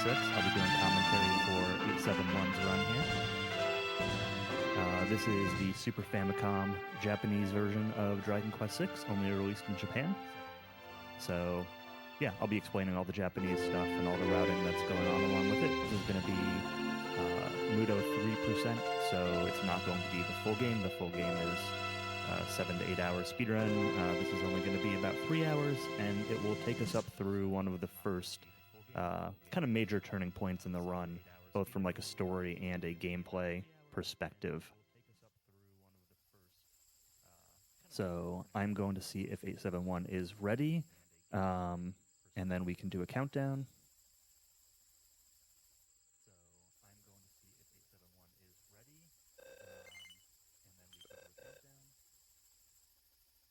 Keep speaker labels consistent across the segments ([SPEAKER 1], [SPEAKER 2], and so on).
[SPEAKER 1] 6. I'll be doing commentary for 871's run here. This is the Super Famicom Japanese version of Dragon Quest VI, only released in Japan. So, yeah, I'll be explaining all the Japanese stuff and all the routing that's going on along with it. This is going to be Mudo 3%, so it's not going to be the full game. The full game is 7 to 8 hours speedrun. This is only going to be about 3 hours, and it will take us up through one of the first kind of major turning points in the run, both from like a story and a gameplay perspective. So I'm going to see if 871 is ready, and then we can do a countdown.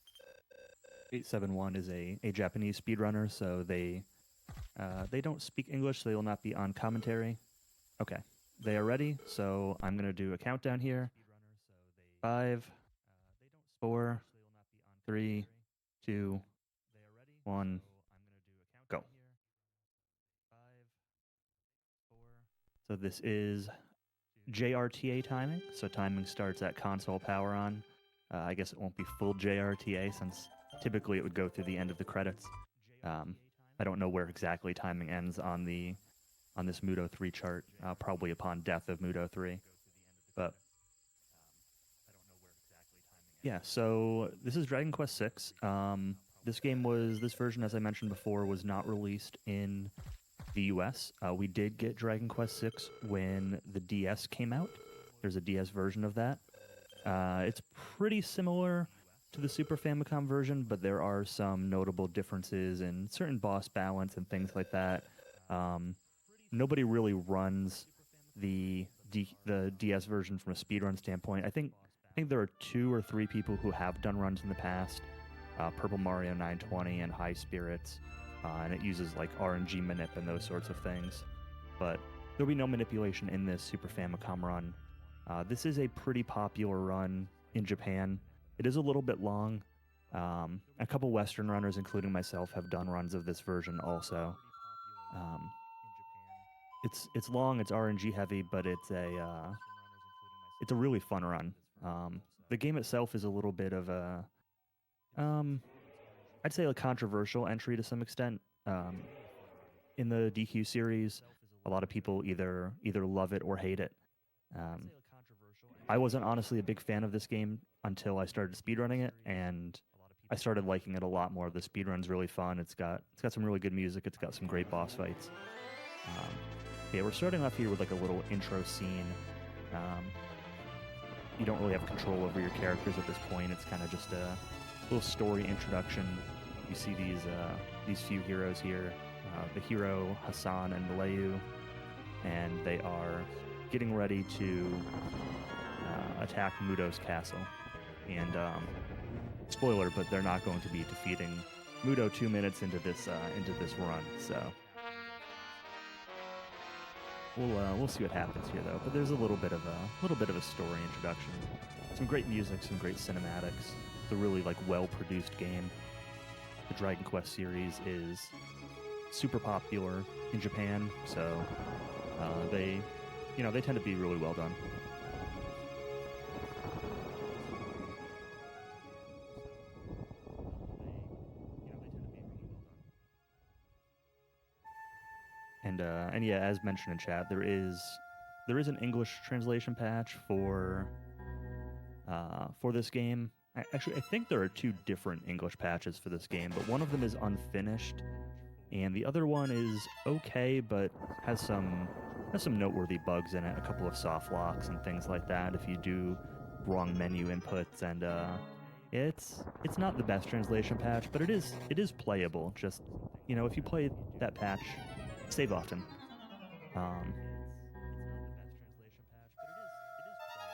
[SPEAKER 1] So 871 is a Japanese speedrunner, so they don't speak English, so they will not be on commentary. Okay, they are ready, so I'm going to do a countdown here. 5, 4, 3, 2, 1, go. So this is JRTA timing, so timing starts at console power on. I guess it won't be full JRTA since typically it would go through the end of the credits. I don't know where exactly timing ends on this Mudo 3 chart, probably upon death of Mudo 3. But yeah, so this is Dragon Quest VI. This version, as I mentioned before, was not released in the US. We did get Dragon Quest VI when the DS came out. There's a DS version of that. It's pretty similar to the Super Famicom version, but there are some notable differences in certain boss balance and things like that. Nobody really runs the DS version from a speedrun standpoint. I think there are 2 or 3 people who have done runs in the past. Purple Mario 920 and High Spirits, and it uses like RNG manip and those sorts of things. But there'll be no manipulation in this Super Famicom run. This is a pretty popular run in Japan. It is a little bit long. A couple Western runners, including myself, have done runs of this version also. It's long, it's RNG heavy, but it's a really fun run. The game itself is a little bit of a, I'd say a controversial entry to some extent. In the DQ series, a lot of people either love it or hate it. I wasn't honestly a big fan of this game until I started speedrunning it, and I started liking it a lot more. The speedrun's really fun. It's got some really good music. It's got some great boss fights. Yeah, we're starting off here with like a little intro scene. You don't really have control over your characters at this point. It's kind of just a little story introduction. You see these few heroes here, the hero Hassan and Malayu, and they are getting ready to attack Mudo's castle. And spoiler, but they're not going to be defeating Mudo 2 minutes into this run. So we'll see what happens here, though. But there's a little bit of a story introduction, some great music, some great cinematics. It's a really like well-produced game. The Dragon Quest series is super popular in Japan, so they tend to be really well done. And yeah, as mentioned in chat, there is an English translation patch for this game. Actually, I think there are 2 different English patches for this game, but one of them is unfinished, and the other one is okay, but has some noteworthy bugs in it, a couple of soft locks and things like that if you do wrong menu inputs, and it's not the best translation patch, but it is playable. Just, if you play that patch, save often.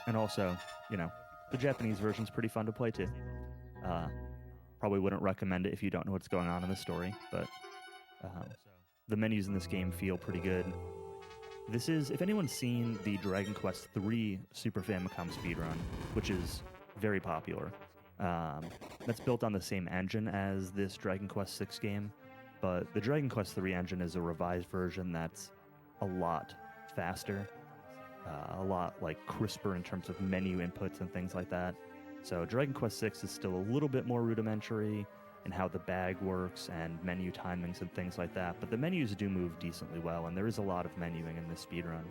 [SPEAKER 1] And also, the Japanese version's pretty fun to play too. Probably wouldn't recommend it if you don't know what's going on in the story, but the menus in this game feel pretty good. This is, if anyone's seen the Dragon Quest III Super Famicom speedrun, which is very popular, that's built on the same engine as this Dragon Quest VI game, but the Dragon Quest III engine is a revised version that's a lot faster, a lot like crisper in terms of menu inputs and things like that. So Dragon Quest VI is still a little bit more rudimentary in how the bag works and menu timings and things like that, but the menus do move decently well, and there is a lot of menuing in this speedrun,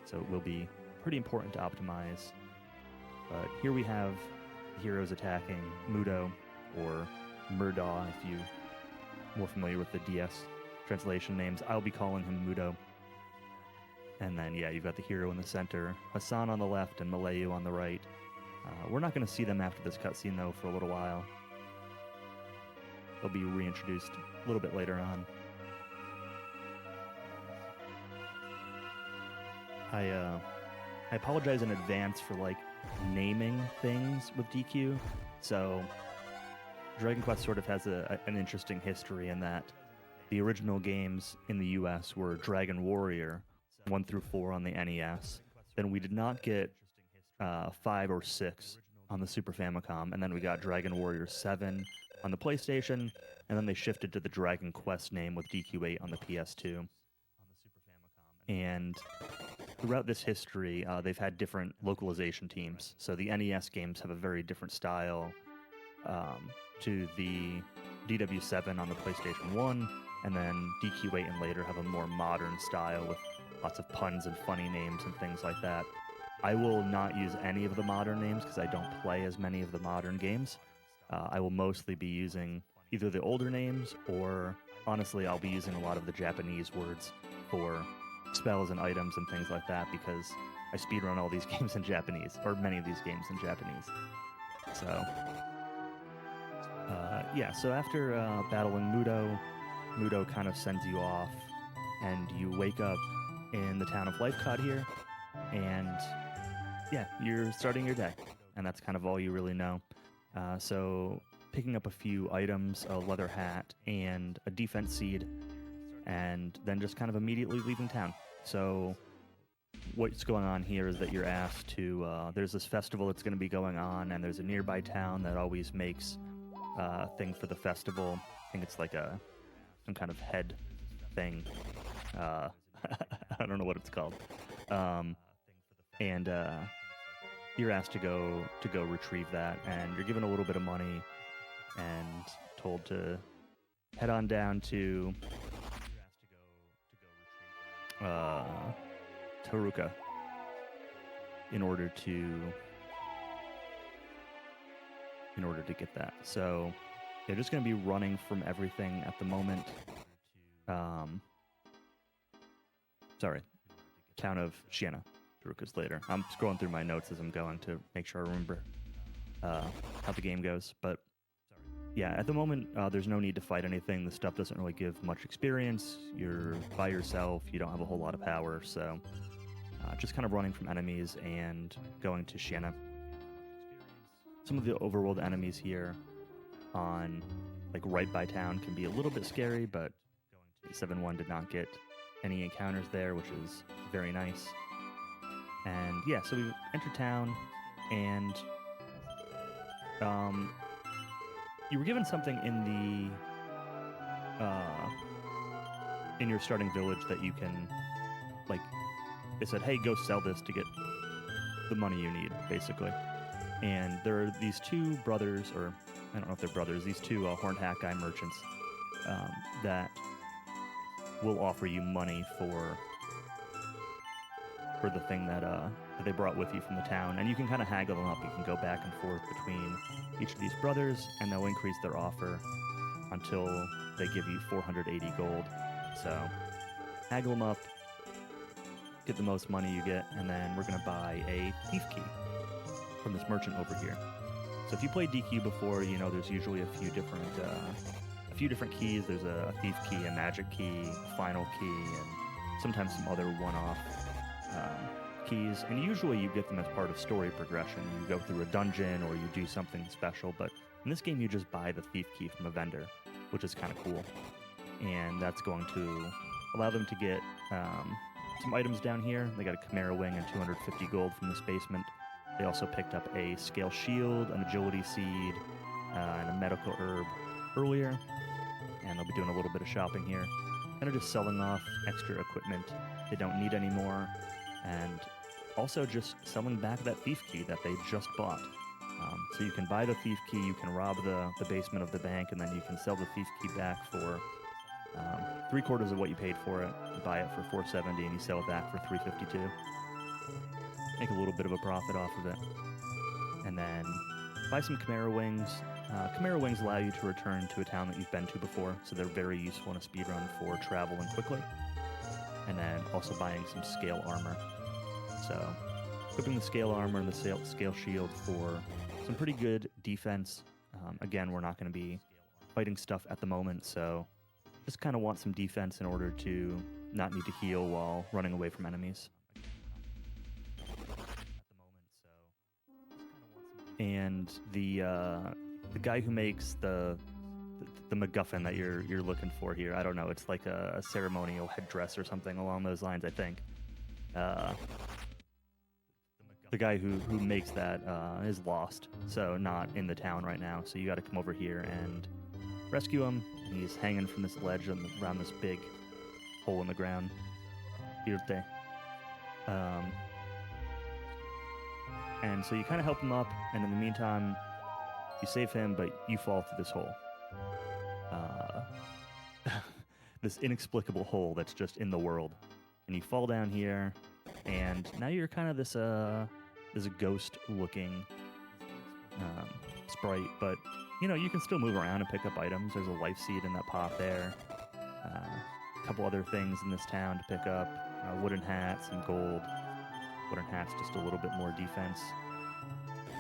[SPEAKER 1] so it will be pretty important to optimize. But here we have heroes attacking Mudo, or Murdaw if you're more familiar with the DS translation names. I'll be calling him Mudo. And then, yeah, you've got the hero in the center, Hassan on the left, and Malayu on the right. We're not going to see them after this cutscene, though, for a little while. They'll be reintroduced a little bit later on. I apologize in advance for, like, naming things with DQ. So Dragon Quest sort of has an interesting history in that the original games in the US were Dragon Warrior 1 through 4 on the NES. Then we did not get 5 or 6 on the Super Famicom, and then we got Dragon Warrior 7 on the PlayStation, and then they shifted to the Dragon Quest name with DQ8 on the PS2. And throughout this history, they've had different localization teams. So the NES games have a very different style to the DW7 on the PlayStation 1, and then DQ8 and later have a more modern style with lots of puns and funny names and things like that. I will not use any of the modern names because I don't play as many of the modern games. I will mostly be using either the older names or, honestly, I'll be using a lot of the Japanese words for spells and items and things like that because I speedrun all these games in Japanese, or many of these games in Japanese. So, yeah, so after battling Mudo kind of sends you off, and you wake up in the town of Lifecod here, and yeah, you're starting your day, and that's kind of all you really know. So picking up a few items, a leather hat, and a defense seed, and then just kind of immediately leaving town. So what's going on here is that you're asked to, there's this festival that's going to be going on, and there's a nearby town that always makes a thing for the festival. I think it's like some kind of head thing. I don't know what it's called. And you're asked to go retrieve that, and you're given a little bit of money and told to head on down to Taruka in order to get that. So they're just going to be running from everything at the moment. Sorry, town of Siena. Taruka's later. I'm scrolling through my notes as I'm going to make sure I remember how the game goes. But yeah, at the moment, there's no need to fight anything. The stuff doesn't really give much experience. You're by yourself. You don't have a whole lot of power. So just kind of running from enemies and going to Siena. Some of the overworld enemies here on, like, right by town can be a little bit scary, but 7-1 did not get any encounters there, which is very nice. And yeah, so we enter town, and you were given something in your starting village that you can, like, they said, hey, go sell this to get the money you need, basically. And there are these two brothers, or I don't know if they're brothers, these two horned hat guy merchants that will offer you money for the thing that they brought with you from the town, and you can kind of haggle them up. You can go back and forth between each of these brothers, and they'll increase their offer until they give you 480 gold. So haggle them up, get the most money you get, and then we're going to buy a thief key from this merchant over here. So if you played DQ before, you know there's usually a few different keys. There's a thief key, a magic key, a final key, and sometimes some other one-off keys, and usually you get them as part of story progression. You go through a dungeon or you do something special, but in this game you just buy the thief key from a vendor, which is kind of cool. And that's going to allow them to get some items down here. They got a Chimera Wing and 250 gold from this basement. They also picked up a Scale Shield, an Agility Seed, and a Medical Herb earlier, and they'll be doing a little bit of shopping here. kind of just selling off extra equipment they don't need anymore, and also just selling back that thief key that they just bought. So you can buy the thief key, you can rob the basement of the bank, and then you can sell the thief key back for 3/4 of what you paid for it. You buy it for $470 and you sell it back for $352. Make a little bit of a profit off of it. And then buy some Chimera Wings. Chimera Wings allow you to return to a town that you've been to before, so they're very useful in a speedrun for traveling quickly. And then also buying some scale armor. So equipping the scale armor and the scale shield for some pretty good defense. Again, we're not going to be fighting stuff at the moment, so just kind of want some defense in order to not need to heal while running away from enemies. And the guy who makes the MacGuffin that you're looking for here, I don't know, it's like a ceremonial headdress or something along those lines, I think. The guy who makes that is lost, so not in the town right now. So you got to come over here and rescue him. And he's hanging from this ledge around this big hole in the ground. Irte. And so you kind of help him up, and in the meantime, you save him, but you fall through this hole. This inexplicable hole that's just in the world. And you fall down here, and now you're kind of this ghost-looking sprite, but, you know, you can still move around and pick up items. There's a life seed in that pot there. A couple other things in this town to pick up. Wooden hats and gold. Wooden hats, just a little bit more defense.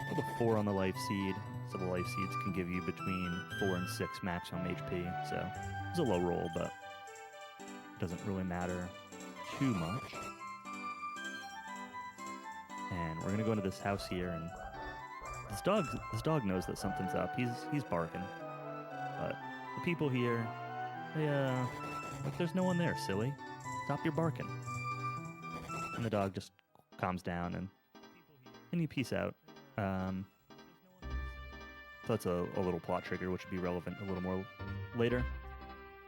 [SPEAKER 1] Level 4 on the life seed. So the life seeds can give you between 4 and 6 maximum HP. So it's a low roll, but it doesn't really matter too much. And we're gonna go into this house here, and this dog knows that something's up. He's barking, but the people here, they like, there's no one there, silly. Stop your barking. And the dog just calms down, and you peace out. So that's a little plot trigger, which would be relevant a little more later.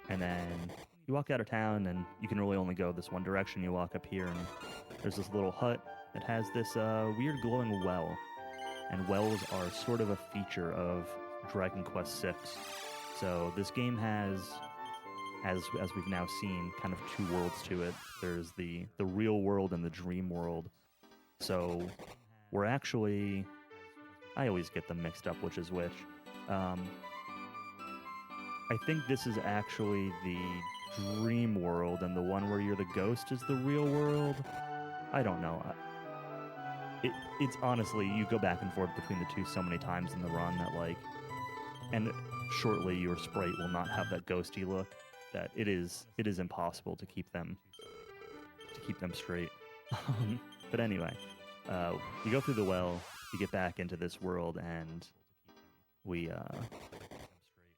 [SPEAKER 1] And then you walk out of town, and you can really only go this one direction. You walk up here, and there's this little hut that has this weird glowing well. And wells are sort of a feature of Dragon Quest VI. So this game has, as we've now seen, kind of two worlds to it. There's the real world and the dream world. So we're actually... I always get them mixed up, which is which. I think this is actually the dream world, and the one where you're the ghost is the real world. I don't know. It's honestly, you go back and forth between the two so many times in the run that, like, and shortly your sprite will not have that ghosty look, that it is impossible to keep them straight. But anyway, you go through the well, you get back into this world, and we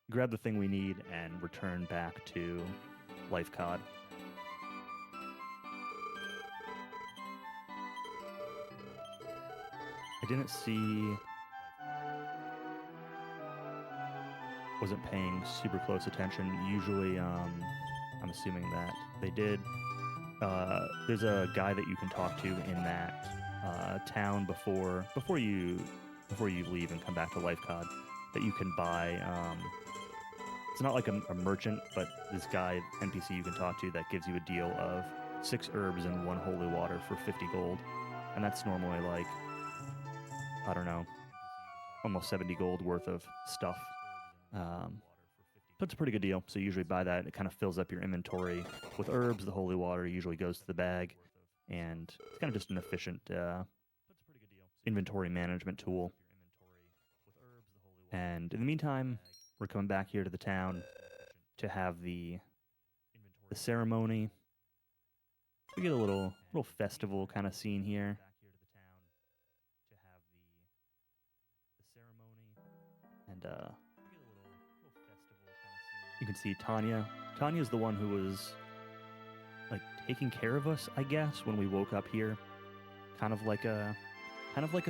[SPEAKER 1] grab the thing we need and return back to Life Cod. I didn't see... wasn't paying super close attention. Usually, I'm assuming that they did. There's a guy that you can talk to in that town before you leave and come back to Life Cod, that you can buy. It's not like a merchant, but this guy, NPC you can talk to, that gives you a deal of 6 herbs and 1 holy water for 50 gold. And that's normally like, I don't know, almost 70 gold worth of stuff. But it's a pretty good deal, so you usually buy that. It kind of fills up your inventory with herbs. The holy water usually goes to the bag, and it's kind of just an efficient inventory management tool. And in the meantime, we're coming back here to the town to have the ceremony. We get a little festival kind of scene here. And you can see Tanya. Tanya's the one who was like taking care of us, I guess, when we woke up here. Kind of like a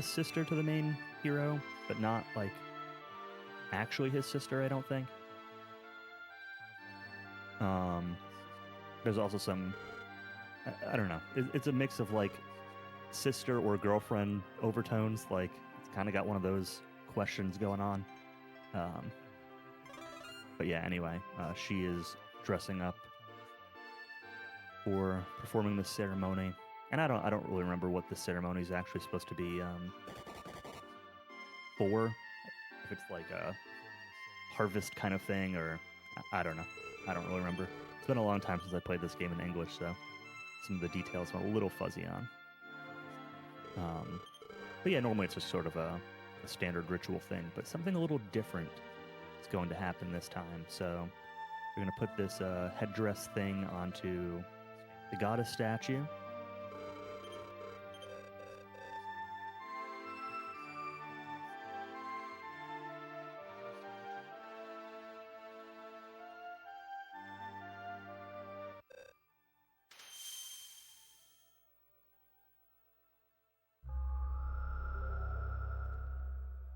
[SPEAKER 1] sister to the main hero, but not like actually his sister, I don't think. There's also some, I don't know. It's a mix of like sister or girlfriend overtones. Like it's kind of got one of those questions going on. But yeah, anyway, she is dressing up for performing this ceremony, and I don't really remember what the ceremony is actually supposed to be for. If it's like a harvest kind of thing, or I don't know. I don't really remember. It's been a long time since I played this game in English, so some of the details I'm a little fuzzy on. But yeah, normally it's just sort of a standard ritual thing, but something a little different is going to happen this time. So we're going to put this headdress thing onto the goddess statue.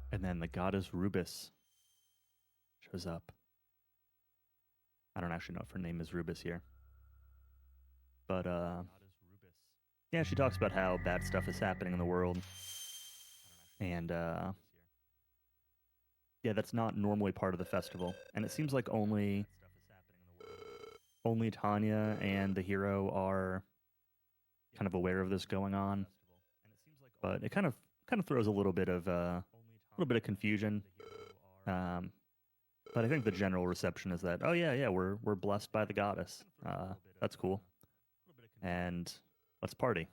[SPEAKER 1] And then the goddess Rubis shows up. I don't actually know if her name is Rubis here. But yeah, she talks about how bad stuff is happening in the world. And yeah, that's not normally part of the festival. And it seems like only Tanya and the hero are kind of aware of this going on. But it kind of throws a little bit of confusion. But I think the general reception is that, oh yeah, we're blessed by the goddess. That's cool. And let's party.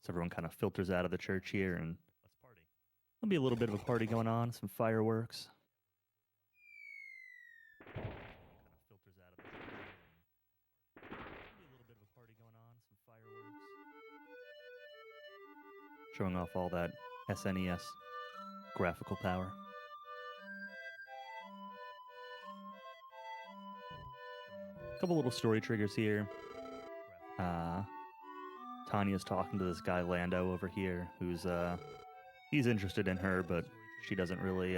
[SPEAKER 1] So everyone kind of filters out of the church here, and there'll be a little bit of a party going on, some fireworks. Showing off all that SNES graphical power. A couple little story triggers here. Tanya's talking to this guy Lando over here, who's he's interested in her, but she doesn't really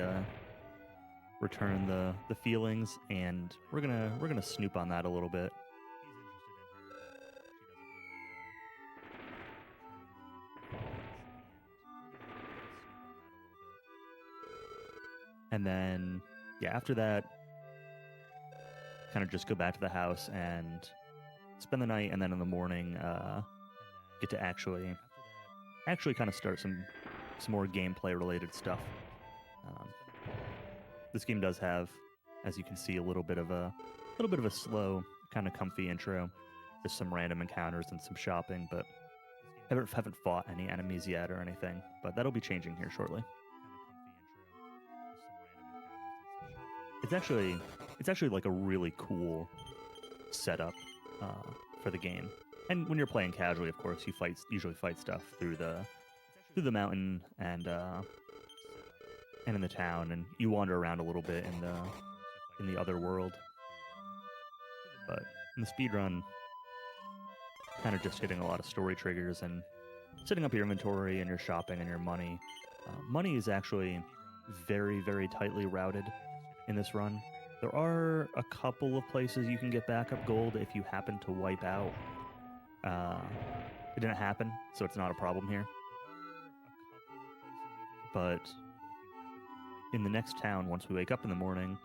[SPEAKER 1] return the feelings, and we're gonna snoop on that a little bit. And then, yeah, after that, kind of just go back to the house and spend the night, and then in the morning, get to actually kind of start some more gameplay related stuff. This game does have, as you can see, a little bit of a slow, kind of comfy intro. There's some random encounters and some shopping, but I haven't fought any enemies yet or anything. But that'll be changing here shortly. It's actually like a really cool setup for the game. And when you're playing casually, of course, you usually fight stuff through the mountain and in the town, and you wander around a little bit in the other world. But in the speedrun, kind of just getting a lot of story triggers and setting up your inventory and your shopping and your money. Money is actually very, very tightly routed in this run. There are a couple of places you can get backup gold if you happen to wipe out. It didn't happen, so it's not a problem here. But in the next town, once we wake up in the morning,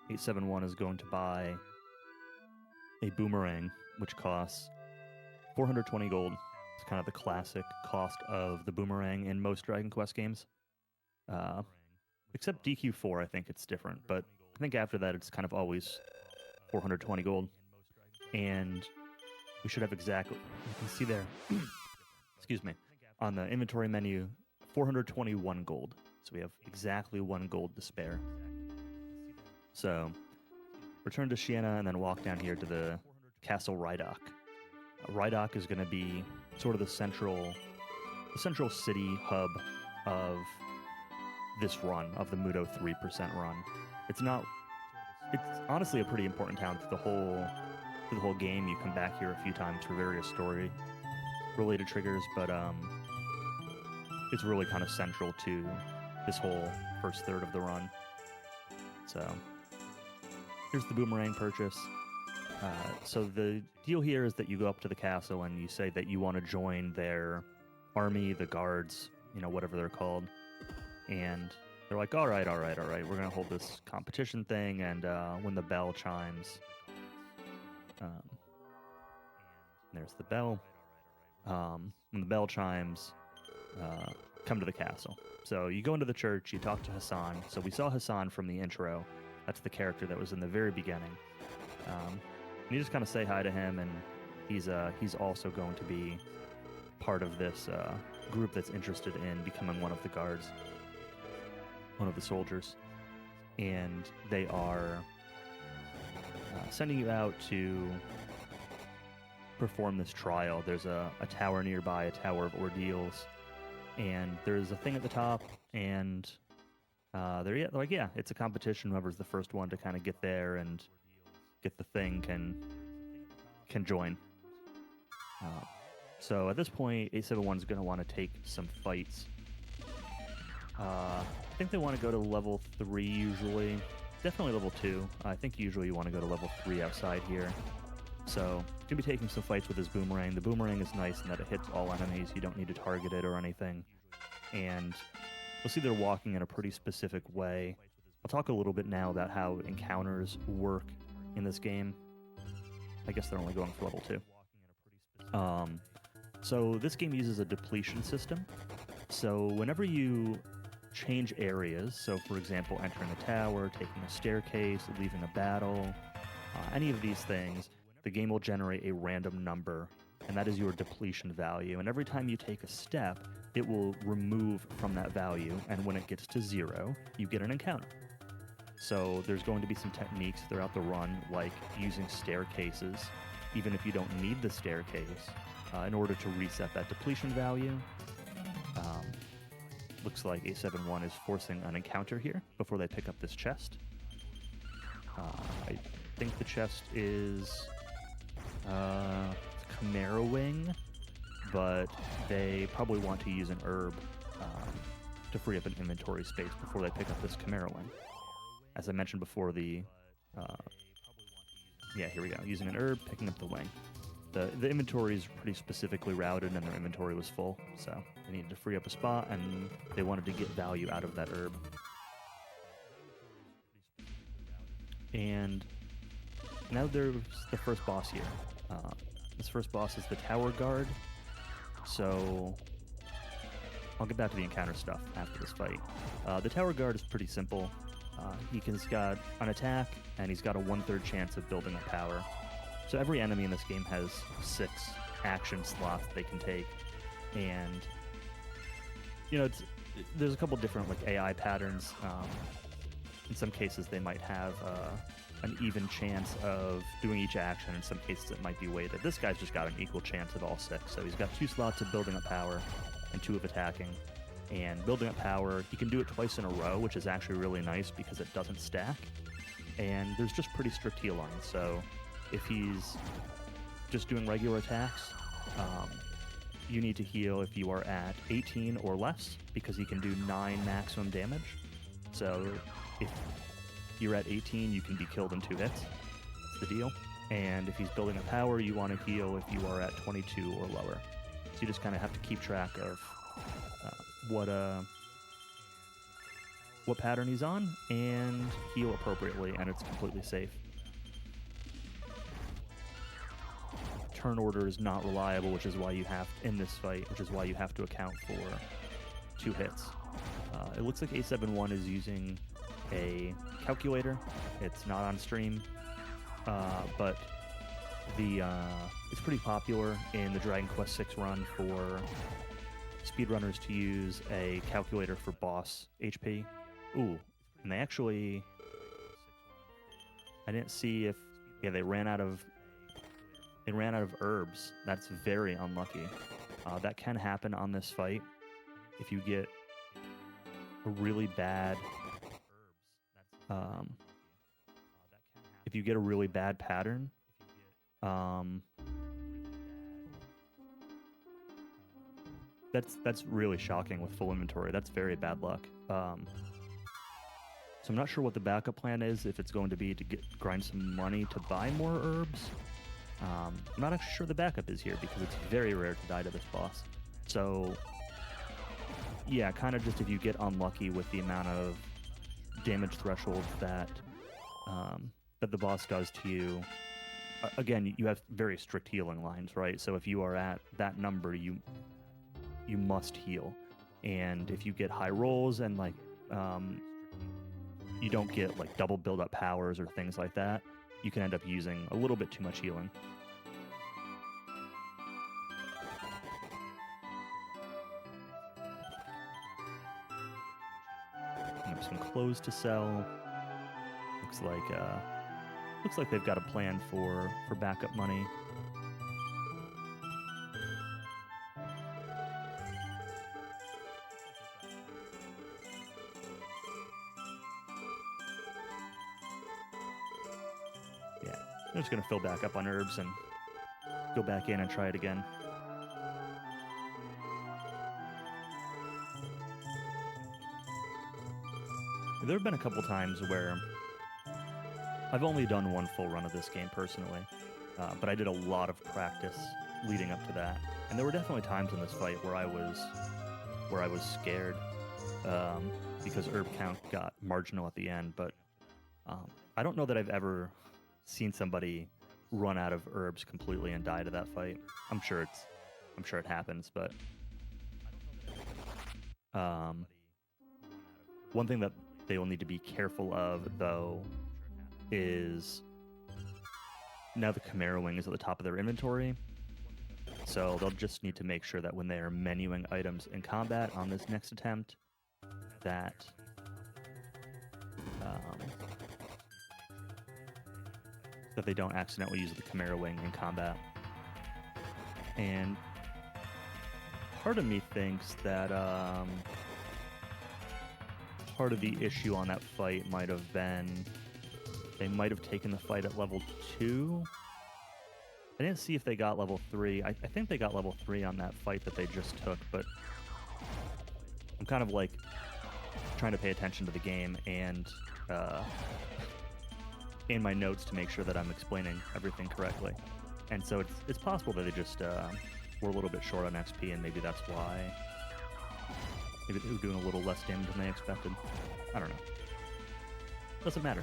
[SPEAKER 1] 871 is going to buy a boomerang, which costs 420 gold. It's kind of the classic cost of the boomerang in most Dragon Quest games. Except DQ4, I think it's different, but I think after that it's kind of always 420 gold. And we should have exactly, you can see there, excuse me, on the inventory menu, 421 gold. So we have exactly 1 gold to spare. So return to Siena and then walk down here to the Castle Rydok. Rydok is going to be sort of the central city hub of this run, of the Muto 3% run. It's honestly a pretty important town through the whole game. You come back here a few times for various story related triggers, but it's really kind of central to this whole first third of the run. So here's the boomerang purchase. So the deal here is that you go up to the castle and you say that you want to join their army, the guards, whatever they're called. And they're like, all right, we're going to hold this competition thing, and when the bell chimes, there's the bell. When the bell chimes, come to the castle. So you go into the church, you talk to Hassan. So we saw Hassan from the intro. That's the character that was in the very beginning. And you just kind of say hi to him, and he's also going to be part of this group that's interested in becoming one of the guards, one of the soldiers. And they are sending you out to perform this trial. There's a tower nearby, a tower of ordeals, and there's a thing at the top, and they're like, yeah, it's a competition. Whoever's the first one to kind of get there and get the thing can join. So at this point, 871 is going to want to take some fights. I think they want to go to level 3 usually. Definitely level 2. I think usually you want to go to level 3 outside here. So going to be taking some fights with his boomerang. The boomerang is nice in that it hits all enemies. You don't need to target it or anything. And you'll see they're walking in a pretty specific way. I'll talk a little bit now about how encounters work in this game. I guess they're only going for level 2. So this game uses a depletion system. So whenever you change areas, so for example, entering a tower, taking a staircase, leaving a battle, any of these things, the game will generate a random number, and that is your depletion value. And every time you take a step, it will remove from that value, and when it gets to 0, you get an encounter. So there's going to be some techniques throughout the run, like using staircases, even if you don't need the staircase, in order to reset that depletion value. Looks like 871 is forcing an encounter here before they pick up this chest. I think the chest is Chimera Wing, but they probably want to use an herb to free up an inventory space before they pick up this Chimera Wing. As I mentioned before, here we go. Using an herb, picking up the wing. The inventory is pretty specifically routed, and their inventory was full, so they needed to free up a spot, and they wanted to get value out of that herb. And now there's the first boss here. This first boss is the Tower Guard, so I'll get back to the encounter stuff after this fight. The Tower Guard is pretty simple. He's got an attack, and he's got a 1/3 chance of building up power. So every enemy in this game has 6 action slots they can take, and there's a couple different AI patterns. In some cases, they might have an even chance of doing each action. In some cases, it might be weighted. This guy's just got an equal chance of all 6. So he's got 2 slots of building up power and 2 of attacking. And building up power, he can do it twice in a row, which is actually really nice because it doesn't stack. And there's just pretty strict heal lines. So if he's just doing regular attacks, you need to heal if you are at 18 or less, because he can do 9 maximum damage. So if you're at 18, you can be killed in 2 hits. That's the deal. And if he's building up power, you want to heal if you are at 22 or lower. So you just kind of have to keep track of what pattern he's on and heal appropriately, and it's completely safe. Turn order is not reliable, which is why you have to account for 2 hits. It looks like 871 is using a calculator. It's not on stream, but it's pretty popular in the Dragon Quest VI run for speedrunners to use a calculator for boss HP. Ooh, and they actually, I didn't see if, they ran out of herbs. That's very unlucky. That can happen on this fight if you get a really bad pattern. That's really shocking with full inventory. That's very bad luck. So I'm not sure what the backup plan is, if it's going to be to grind some money to buy more herbs. I'm not actually sure the backup is here because it's very rare to die to this boss. So yeah, kind of just if you get unlucky with the amount of damage thresholds that that the boss does to you. Again, you have very strict healing lines, right? So if you are at that number, you must heal. And if you get high rolls and like you don't get like double build-up powers or things like that, you can end up using a little bit too much healing. Some clothes to sell. Looks like they've got a plan for backup money. Yeah, I'm just gonna fill back up on herbs and go back in and try it again. There have been a couple times where I've only done one full run of this game personally, but I did a lot of practice leading up to that, and there were definitely times in this fight where I was scared because herb count got marginal at the end. But I don't know that I've ever seen somebody run out of herbs completely and die to that fight. I'm sure it happens, but one thing that they will need to be careful of, though, is now the Chimera Wing is at the top of their inventory, so they'll just need to make sure that when they are menuing items in combat on this next attempt, that that they don't accidentally use the Chimera Wing in combat. And part of me thinks that part of the issue on that fight might have been they might have taken the fight at level 2. I didn't see if they got level 3. I think they got level 3 on that fight that they just took, but I'm kind of like trying to pay attention to the game and in my notes to make sure that I'm explaining everything correctly. And so it's possible that they just were a little bit short on XP, and maybe that's why. Maybe they were doing a little less damage than they expected. I don't know. Doesn't matter.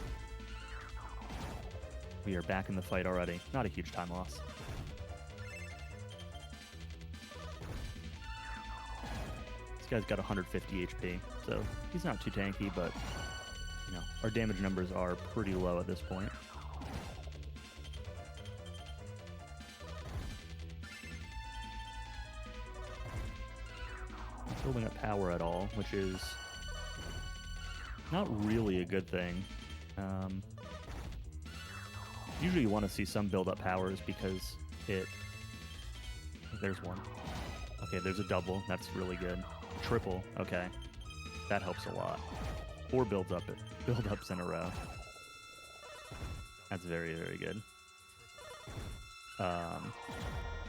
[SPEAKER 1] We are back in the fight already. Not a huge time loss. This guy's got 150 HP, so he's not too tanky, but you know, our damage numbers are pretty low at this point. Not building up power at all, which is not really a good thing. Usually you want to see some build-up powers because there's one. Okay, there's a double. That's really good. Triple. Okay. That helps a lot. 4 build-ups in a row. That's very, very good. Yeah,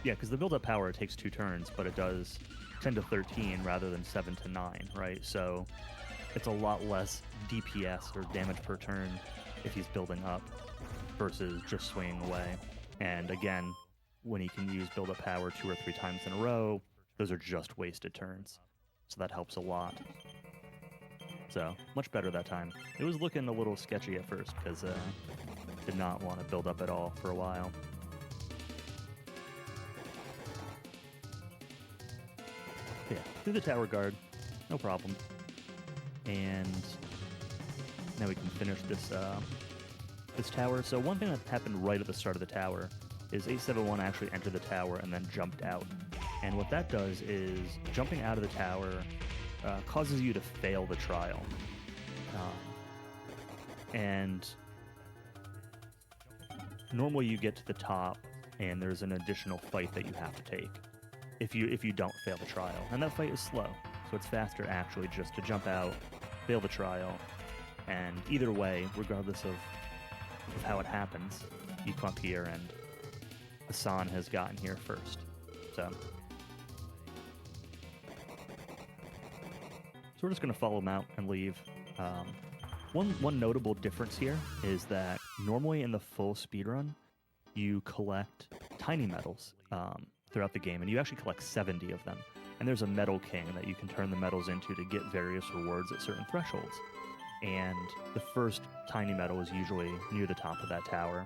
[SPEAKER 1] because the build-up power takes 2 turns, but it does 10 to 13 rather than 7 to 9, right? So it's a lot less DPS or damage per turn if he's building up versus just swinging away. And again, when he can use build-up power 2 or 3 times in a row, those are just wasted turns. So that helps a lot. So, much better that time. It was looking a little sketchy at first because did not want to build up at all for a while. Yeah, through the tower guard, no problem. And now we can finish this this tower. So one thing that happened right at the start of the tower is 871 actually entered the tower and then jumped out. And what that does is jumping out of the tower causes you to fail the trial. And normally you get to the top and there's an additional fight that you have to take if you don't fail the trial. And that fight is slow, so it's faster actually just to jump out, fail the trial, and either way, regardless of how it happens, you come up here and Hassan has gotten here first. So we're just going to follow him out and leave. One notable difference here is that normally in the full speedrun, you collect tiny medals throughout the game, and you actually collect 70 of them. And there's a medal king that you can turn the medals into to get various rewards at certain thresholds. And the first tiny medal is usually near the top of that tower.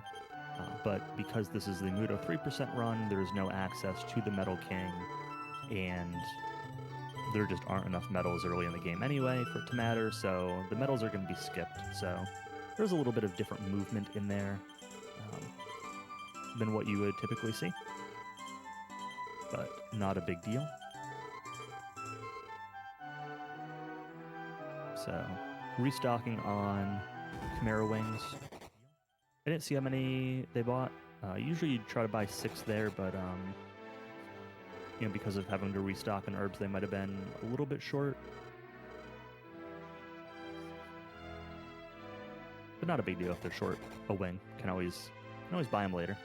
[SPEAKER 1] But because this is the Muto 3% run, there is no access to the medal king, and there just aren't enough medals early in the game anyway for it to matter, so the medals are going to be skipped. So there's a little bit of different movement in there than what you would typically see, but not a big deal. So restocking on Chimera Wings. I didn't see how many they bought. Usually you'd try to buy 6 there, but because of having to restock on herbs, they might have been a little bit short. But not a big deal if they're short a wing. Can always buy them later.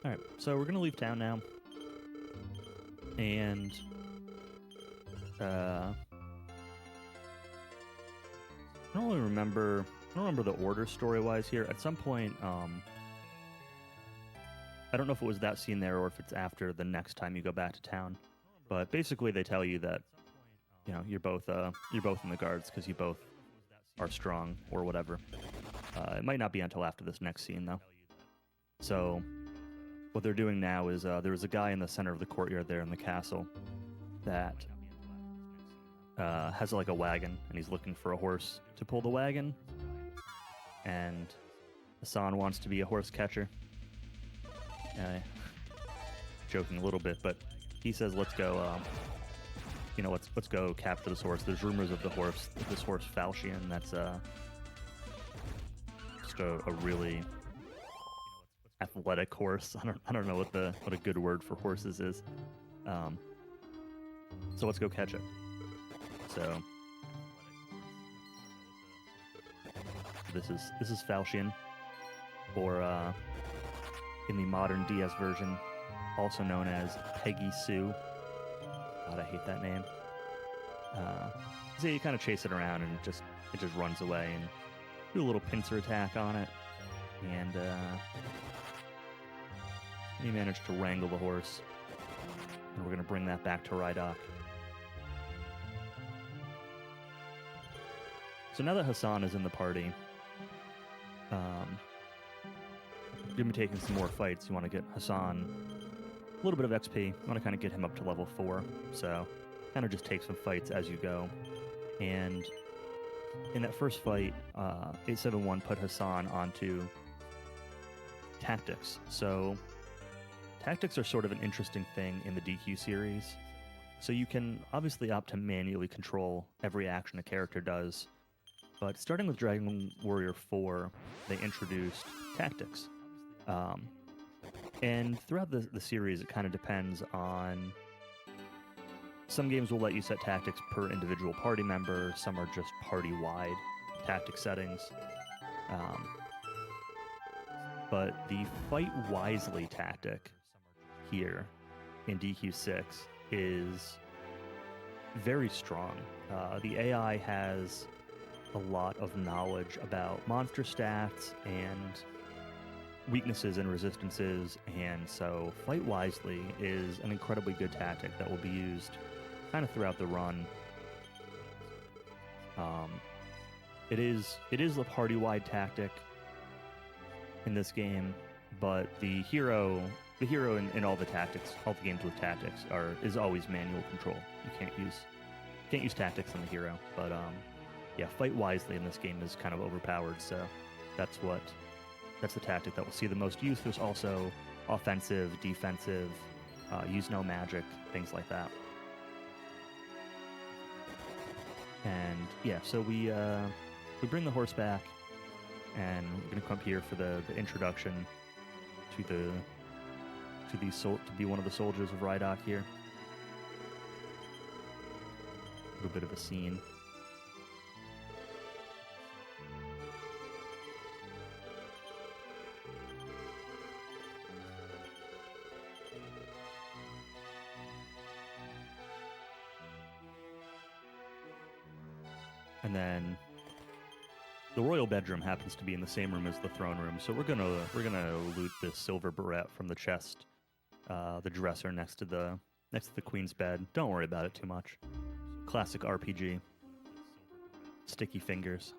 [SPEAKER 1] Alright, so we're going to leave town now. And I don't really remember the order story-wise here. At some point, I don't know if it was that scene there or if it's after the next time you go back to town. But basically, they tell you that you're both in the guards because you both are strong or whatever. It might not be until after this next scene though. So what they're doing now is there was a guy in the center of the courtyard there in the castle that has like a wagon, and he's looking for a horse to pull the wagon. And Hassan wants to be a horse catcher. Joking a little bit, but he says, "Let's go. Let's go capture this horse." There's rumors of this horse Falchion. That's just a really athletic horse. I don't know what a good word for horses is. So let's go catch it. So this is Falchion, or in the modern DS version, also known as Peggy Sue. God, I hate that name. So you kind of chase it around, and it just runs away, and do a little pincer attack on it, and you manage to wrangle the horse, and we're going to bring that back to Rydok. So now that Hassan is in the party, you're going to be taking some more fights. You want to get Hassan a little bit of XP. You want to kind of get him up to level 4. So kind of just take some fights as you go. And in that first fight, 871 put Hassan onto tactics. So tactics are sort of an interesting thing in the DQ series. So you can obviously opt to manually control every action a character does. But starting with Dragon Warrior 4, they introduced tactics. And throughout the series, it kind of depends on... Some games will let you set tactics per individual party member. Some are just party-wide tactic settings. But the Fight Wisely tactic here in DQ6 is very strong. The AI has a lot of knowledge about monster stats and weaknesses and resistances, and so Fight Wisely is an incredibly good tactic that will be used kind of throughout the run. It is a party-wide tactic in this game, but the hero in all the tactics, all the games with tactics is always manual control. You can't use tactics on the hero, but yeah, Fight Wisely in this game is kind of overpowered, so that's the tactic that will see the most use. There's also offensive, defensive, use no magic, things like that. And yeah, so we bring the horse back, and we're gonna come up here for the introduction to be one of the soldiers of Rydok here. A little bit of a scene. And then the royal bedroom happens to be in the same room as the throne room, so we're gonna loot this silver barrette from the chest, the dresser next to the queen's bed. Don't worry about it too much. Classic RPG. Sticky fingers.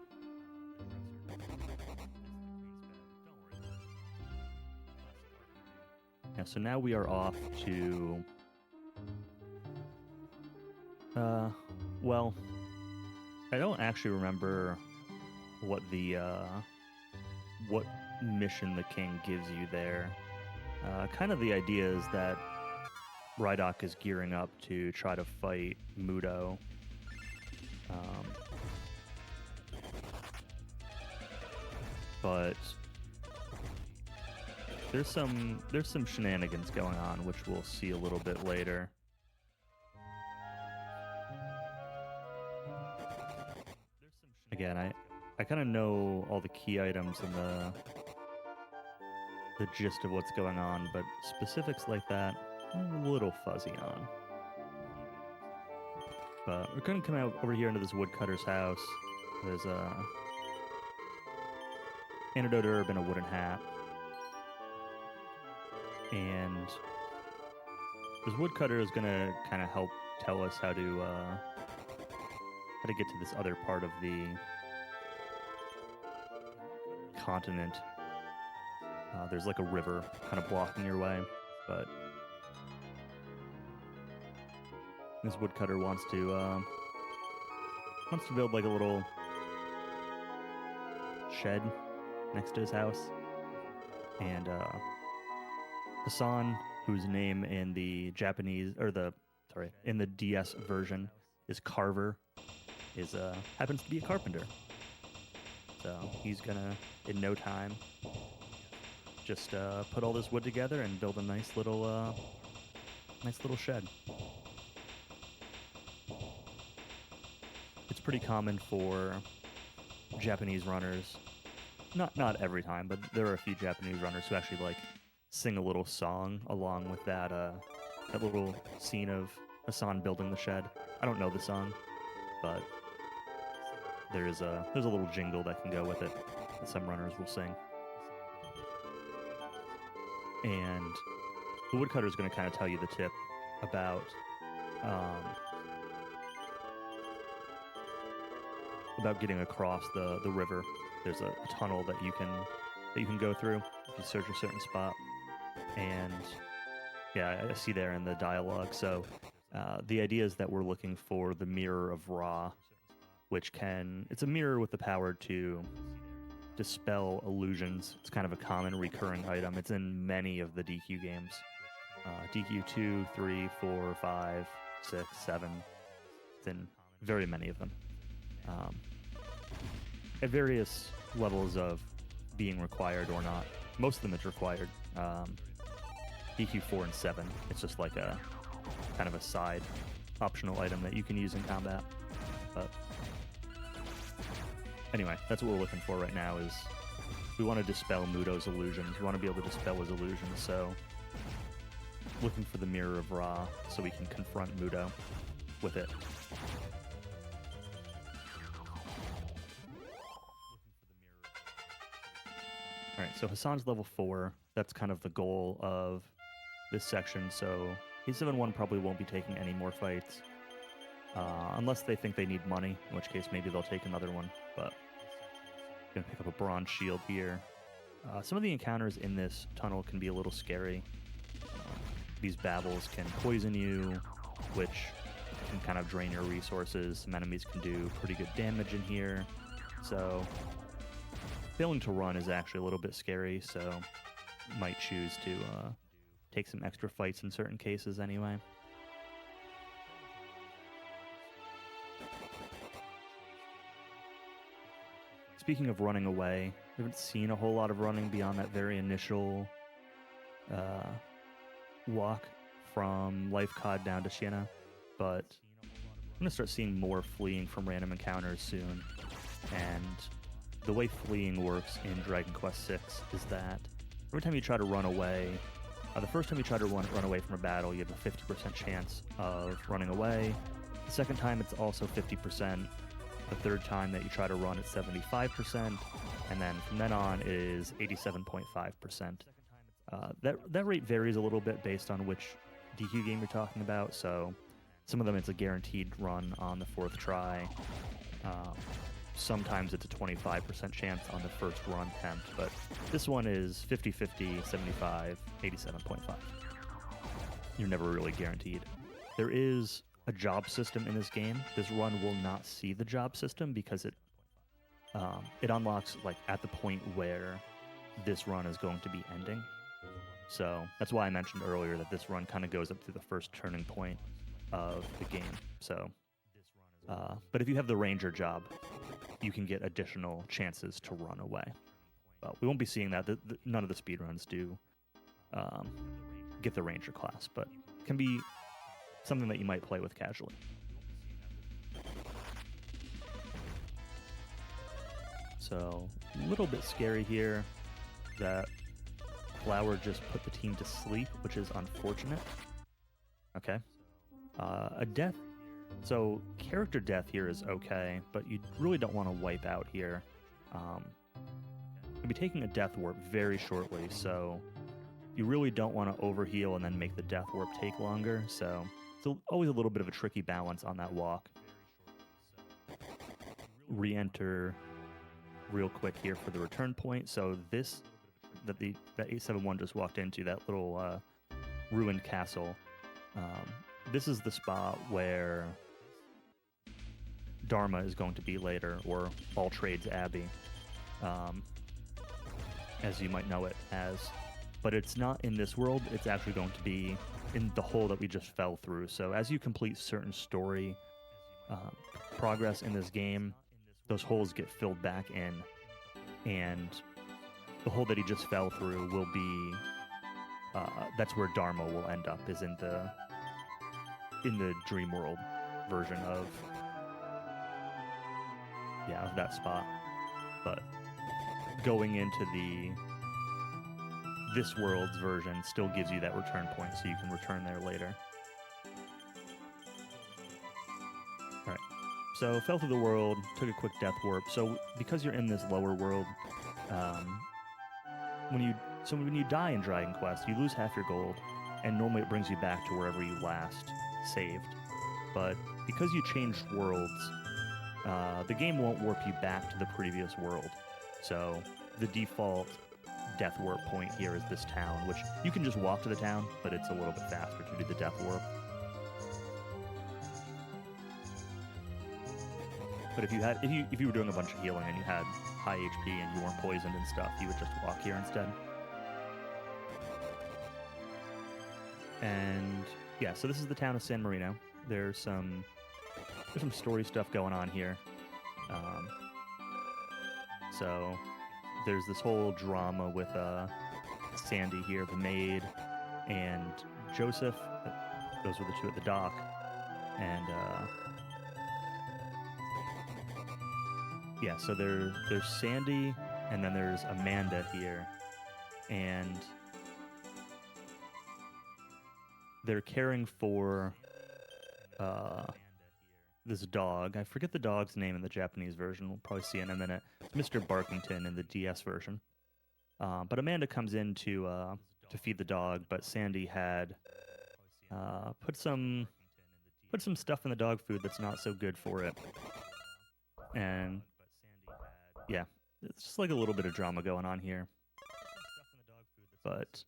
[SPEAKER 1] Yeah, so now we are off to well, I don't actually remember what the what mission the king gives you there. Kind of the idea is that Rydok is gearing up to try to fight Mudo. But there's some shenanigans going on, which we'll see a little bit later. Again, I kind of know all the key items and the gist of what's going on, but specifics like that, I'm a little fuzzy on. But we're going to come out over here into this woodcutter's house. There's a antidote herb and a wooden hat. And this woodcutter is going to kind of help tell us how to get to this other part of the continent. There's like a river kind of blocking your way, but this woodcutter wants to build like a little shed next to his house. And Hassan, whose name in the in the DS version is Carver, is happens to be a carpenter. So he's gonna, in no time, just put all this wood together and build a nice little shed. It's pretty common for Japanese runners, not every time, but there are a few Japanese runners who actually like sing a little song along with that little scene of Hassan building the shed. I don't know the song, but there's a little jingle that can go with it that some runners will sing. And the woodcutter is going to kind of tell you the tip about getting across the river. There's a tunnel that you can go through if you search a certain spot. And yeah, I see there in the dialogue. So the idea is that we're looking for the Mirror of Ra, which it's a mirror with the power to dispel illusions. It's kind of a common recurring item. It's in many of the DQ games. DQ 2, 3, 4, 5, 6, 7. It's in very many of them. At various levels of being required or not. Most of them it's required. DQ 4 and 7, it's just like a kind of a side optional item that you can use in combat. But anyway, that's what we're looking for right now. Is we want to dispel Mudo's illusions. We want to be able to dispel his illusions, so looking for the Mirror of Ra so we can confront Mudo with it. Alright, so Hassan's level 4. That's kind of the goal of this section, so A71 probably won't be taking any more fights. Unless they think they need money, in which case maybe they'll take another one. But I'm going to pick up a bronze shield here. Some of the encounters in this tunnel can be a little scary. These babbles can poison you, which can kind of drain your resources. Some enemies can do pretty good damage in here. So failing to run is actually a little bit scary, so might choose to take some extra fights in certain cases anyway. Speaking of running away, I haven't seen a whole lot of running beyond that very initial walk from Life Cod down to Siena, but I'm going to start seeing more fleeing from random encounters soon. And the way fleeing works in Dragon Quest VI is that every time you try to run away, the first time you try to run away from a battle, you have a 50% chance of running away. The second time, it's also 50%. The third time that you try to run, it's 75%, and then from then on is 87.5%. That rate varies a little bit based on which DQ game you're talking about. So some of them it's a guaranteed run on the fourth try. Sometimes it's a 25% chance on the first run attempt, but this one is 50-50, 75, 87.5. You're never really guaranteed. There is a job system in this game. This run will not see the job system because it unlocks like at the point where this run is going to be ending. So that's why I mentioned earlier that this run kind of goes up to the first turning point of the game. So, but if you have the ranger job, you can get additional chances to run away. But we won't be seeing that. None of the speedruns do get the ranger class, but it can be something that you might play with casually. So a little bit scary here that Flower just put the team to sleep, which is unfortunate. Okay. A death. So character death here is okay, but you really don't want to wipe out here. You'll be taking a death warp very shortly, so you really don't want to overheal and then make the death warp take longer. So it's always a little bit of a tricky balance on that walk. Re-enter real quick here for the return point. So this that 871 just walked into, that little ruined castle. This is the spot where Dharma is going to be later, or All Trades Abbey, as you might know it as. But it's not in this world, it's actually going to be in the hole that we just fell through. So as you complete certain story progress in this game, those holes get filled back in, and the hole that he just fell through will be, that's where Dharma will end up, is in the dream world version of that spot. But going into this world's version still gives you that return point, so you can return there later. Alright, so fell through the world, took a quick death warp. So because you're in this lower world, when you die in Dragon Quest, you lose half your gold, and normally it brings you back to wherever you last saved. But because you changed worlds, the game won't warp you back to the previous world. So the default death warp point here is this town, which you can just walk to the town, but it's a little bit faster to do the death warp. But if you were doing a bunch of healing and you had high HP and you weren't poisoned and stuff, you would just walk here instead. And yeah, so this is the town of San Marino. There's some story stuff going on here. So there's this whole drama with Sandy here, the maid, and Joseph. Those were the two at the dock. And yeah, so there's Sandy, and then there's Amanda here, and they're caring for this dog. I forget the dog's name in the Japanese version. We'll probably see it in a minute. It's Mr. Barkington in the DS version. But Amanda comes in to feed the dog, but Sandy had put some stuff in the dog food that's not so good for it. And yeah, it's just like a little bit of drama going on here. But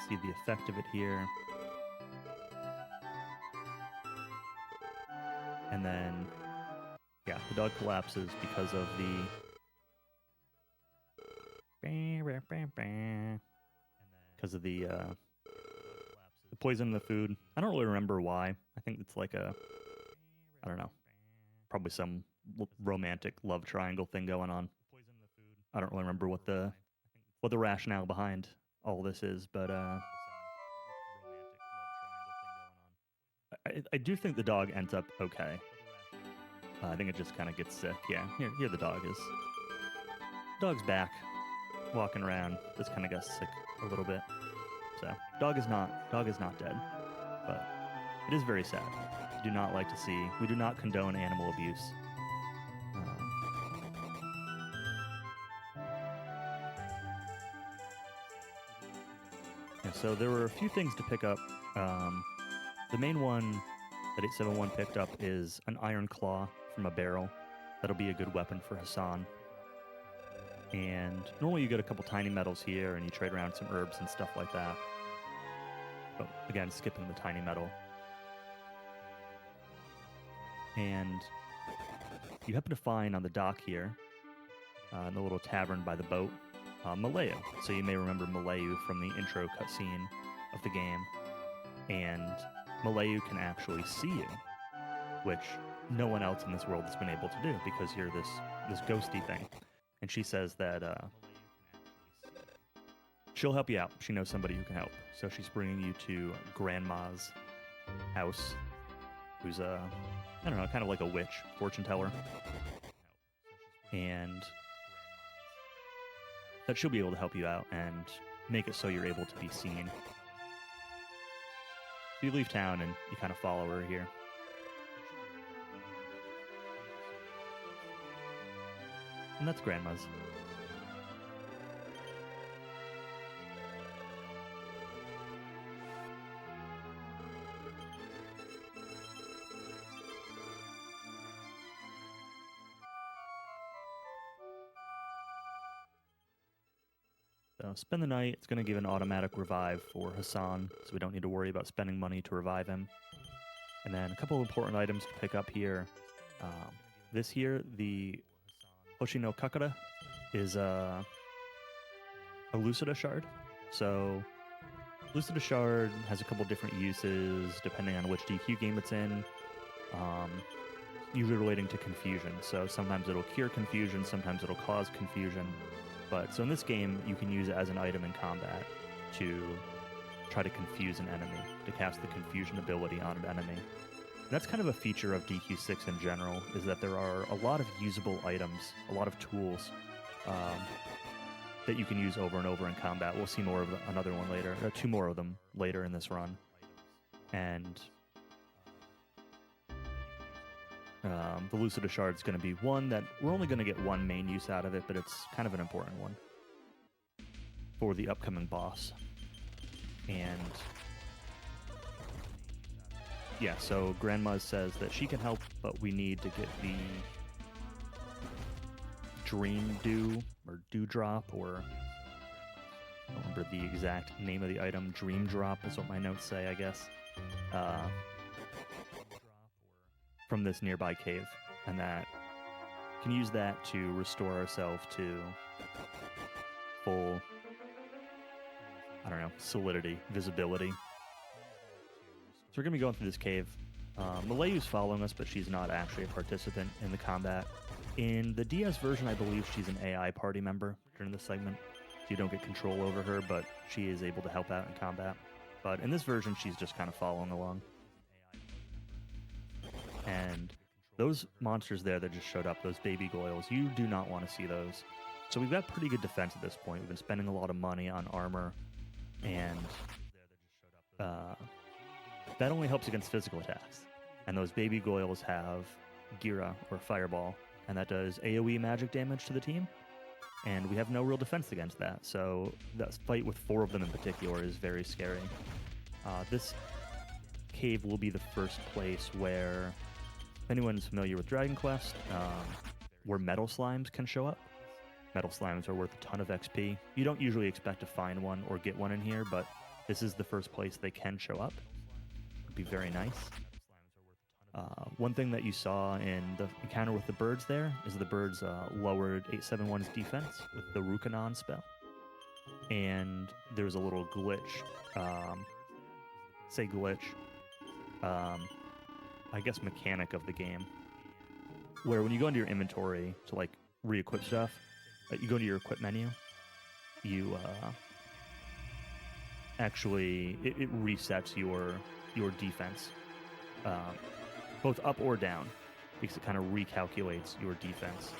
[SPEAKER 1] see the effect of it here. And then, yeah, the dog collapses because of the poison in the food. I don't really remember why. I think it's like I don't know, probably some romantic love triangle thing going on. I don't really remember what the rationale behind all this is, but I do think the dog ends up okay. I think it just kind of gets sick. Yeah, here the dog is. Dog's back, walking around. Just kind of got sick a little bit. So dog is not dead, but it is very sad. We do not like to see. We do not condone animal abuse. Yeah, so there were a few things to pick up. The main one that 871 picked up is an iron claw from a barrel. That'll be a good weapon for Hassan. And normally you get a couple tiny metals here, and you trade around some herbs and stuff like that. But again, skipping the tiny metal. And you happen to find on the dock here, in the little tavern by the boat, Malayu. So you may remember Malayu from the intro cutscene of the game. And Malayu can actually see you, which no one else in this world has been able to do because you're this ghosty thing. And she says that she'll help you out. She knows somebody who can help. So she's bringing you to Grandma's house, who's I don't know, kind of like a witch, fortune teller. And that she'll be able to help you out and make it so you're able to be seen. So you leave town and you kind of follow her here. And that's Grandma's. So spend the night. It's going to give an automatic revive for Hassan, so we don't need to worry about spending money to revive him. And then a couple of important items to pick up here. This here, the Hoshino Kakara, is a Lucida shard. So Lucida shard has a couple different uses depending on which DQ game it's in, usually relating to confusion. So sometimes it'll cure confusion, sometimes it'll cause confusion. But so in this game, you can use it as an item in combat to try to confuse an enemy, to cast the confusion ability on an enemy. And that's kind of a feature of DQ6 in general, is that there are a lot of usable items, a lot of tools that you can use over and over in combat. We'll see more of another one later, or two more of them later in this run. And the Lucida Shard is going to be one that we're only going to get one main use out of it, but it's kind of an important one for the upcoming boss. And yeah, so Grandma says that she can help, but we need to get the Dream Dew or Dewdrop, or I don't remember the exact name of the item. Dream Drop is what my notes say, I guess. From this nearby cave, and that can use that to restore ourselves to full, I don't know, solidity, visibility. So we're going to be going through this cave. Malayu's following us, but she's not actually a participant in the combat. In the DS version, I believe she's an AI party member during this segment, so you don't get control over her, but she is able to help out in combat. But in this version, she's just kind of following along. And those monsters there that just showed up, those baby goyles, you do not want to see those. So we've got pretty good defense at this point. We've been spending a lot of money on armor, and that only helps against physical attacks. And those baby goyles have Gira, or Fireball, and that does AoE magic damage to the team. And we have no real defense against that. So that fight with 4 of them in particular is very scary. This cave will be the first place where, if anyone's familiar with Dragon Quest, where metal slimes can show up. Metal slimes are worth a ton of XP. You don't usually expect to find one or get one in here, but this is the first place they can show up. It'd be very nice. One thing that you saw in the encounter with the birds there is the birds lowered 871's defense with the Rukanon spell. And there's a little glitch. I guess mechanic of the game, where when you go into your inventory to like re-equip stuff, you go into your equip menu, you actually it resets your defense, both up or down, because it kind of recalculates your defense.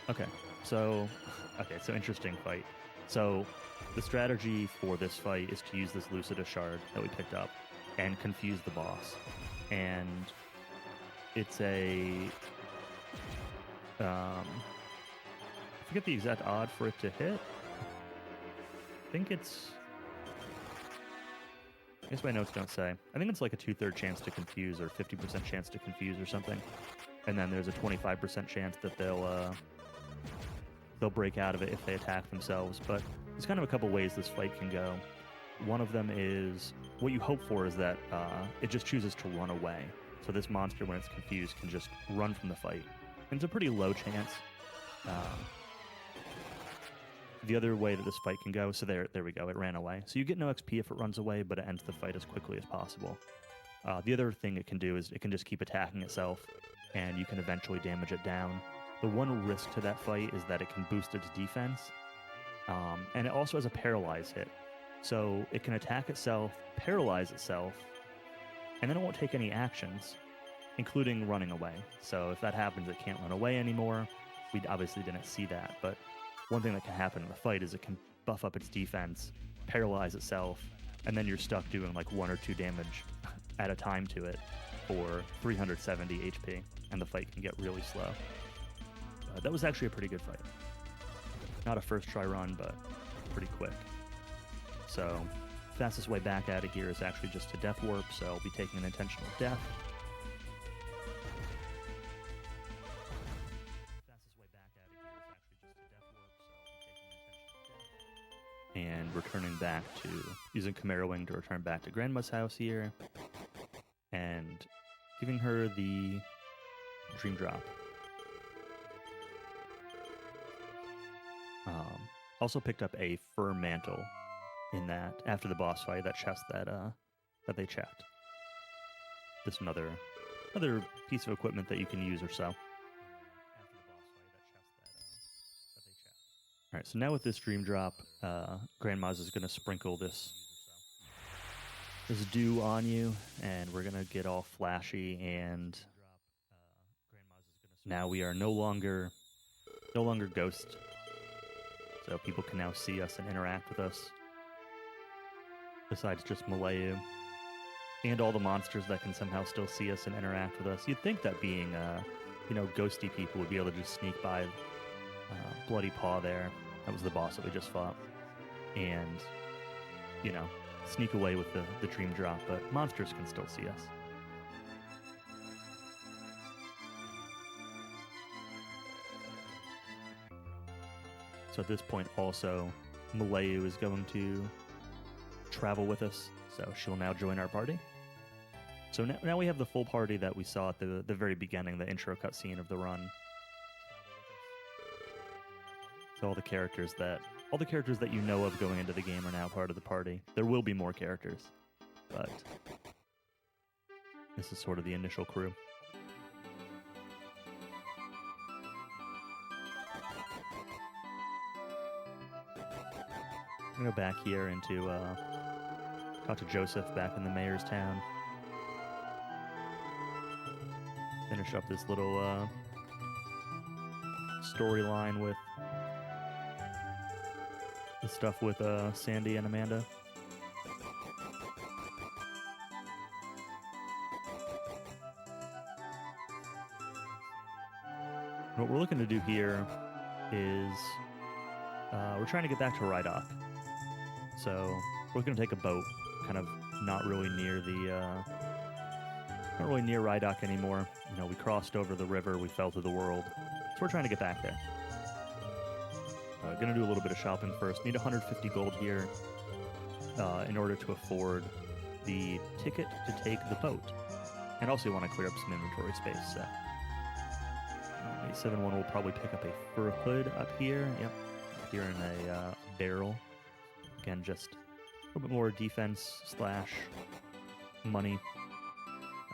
[SPEAKER 1] Okay, so interesting fight. So The strategy for this fight is to use this Lucida shard that we picked up and confuse the boss. And it's a... I forget the exact odd for it to hit. I think it's... I guess my notes don't say. I think it's like a 2/3 chance to confuse or 50% chance to confuse or something. And then there's a 25% chance that they'll break out of it if they attack themselves. But there's kind of a couple ways this fight can go. One of them is, what you hope for is that it just chooses to run away. So this monster, when it's confused, can just run from the fight. And it's a pretty low chance. The other way that this fight can go, so there we go, it ran away. So you get no XP if it runs away, but it ends the fight as quickly as possible. The other thing it can do is it can just keep attacking itself, and you can eventually damage it down. The one risk to that fight is that it can boost its defense, and it also has a paralyze hit. So it can attack itself, paralyze itself, and then it won't take any actions, including running away. So if that happens, it can't run away anymore. We obviously didn't see that, but one thing that can happen in the fight is it can buff up its defense, paralyze itself, and then you're stuck doing like 1 or 2 damage at a time to it for 370 HP, and the fight can get really slow. That was actually a pretty good fight. Not a first try run, but pretty quick. So fastest way back out of here is actually just to death warp, so I'll be taking an intentional death. And returning back to, using Chimera Wing to return back to Grandma's house here, and giving her the Dream Drop. Also picked up a fur mantle in that, after the boss fight, that chest that they checked. Just another piece of equipment that you can use or so. All right, so now with this Dream Drop, Grandma's is going to sprinkle this dew on you, and we're going to get all flashy, and now we are no longer ghosts. So people can now see us and interact with us, besides just Malayu, and all the monsters that can somehow still see us and interact with us. You'd think that being, ghosty people would be able to just sneak by Bloody Paw there. That was the boss that we just fought. And, sneak away with the Dream Drop, but monsters can still see us. So at this point also, Malayu is going to travel with us, so she'll now join our party. So now we have the full party that we saw at the very beginning, the intro cutscene of the run. So all the characters that you know of going into the game are now part of the party. There will be more characters, but this is sort of the initial crew. I'm gonna go back here into talk to Joseph back in the mayor's town. Finish up this little storyline with the stuff with Sandy and Amanda. What we're looking to do here is we're trying to get back to Rydok. So we're going to take a boat, kind of not really near Rydok anymore. We crossed over the river, we fell to the world. So we're trying to get back there. Going to do a little bit of shopping first. Need 150 gold here in order to afford the ticket to take the boat. And also want to clear up some inventory space. So 7-1 will probably pick up a fur hood up here. Yep, here in a barrel. Again, just a little bit more defense / money.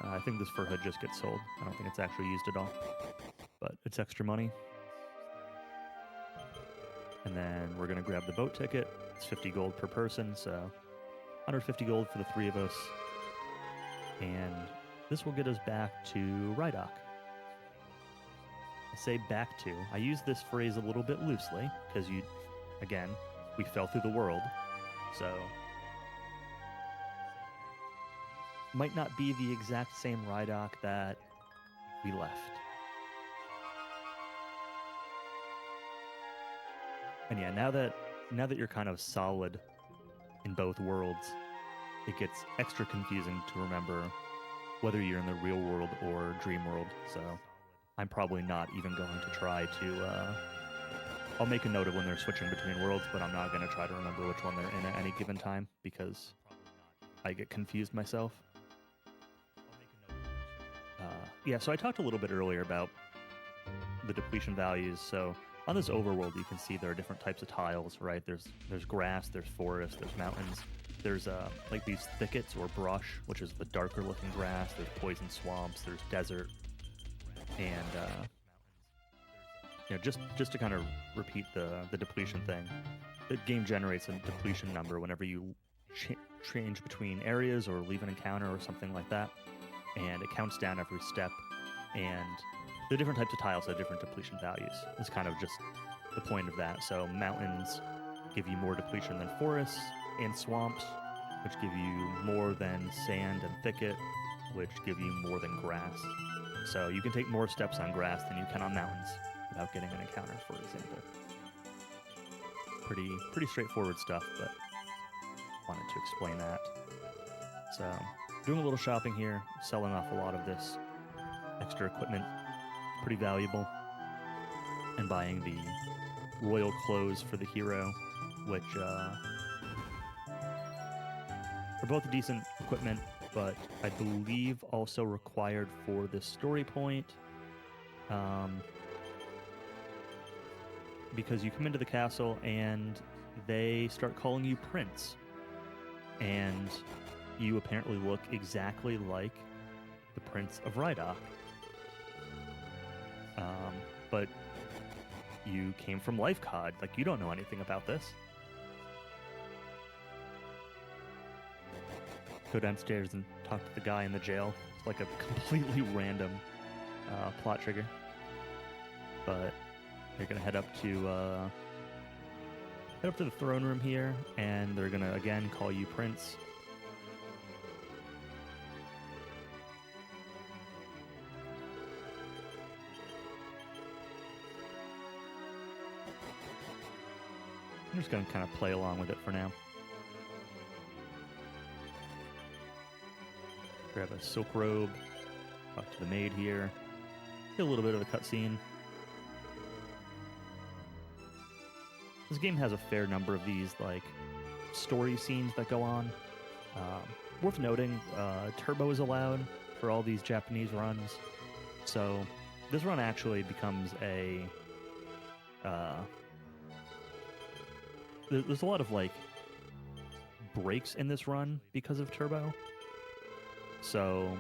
[SPEAKER 1] I think this fur hood just gets sold. I don't think it's actually used at all. But it's extra money. And then we're going to grab the boat ticket. It's 50 gold per person, so 150 gold for the 3 of us. And this will get us back to Rydok. I say back to. I use this phrase a little bit loosely, because we fell through the world, so might not be the exact same Rhydock that we left. And yeah, now that you're kind of solid in both worlds, it gets extra confusing to remember whether you're in the real world or dream world. So I'm probably not even going to try to I'll make a note of when they're switching between worlds, but I'm not going to try to remember which one they're in at any given time because I get confused myself. Yeah, so I talked a little bit earlier about the depletion values. So on this overworld, you can see there are different types of tiles, right? There's grass, there's forest, there's mountains. There's like these thickets or brush, which is the darker looking grass. There's poison swamps, there's desert. And you know, just to kind of repeat the depletion thing, the game generates a depletion number whenever you change between areas or leave an encounter or something like that. And it counts down every step, and the different types of tiles have different depletion values. It's kind of just the point of that. So mountains give you more depletion than forests, and swamps, which give you more than sand and thicket, which give you more than grass. So you can take more steps on grass than you can on mountains without getting an encounter, for example. Pretty straightforward stuff, but wanted to explain that. So doing a little shopping here, selling off a lot of this extra equipment, pretty valuable, and buying the royal clothes for the hero, which are both decent equipment, but I believe also required for this story point, because you come into the castle and they start calling you Prince, and you apparently look exactly like the Prince of Rhydock. But you came from Lifecod, like you don't know anything about this. Go downstairs and talk to the guy in the jail. It's like a completely random plot trigger. But you're gonna head up to the throne room here, and they're gonna again call you Prince. I'm just going to kind of play along with it for now. Grab a silk robe, talk to the maid here, get a little bit of a cutscene. This game has a fair number of these like story scenes that go on. Worth noting, turbo is allowed for all these Japanese runs, so this run actually becomes a there's a lot of like breaks in this run because of turbo. So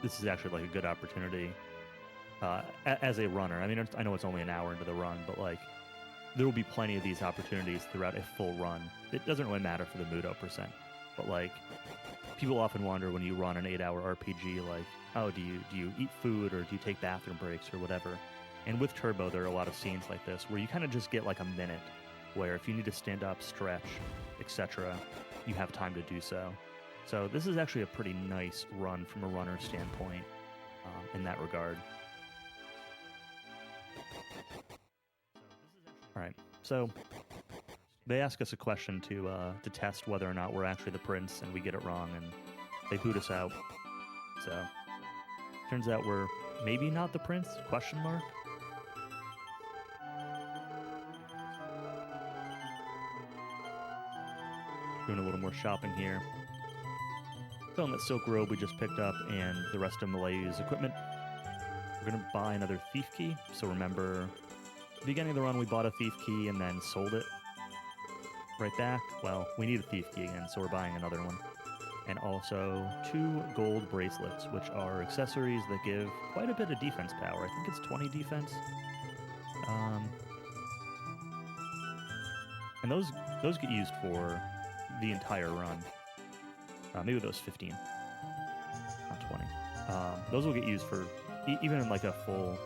[SPEAKER 1] this is actually like a good opportunity as a runner. I mean, I know it's only an hour into the run, but like there will be plenty of these opportunities throughout a full run. It doesn't really matter for the Mudo %, but like people often wonder when you run an 8-hour RPG, like, oh, do you eat food or do you take bathroom breaks or whatever? And with turbo, there are a lot of scenes like this where you kind of just get like a minute where if you need to stand up, stretch, etc., you have time to do so. So this is actually a pretty nice run from a runner standpoint in that regard. All right, so they ask us a question to test whether or not we're actually the prince, and we get it wrong, and they boot us out. So turns out we're maybe not the prince? Question mark. Doing a little more shopping here. Selling that silk robe we just picked up and the rest of Malaya's equipment. We're going to buy another thief key. So remember, at the beginning of the run we bought a thief key and then sold it right back. Well, we need a thief key again, so we're buying another one. And also 2 gold bracelets, which are accessories that give quite a bit of defense power. I think it's 20 defense. And those get used for the entire run. Maybe those 15, not 20. Those will get used for even in like a full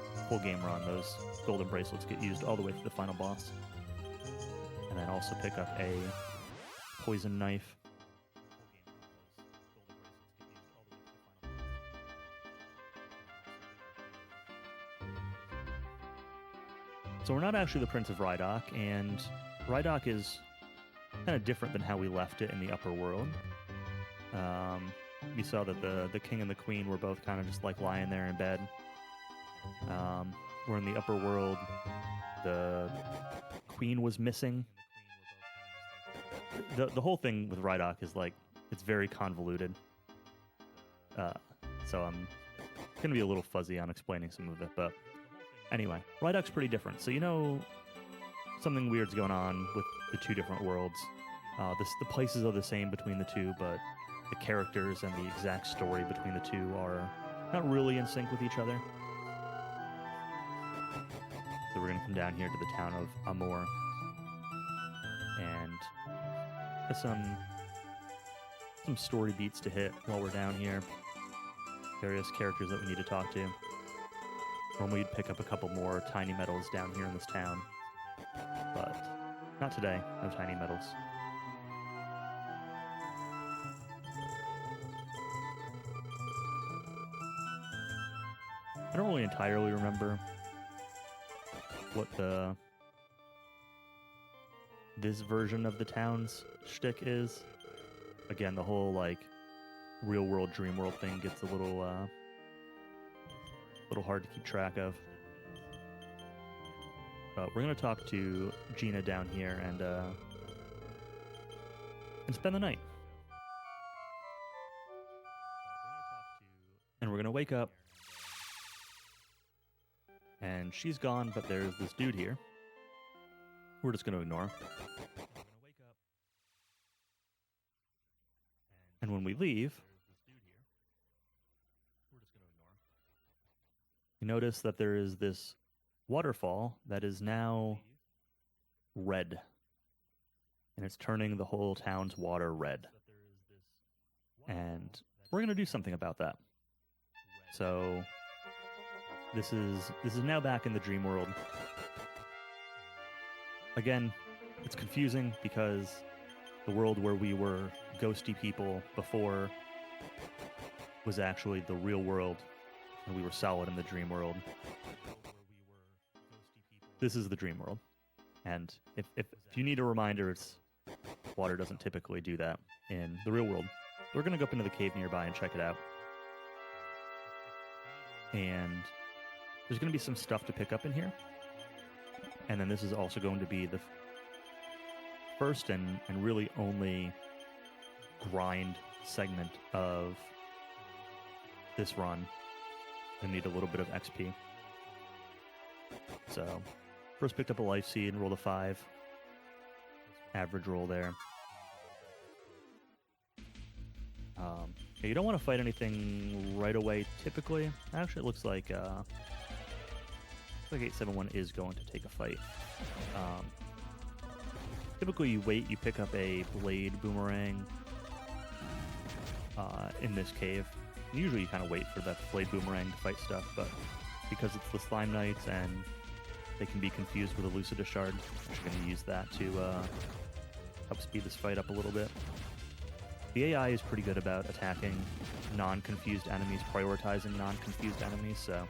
[SPEAKER 1] game run. Those golden bracelets get used all the way to the final boss. also pick up a poison knife. So we're not actually the Prince of Rydok, and Rydok is kind of different than how we left it in the upper world. We saw that the king and the queen were both kind of just like lying there in bed. We're in the upper world. The queen was missing. The whole thing with Rydok is like, it's very convoluted. So I'm going to be a little fuzzy on explaining some of it, but anyway, Rydok's pretty different. So you know something weird's going on with the two different worlds. The places are the same between the two, but the characters and the exact story between the two are not really in sync with each other. So we're going to come down here to the town of Amor and get some story beats to hit while we're down here. Various characters that we need to talk to. Normally you'd pick up a couple more tiny medals down here in this town, but not today. No tiny medals. I don't really entirely remember what this version of the town's shtick is. Again, the whole like real world, dream world thing gets a little hard to keep track of. But we're gonna talk to Gina down here and spend the night. And we're gonna wake up. And she's gone, but there's this dude here. We're just going to ignore. And when we leave, you notice that there is this waterfall that is now red. And it's turning the whole town's water red. And we're going to do something about that. So this is now back in the dream world. Again, it's confusing because the world where we were ghosty people before was actually the real world, and we were solid in the dream world. This is the dream world. And if you need a reminder, it's water doesn't typically do that in the real world. We're going to go up into the cave nearby and check it out. And there's going to be some stuff to pick up in here. And then this is also going to be the first and really only grind segment of this run. I need a little bit of XP. So, first picked up a life seed, rolled a 5. Average roll there. Yeah, you don't want to fight anything right away, typically. Actually, it looks like 871 is going to take a fight. Typically, you wait, you pick up a blade boomerang in this cave. And usually, you kind of wait for that blade boomerang to fight stuff, but because it's the Slime Knights and they can be confused with a Lucida Shard, I'm just going to use that to help speed this fight up a little bit. The AI is pretty good about attacking non-confused enemies, prioritizing non-confused enemies, so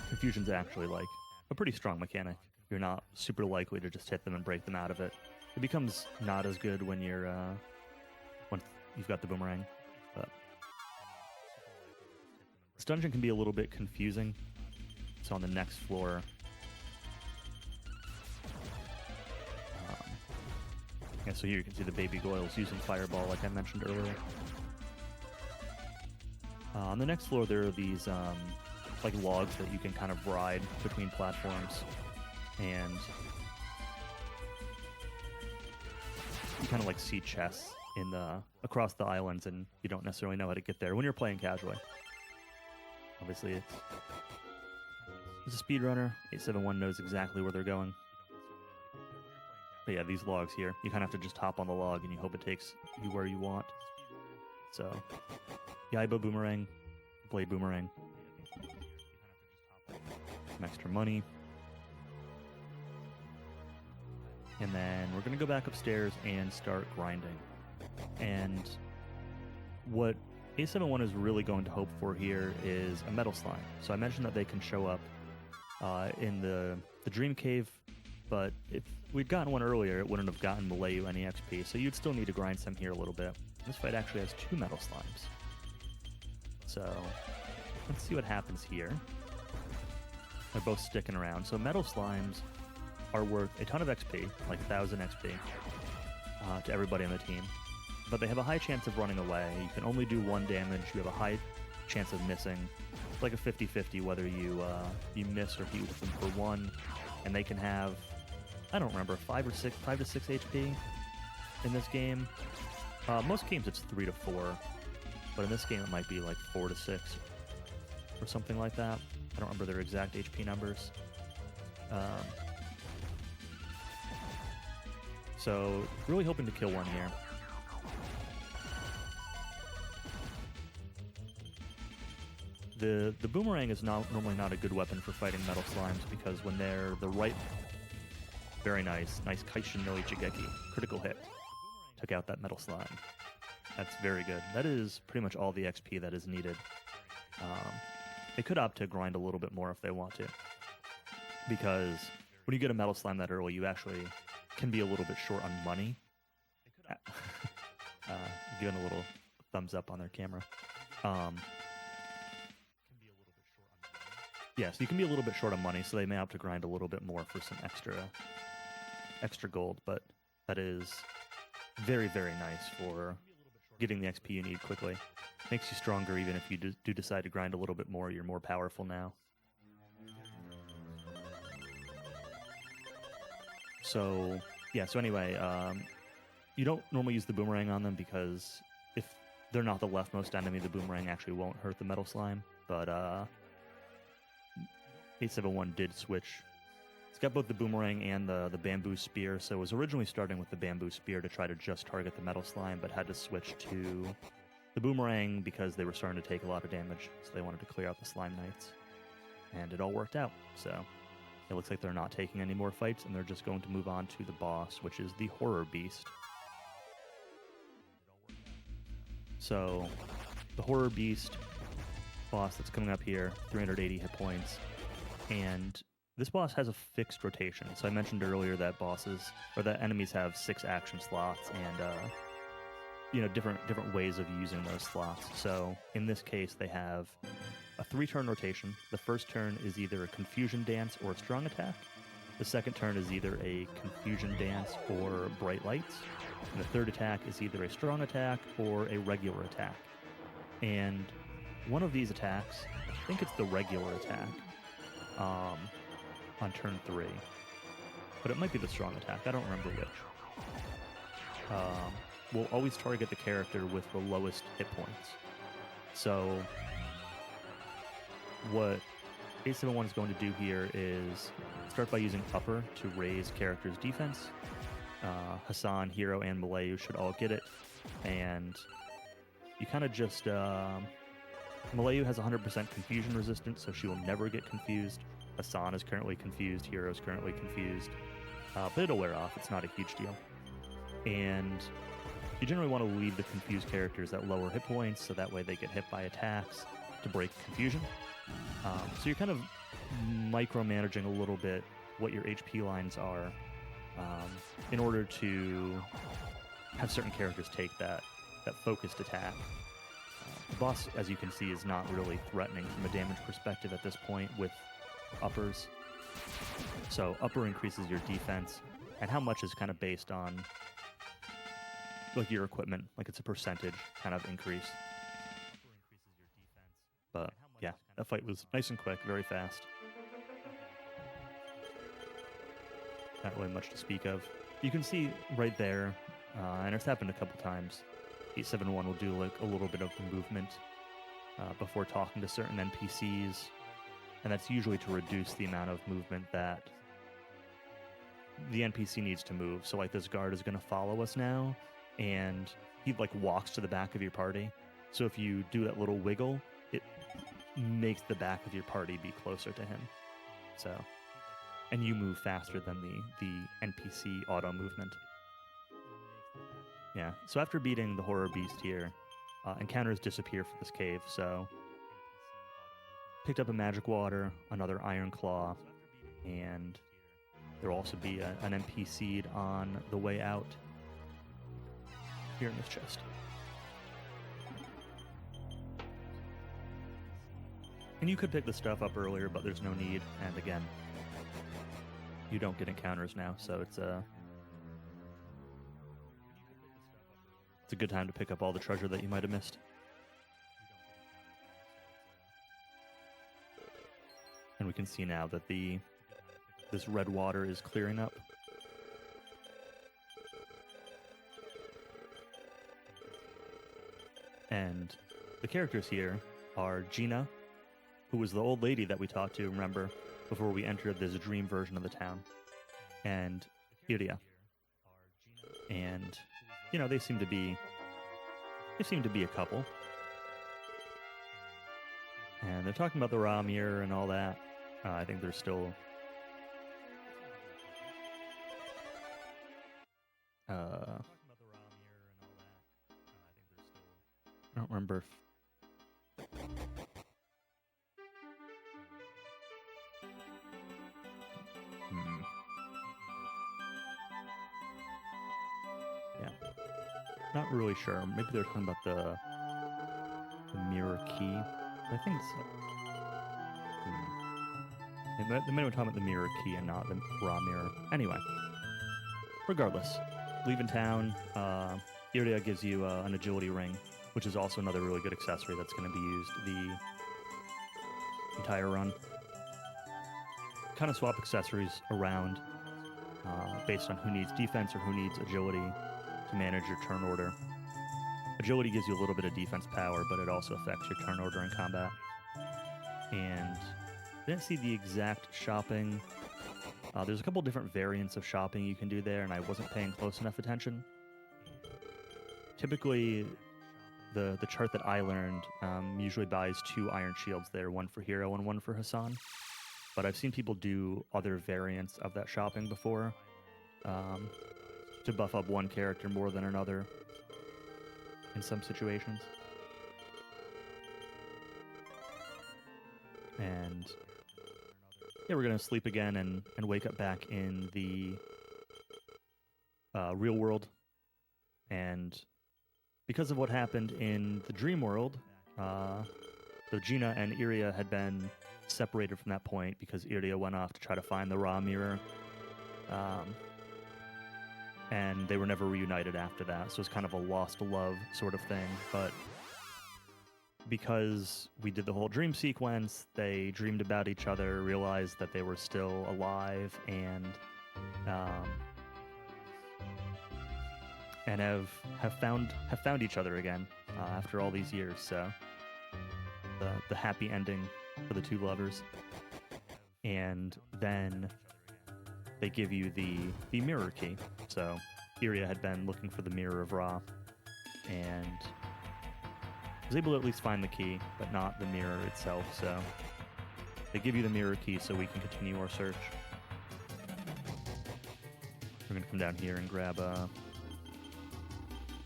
[SPEAKER 1] confusion's actually like a pretty strong mechanic. You're not super likely to just hit them and break them out of it. It becomes not as good when once you've got the boomerang. But this dungeon can be a little bit confusing. So on the next floor, yeah, so here you can see the baby Goyles using Fireball like I mentioned earlier. On the next floor, there are these like logs that you can kind of ride between platforms, and you kind of like see chests in across the islands, and you don't necessarily know how to get there when you're playing casually. Obviously, it's a speedrunner. 871 knows exactly where they're going. But yeah, these logs here, you kind of have to just hop on the log and you hope it takes you where you want. So, Yaiba boomerang, blade boomerang, some extra money. And then we're going to go back upstairs and start grinding. And what A71 is really going to hope for here is a metal slime. So I mentioned that they can show up in the Dream Cave, but if we'd gotten one earlier, it wouldn't have gotten Malayu any XP, so you'd still need to grind some here a little bit. This fight actually has 2 metal slimes. So let's see what happens here. They're both sticking around. So metal slimes are worth a ton of XP, like 1,000 XP, to everybody on the team. But they have a high chance of running away. You can only do 1 damage. You have a high chance of missing. It's like a 50-50 whether you miss or hit with them for 1. And they can have, I don't remember, 5 to 6 HP in this game. Most games it's 3 to 4, but in this game it might be like 4 to 6 or something like that. I don't remember their exact HP numbers. So really hoping to kill one here. The boomerang is normally not a good weapon for fighting metal slimes because when they're the right... Very nice Kaishin no Ichigeki. Critical hit. Took out that metal slime. That's very good. That is pretty much all the XP that is needed. They could opt to grind a little bit more if they want to. Because when you get a metal slime that early, you actually can be a little bit short on money. Giving a little thumbs up on their camera. Yeah, so you can be a little bit short on money, so they may opt to grind a little bit more for some extra gold, but that is very, very nice for getting the XP you need quickly. Makes you stronger even if you do decide to grind a little bit more. You're more powerful now. So, yeah, so anyway, you don't normally use the boomerang on them because if they're not the leftmost enemy, the boomerang actually won't hurt the metal slime, but 871 did switch. It's got both the boomerang and the bamboo spear, so it was originally starting with the bamboo spear to try to just target the metal slime, but had to switch to the boomerang because they were starting to take a lot of damage, so they wanted to clear out the slime knights. And it all worked out, so it looks like they're not taking any more fights, and they're just going to move on to the boss, which is the Horror Beast. So, the Horror Beast boss that's coming up here, 380 hit points, and this boss has a fixed rotation. So I mentioned earlier that enemies have 6 action slots and different ways of using those slots. So in this case, they have a 3-turn rotation. The first turn is either a Confusion Dance or a Strong Attack. The second turn is either a Confusion Dance or Bright Lights. And the third attack is either a Strong Attack or a Regular Attack. And one of these attacks, I think it's the Regular Attack, on turn 3. But it might be the Strong Attack. I don't remember which. Will always target the character with the lowest hit points. So what 871 is going to do here is start by using Upper to raise characters' defense. Hassan, Hero, and Malayu should all get it. And you kind of just... Malayu has 100% confusion resistance, so she will never get confused. Hassan is currently confused. Hero is currently confused. But it'll wear off. It's not a huge deal. And you generally want to leave the confused characters at lower hit points, so that way they get hit by attacks to break confusion. So you're kind of micromanaging a little bit what your HP lines are in order to have certain characters take that focused attack. The boss, as you can see, is not really threatening from a damage perspective at this point with uppers. So upper increases your defense, and how much is kind of based on like your equipment, like it's a percentage kind of increase. But yeah, that fight was nice and quick, very fast. Not really much to speak of. You can see right there, and it's happened a couple times, 871 will do like a little bit of the movement before talking to certain NPCs, and that's usually to reduce the amount of movement that the NPC needs to move. So like this guard is going to follow us now, and he like walks to the back of your party. So if you do that little wiggle, it makes the back of your party be closer to him. So and you move faster than the NPC auto movement. Yeah, so after beating the horror beast here, encounters disappear from this cave, so picked up a magic water, another iron claw, and there will also be an NPC'd on the way out here in this chest. And you could pick the stuff up earlier, but there's no need, and again, you don't get encounters now, so it's a good time to pick up all the treasure that you might have missed. And we can see now that this red water is clearing up. And the characters here are Gina, who was the old lady that we talked to, remember, before we entered this dream version of the town, and Iria. And you know, they seem to be a couple. And they're talking about the raw mirror and all that. I think they're still I don't remember if yeah. Not really sure. Maybe they're talking about the mirror key. I think so. They might have talking about the mirror key and not the raw mirror. Anyway, regardless, leaving town, Iria gives you an agility ring, which is also another really good accessory that's going to be used the entire run. Kind of swap accessories around based on who needs defense or who needs agility to manage your turn order. Agility gives you a little bit of defense power, but it also affects your turn order in combat. And I didn't see the exact shopping. There's a couple different variants of shopping you can do there, and I wasn't paying close enough attention. Typically, the chart that I learned usually buys 2 iron shields there, one for Hero and one for Hassan. But I've seen people do other variants of that shopping before to buff up one character more than another in some situations. And yeah, we're going to sleep again and wake up back in the real world. And because of what happened in the dream world, so Gina and Iria had been separated from that point because Iria went off to try to find the raw mirror. And they were never reunited after that. So it's kind of a lost love sort of thing. But because we did the whole dream sequence, they dreamed about each other, realized that they were still alive, and have found each other again after all these years. So the happy ending for the two lovers. And then they give you the mirror key. So Iria had been looking for the Mirror of Ra and was able to at least find the key, but not the mirror itself. So they give you the mirror key so we can continue our search. We're going to come down here and grab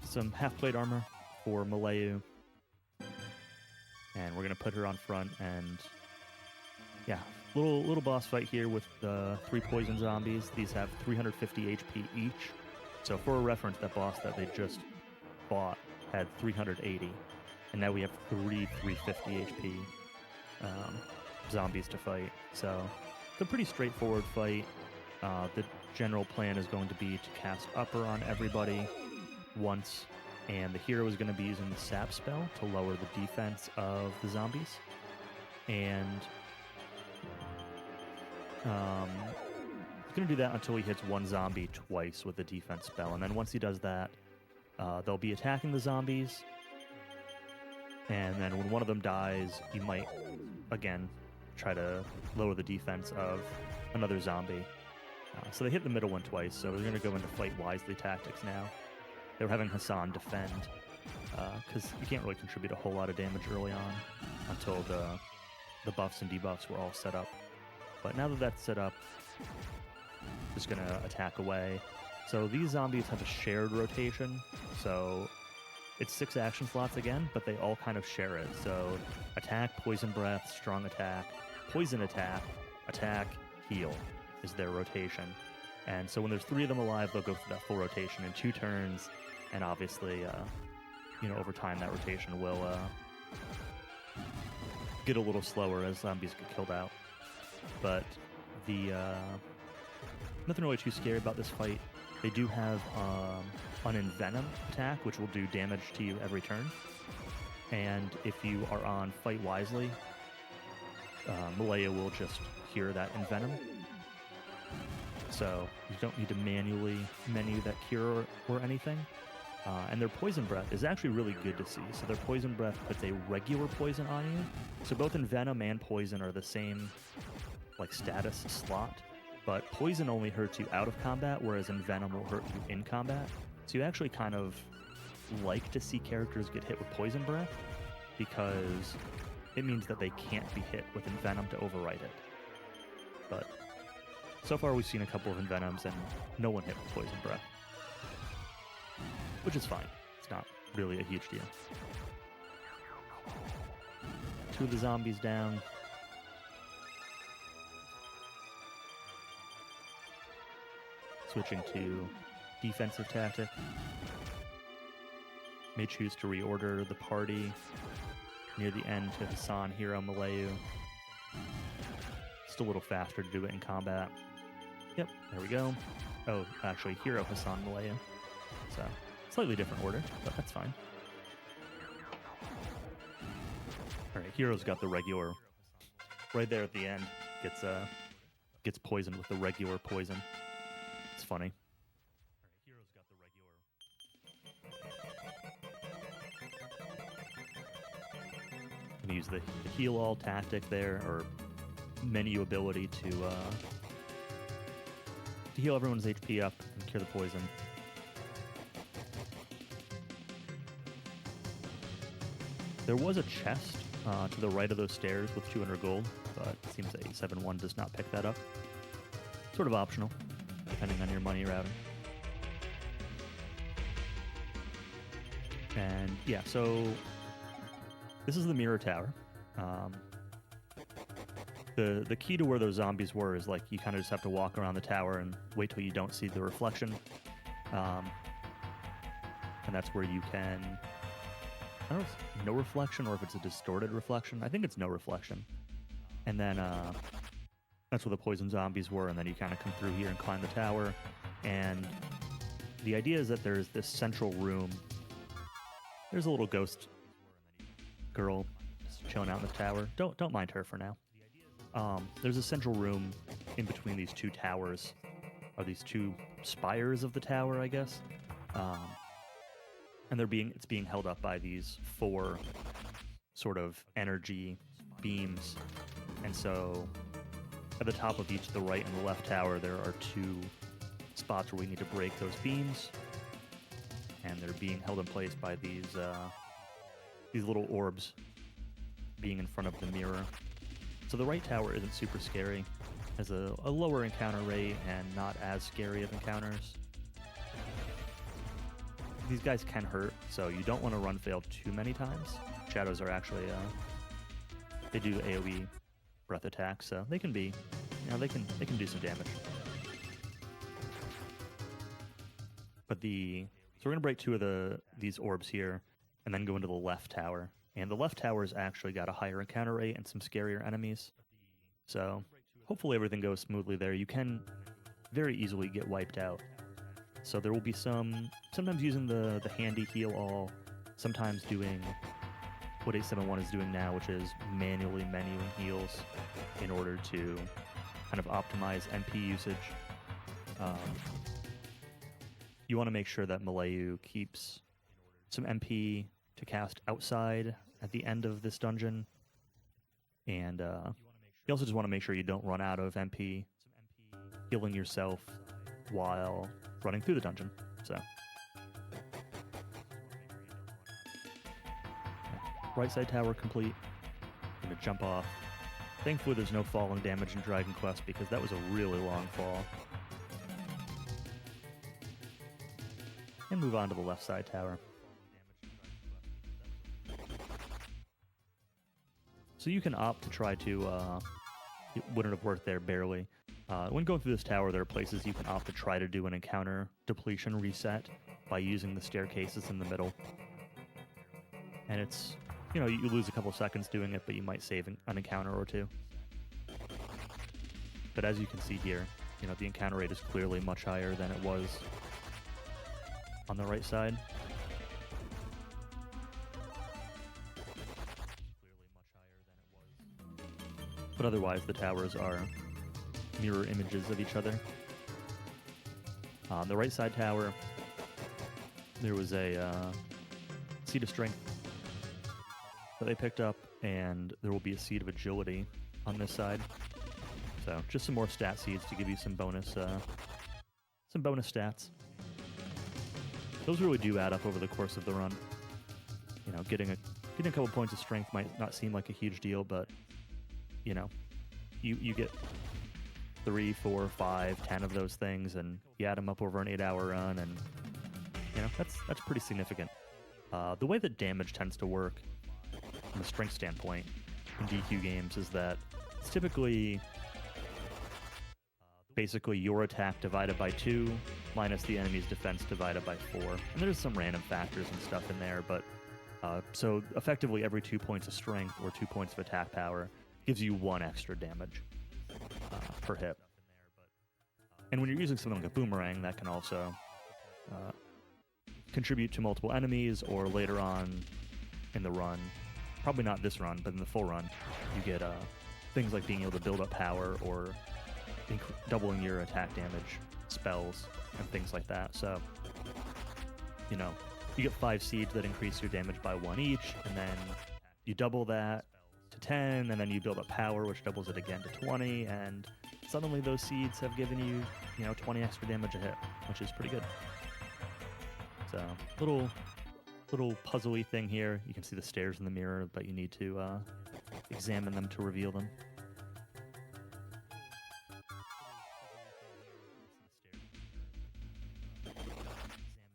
[SPEAKER 1] some half-plate armor for Malayu. And we're going to put her on front and yeah, little boss fight here with the 3 poison zombies. These have 350 HP each. So for a reference, that boss that they just fought had 380. And now we have 350 HP zombies to fight. So it's a pretty straightforward fight. The general plan is going to be to cast Upper on everybody once. And the hero is going to be using the Sap spell to lower the defense of the zombies. And he's going to do that until he hits one zombie twice with the defense spell. And then once he does that, they'll be attacking the zombies. And then when one of them dies, you might, again, try to lower the defense of another zombie. So they hit the middle one twice, so we're going to go into fight wisely tactics now. They're having Hassan defend, because you can't really contribute a whole lot of damage early on until the buffs and debuffs were all set up. But now that that's set up, Just gonna attack away. So these zombies have a shared rotation, so it's 6 action slots again, but they all kind of share it. So attack, poison breath, strong attack, poison attack, attack, heal is their rotation. And so when there's 3 of them alive, they'll go through that full rotation in 2 turns, and obviously, over time that rotation will get a little slower as zombies get killed out. But the nothing really too scary about this fight. They do have an envenom attack, which will do damage to you every turn. And if you are on Fight Wisely, Malaya will just cure that envenom. So you don't need to manually menu that cure or anything. And their poison breath is actually really good to see. So their poison breath puts a regular poison on you. So both envenom and poison are the same status slot. But poison only hurts you out of combat, whereas envenom will hurt you in combat. So you actually kind of like to see characters get hit with poison breath, because it means that they can't be hit with envenom to override it. But so far we've seen a couple of envenoms and no one hit with poison breath, which is fine. It's not really a huge deal. 2 of the zombies down. Switching to defensive tactic. May choose to reorder the party near the end to Hassan, Hero, Malayu. Just a little faster to do it in combat. Yep, there we go. Oh, actually, Hero, Hassan, Malayu. So, slightly different order, but that's fine. Alright, Hero's got the regular. Right there at the end, gets poisoned with the regular poison. It's funny. I'm gonna use the heal all tactic there, or menu ability to heal everyone's HP up and cure the poison. There was a chest to the right of those stairs with 200 gold, but it seems that 871 does not pick that up. Sort of optional, depending on your money routing. And yeah, so this is the mirror tower. The key to where those zombies were is you kind of just have to walk around the tower and wait till you don't see the reflection. And that's where you can, I don't know if it's no reflection or if it's a distorted reflection. I think it's no reflection. And then that's where the poison zombies were, and then you kind of come through here and climb the tower. And the idea is that there's this central room. There's a little ghost girl just chilling out in the tower. Don't mind her for now. There's a central room in between these 2 towers, or these 2 spires of the tower, I guess. And it's being held up by these 4 sort of energy beams. And so at the top of each, the right and the left tower, there are 2 spots where we need to break those beams. And they're being held in place by these little orbs being in front of the mirror. So the right tower isn't super scary, has a lower encounter rate and not as scary of encounters. These guys can hurt, so you don't want to run fail too many times. Shadows are actually, they do AoE breath attacks, so they can be, they can do some damage. But so we're gonna break 2 of these orbs here, and then go into the left tower. And the left tower's actually got a higher encounter rate and some scarier enemies. So hopefully everything goes smoothly there. You can very easily get wiped out. So there will be sometimes using the handy heal all, sometimes doing what 871 is doing now, which is manually menuing heals in order to kind of optimize MP usage. You want to make sure that Malayu keeps some MP to cast outside at the end of this dungeon. And you also just want to make sure you don't run out of MP healing yourself while running through the dungeon. So right side tower complete. I'm going to jump off Thankfully, there's no falling damage in Dragon Quest because that was a really long fall. And move on to the left side tower. So you can opt to try to, it wouldn't have worked there barely. When going through this tower, there are places you can opt to try to do an encounter depletion reset by using the staircases in the middle. And it's, you know, you lose a couple seconds doing it, but you might save an encounter or two. But as you can see here, you know, the encounter rate is clearly much higher than it was on the right side. But otherwise, the towers are mirror images of each other. On the right side tower, there was a seed of strength that they picked up, and there will be a seed of agility on this side. So just some more stat seeds to give you some bonus stats. Those really do add up over the course of the run. You know, getting a couple points of strength might not seem like a huge deal, but you know, you get 3, 4, 5, 10 of those things, and you add them up over an 8-hour run, and you know that's pretty significant. The way that damage tends to work from a strength standpoint in DQ games is that it's typically basically your attack divided by 2 minus the enemy's defense divided by 4. And there's some random factors and stuff in there, but so effectively every 2 points of strength or 2 points of attack power gives you 1 extra damage per hit. And when you're using something like a boomerang, that can also contribute to multiple enemies, or later on in the run, probably not this run, but in the full run, you get things like being able to build up power or doubling your attack damage, spells, and things like that. So, you know, you get 5 seeds that increase your damage by 1 each, and then you double that to 10, and then you build up power, which doubles it again to 20, and suddenly those seeds have given you, you know, 20 extra damage a hit, which is pretty good. So, little puzzly thing here. You can see the stairs in the mirror, but you need to examine them to reveal them.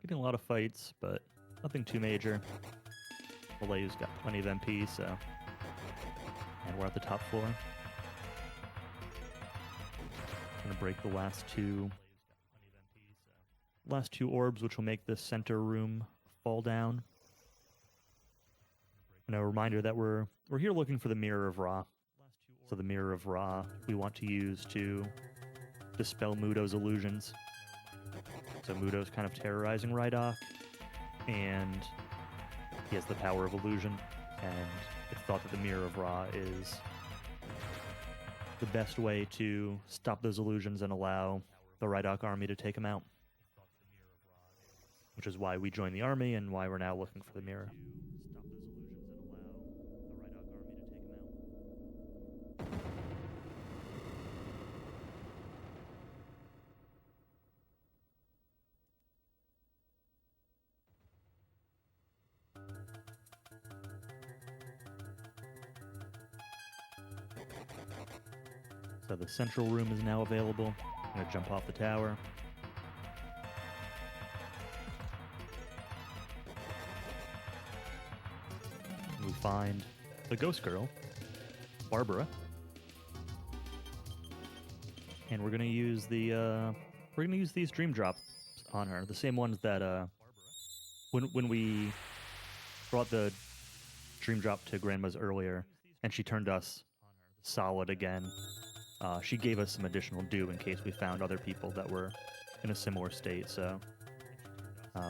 [SPEAKER 1] Getting a lot of fights, but nothing too major. Malayu's got plenty of MP, so... And we're at the top floor. Gonna break the last two orbs, which will make this center room fall down. And a reminder that we're here looking for the Mirror of Ra. So the Mirror of Ra we want to use to dispel Mudo's illusions. So Mudo's kind of terrorizing Rydok, and he has the power of illusion, and it's thought that the Mirror of Ra is the best way to stop those illusions and allow the Rydok army to take him out. Which is why we joined the army and why we're now looking for the mirror. So the central room is now available. I'm going to jump off the tower. We find the ghost girl, Barbara, and we're gonna use these dream drops on her, the same ones that when we brought the dream drop to Grandma's earlier, and she turned us solid again. She gave us some additional dew in case we found other people that were in a similar state. So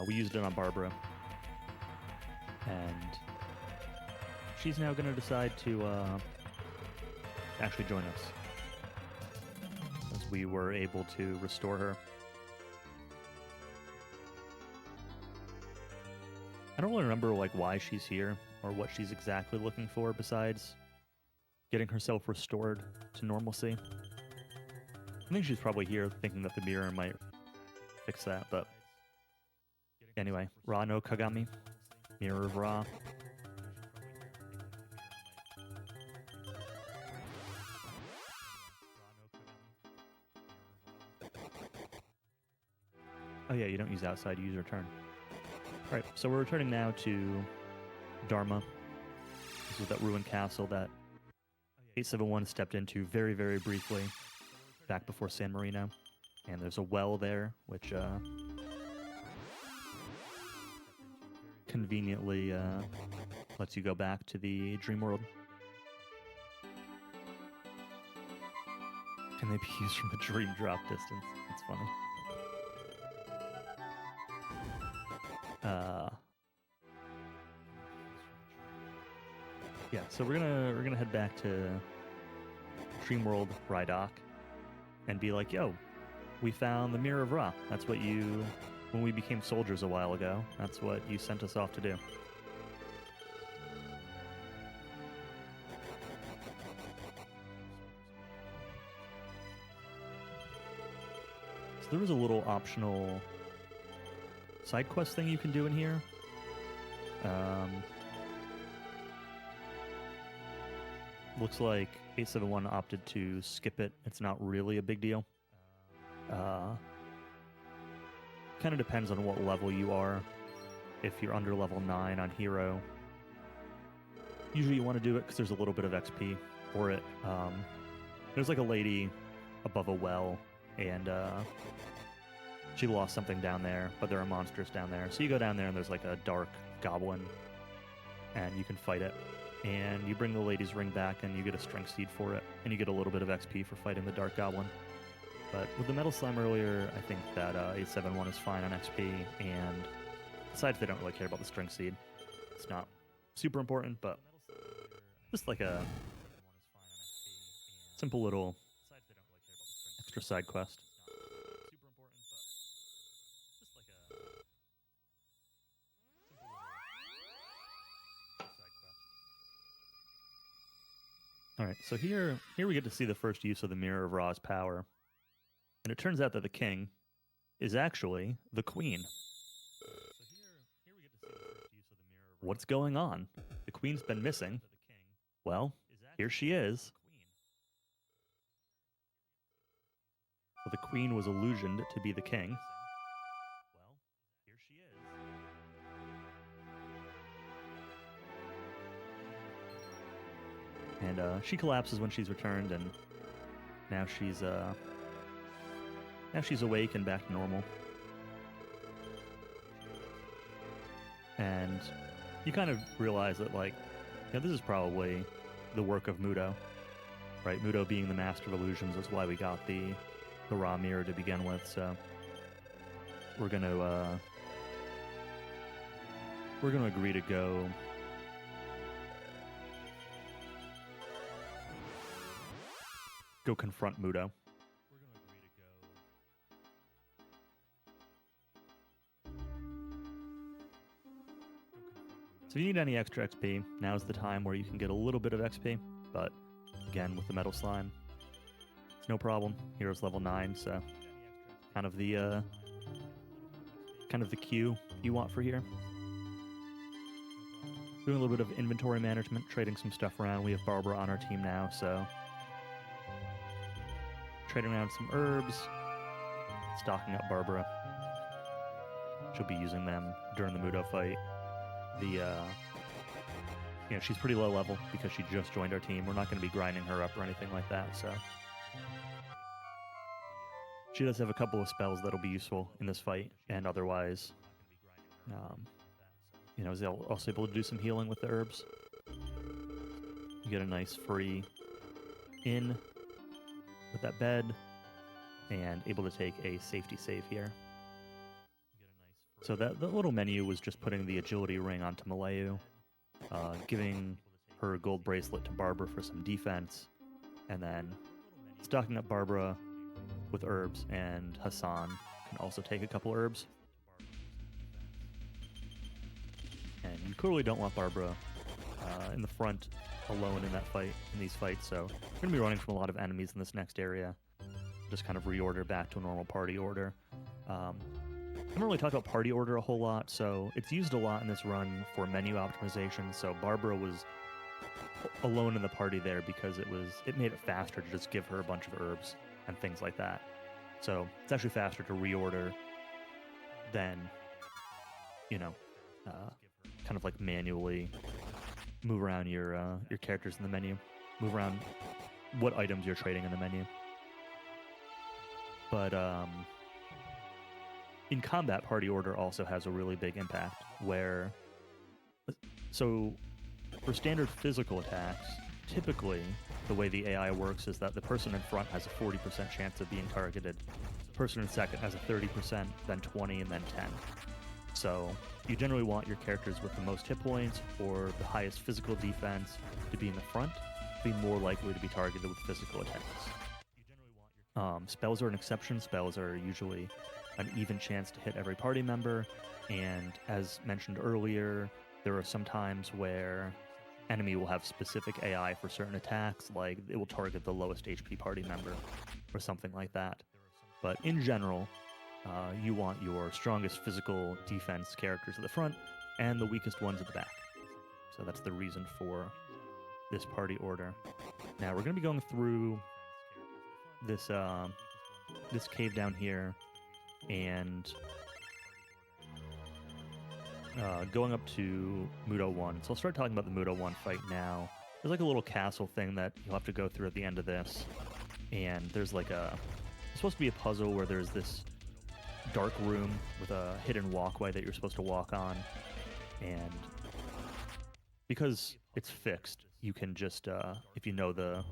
[SPEAKER 1] we used it on Barbara, and she's now going to decide to actually join us, as we were able to restore her. I don't really remember why she's here or what she's exactly looking for besides getting herself restored to normalcy. I think she's probably here thinking that the mirror might fix that, but anyway, Ra no Kagami, Mirror of Ra. Oh yeah, you don't use outside, you use return. All right, so we're returning now to Dharma. This is that ruined castle that 871 stepped into very, very briefly back before San Marino. And there's a well there, which conveniently lets you go back to the dream world. Can they be used from the dream drop distance? That's funny. Yeah, so we're gonna head back to Dream World Rydok and be like, yo, we found the Mirror of Ra. That's what you, when we became soldiers a while ago, that's what you sent us off to do. So there was a little optional side quest thing you can do in here. Looks like 871 opted to skip it. It's not really a big deal. Kind of depends on what level you are. If you're under level 9 on Hero, usually you want to do it because there's a little bit of XP for it. There's like a lady above a well, and she lost something down there, but there are monsters down there. So you go down there and there's like a dark goblin, and you can fight it. And you bring the lady's ring back and you get a strength seed for it, and you get a little bit of XP for fighting the dark goblin. But with the metal slime earlier, I think that 871 is fine on XP, and besides they don't really care about the strength seed. It's not super important, but just like a simple little extra side quest. All right, so here we get to see the first use of the Mirror of Ra's power. And it turns out that the king is actually the queen. What's going on? The queen's been missing. Well, here she is. So the queen was illusioned to be the king. And she collapses when she's returned, and now she's awake and back to normal. And you kind of realize that, like, this is probably the work of Muto, right? Muto being the master of illusions is why we got the Ra mirror to begin with. So we're gonna agree to go confront Muto. So if you need any extra XP, now's the time where you can get a little bit of XP, but again, with the metal slime, it's no problem. Hero's level 9, so kind of the queue you want for here. Doing a little bit of inventory management, trading some stuff around. We have Barbara on our team now, so trading around some herbs, stocking up Barbara. She'll be using them during the Muto fight. She's pretty low level because she just joined our team. We're not going to be grinding her up or anything like that, so she does have a couple of spells that'll be useful in this fight, and otherwise, is also able to do some healing with the herbs. You get a nice free inn with that bed, and able to take a safety save here. So the little menu was just putting the agility ring onto Malayu, giving her gold bracelet to Barbara for some defense, and then stocking up Barbara with herbs, and Hassan can also take a couple herbs. And you clearly don't want Barbara in the front alone in these fights, so we're going to be running from a lot of enemies in this next area. Just kind of reorder back to a normal party order. I haven't really talked about party order a whole lot, so it's used a lot in this run for menu optimization, so Barbara was alone in the party there because it made it faster to just give her a bunch of herbs and things like that. So it's actually faster to reorder then, you know, kind of like manually move around your characters in the menu, move around what items you're trading in the menu. But in combat, party order also has a really big impact where, so for standard physical attacks, typically the way the AI works is that the person in front has a 40% chance of being targeted, the person in second has a 30%, then 20, and then 10. So you generally want your characters with the most hit points or the highest physical defense to be in the front, to be more likely to be targeted with physical attacks. Spells are an exception. Spells are usually an even chance to hit every party member, and as mentioned earlier, there are some times where enemy will have specific AI for certain attacks, like it will target the lowest HP party member or something like that. But in general, you want your strongest physical defense characters at the front and the weakest ones at the back. So that's the reason for this party order. Now we're going to be going through this this cave down here and going up to Muto 1. So I'll start talking about the Muto 1 fight now. There's like a little castle thing that you'll have to go through at the end of this. And there's like it's supposed to be a puzzle where there's this dark room with a hidden walkway that you're supposed to walk on. And because it's fixed, you can just, if you know the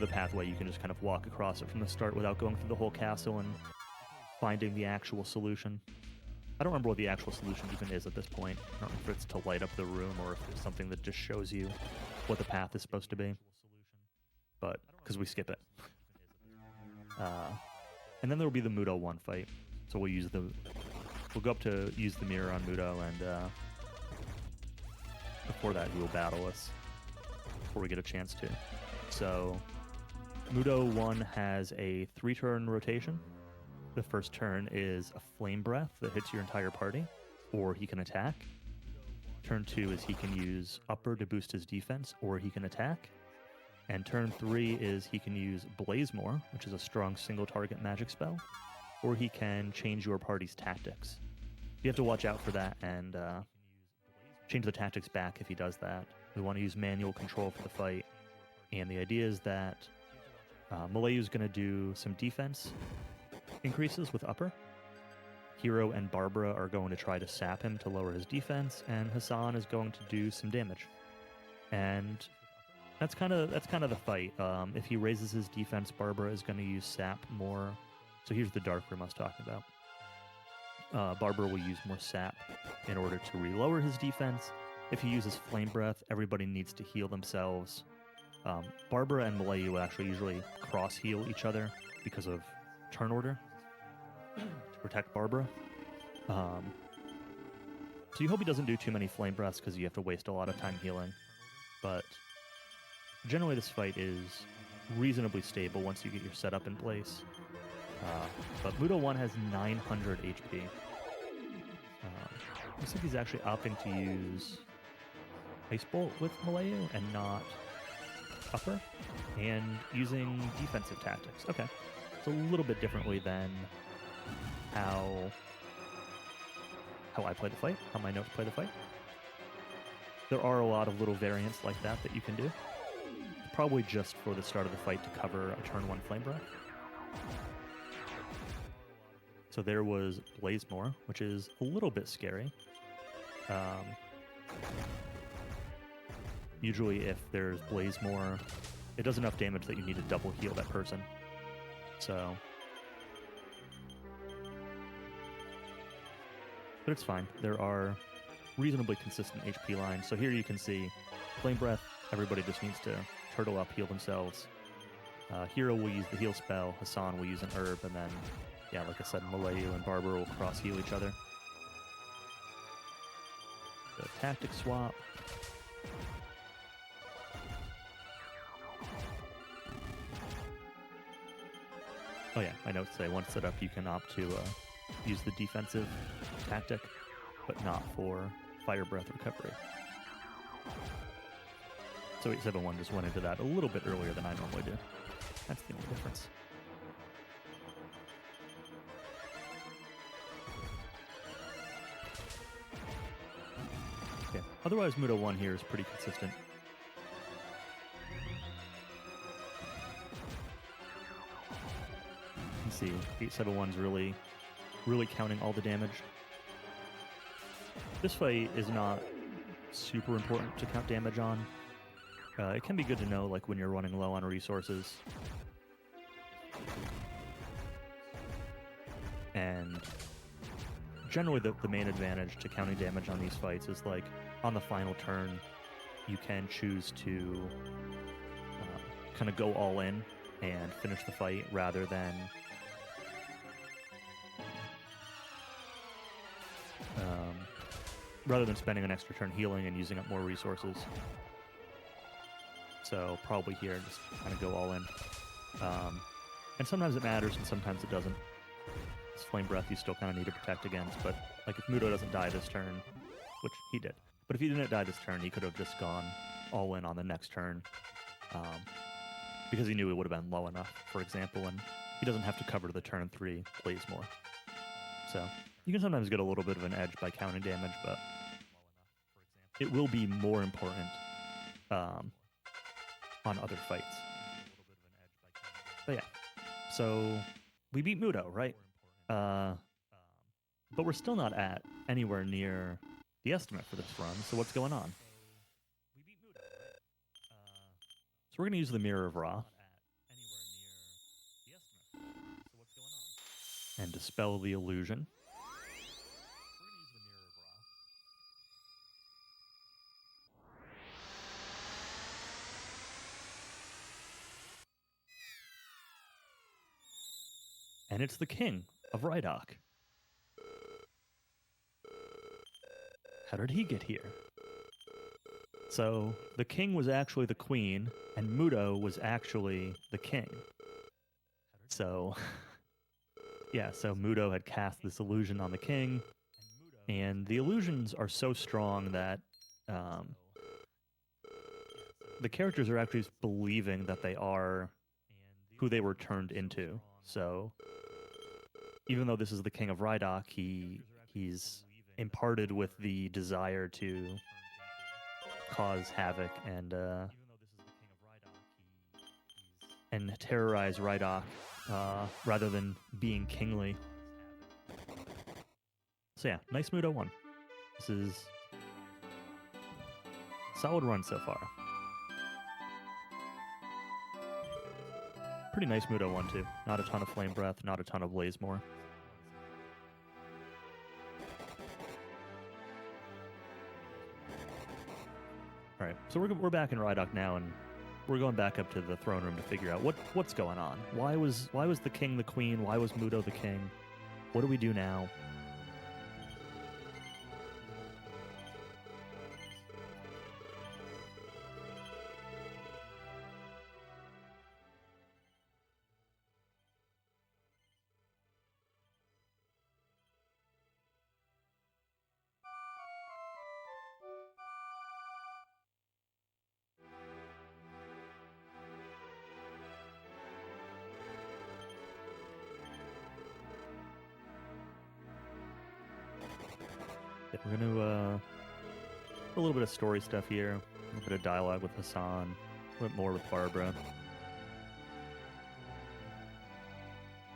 [SPEAKER 1] pathway, you can just kind of walk across it from the start without going through the whole castle and finding the actual solution. I don't remember what the actual solution even is at this point. I don't know if it's to light up the room or if it's something that just shows you what the path is supposed to be. But, because we skip it. And then there will be the Muto 1 fight. So we'll go up to use the mirror on Muto, and before that he will battle us before we get a chance to. So Muto 1 has a 3-turn rotation. The first turn is a flame breath that hits your entire party, or he can attack. Turn 2 is he can use upper to boost his defense, or he can attack. And turn 3 is he can use Blazemore, which is a strong single target magic spell, or he can change your party's tactics. You have to watch out for that and change the tactics back if he does that. We want to use manual control for the fight, and the idea is that Malayu's going to do some defense increases with upper. Hero and Barbara are going to try to sap him to lower his defense, and Hassan is going to do some damage. And that's kind of the fight. If he raises his defense, Barbara is going to use sap more. So here's the dark room I was talking about. Barbara will use more sap in order to re-lower his defense. If he uses flame breath, everybody needs to heal themselves. Barbara and Malayu will actually usually cross heal each other because of turn order to protect Barbara. So you hope he doesn't do too many flame breaths because you have to waste a lot of time healing. But generally this fight is reasonably stable once you get your setup in place. But Muto 1 has 900 HP. Looks like he's actually opting to use Ice Bolt with Malayu and not upper, and using defensive tactics. Okay. It's a little bit differently than how I play the fight, how my notes play the fight. There are a lot of little variants like that you can do. Probably just for the start of the fight to cover a turn 1 flame breath. So there was Blazemore, which is a little bit scary. Usually if there's Blazemore, it does enough damage that you need to double heal that person. So, but it's fine. There are reasonably consistent HP lines. So here you can see Flame Breath, everybody just needs to turtle up, heal themselves. Hero will use the heal spell, Hassan will use an herb, and then, yeah, like I said, Malayu and Barbara will cross heal each other. The tactic swap. Oh yeah, I know to say once set up you can opt to use the defensive tactic, but not for Fire Breath recovery. So 871 just went into that a little bit earlier than I normally do. That's the only difference. Otherwise, Mudo 1 here is pretty consistent. You can see 871's really counting all the damage. This fight is not super important to count damage on. It can be good to know, like, when you're running low on resources. And generally the main advantage to counting damage on these fights is, like, on the final turn, you can choose to kind of go all in and finish the fight rather than spending an extra turn healing and using up more resources. So probably here, just kind of go all in. And sometimes it matters and sometimes it doesn't. This Flame Breath you still kind of need to protect against, but like if Mudo doesn't die this turn, which he did, but if he didn't die this turn, he could have just gone all in on the next turn because he knew it would have been low enough, for example, and he doesn't have to cover the turn 3 Blazemore. So you can sometimes get a little bit of an edge by counting damage, but it will be more important on other fights. But yeah, so we beat Mudo, right? But we're still not at anywhere near the estimate for this run, so what's going on? So we're going to use the Mirror of Ra and dispel the illusion. And it's the king of Rydok. How did he get here? So the king was actually the queen, and Mudo was actually the king. So, yeah, so Mudo had cast this illusion on the king, and the illusions are so strong that the characters are actually believing that they are who they were turned into. So even though this is the king of Rydok, he's imparted with the desire to cause havoc and terrorize Rydok rather than being kingly. So yeah, nice Mudo 1. This is a solid run so far. Pretty nice Mudo 1 too. Not a ton of Flame Breath, not a ton of Blazemore. All right, so we're back in Rydok now, and we're going back up to the throne room to figure out what's going on. Why was the king the queen? Why was Mudo the king? What do we do now? We're going to a little bit of story stuff here, a little bit of dialogue with Hassan, a bit more with Barbara.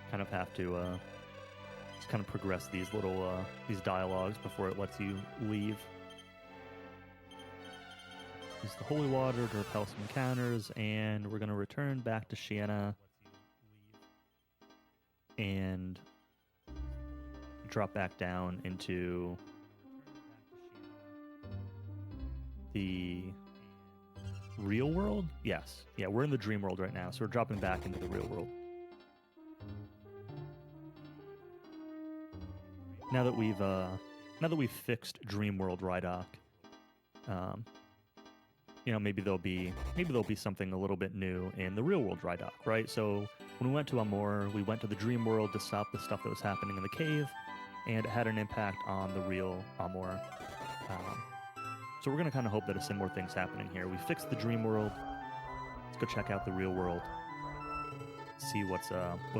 [SPEAKER 1] Kind of have to just kind of progress these these dialogues before it lets you leave. Use the holy water to repel some encounters, and we're going to return back to Sienna and drop back down into the real world? Yes. Yeah, we're in the dream world right now, so we're dropping back into the real world. Now that we've fixed Dream World Rydok, you know, maybe there'll be something a little bit new in the real world Rydok, right? So when we went to Amor, we went to the Dream World to stop the stuff that was happening in the cave, and it had an impact on the real Amor. So we're going to kind of hope that a similar thing's happening here. We fixed the dream world. Let's go check out the real world. See what's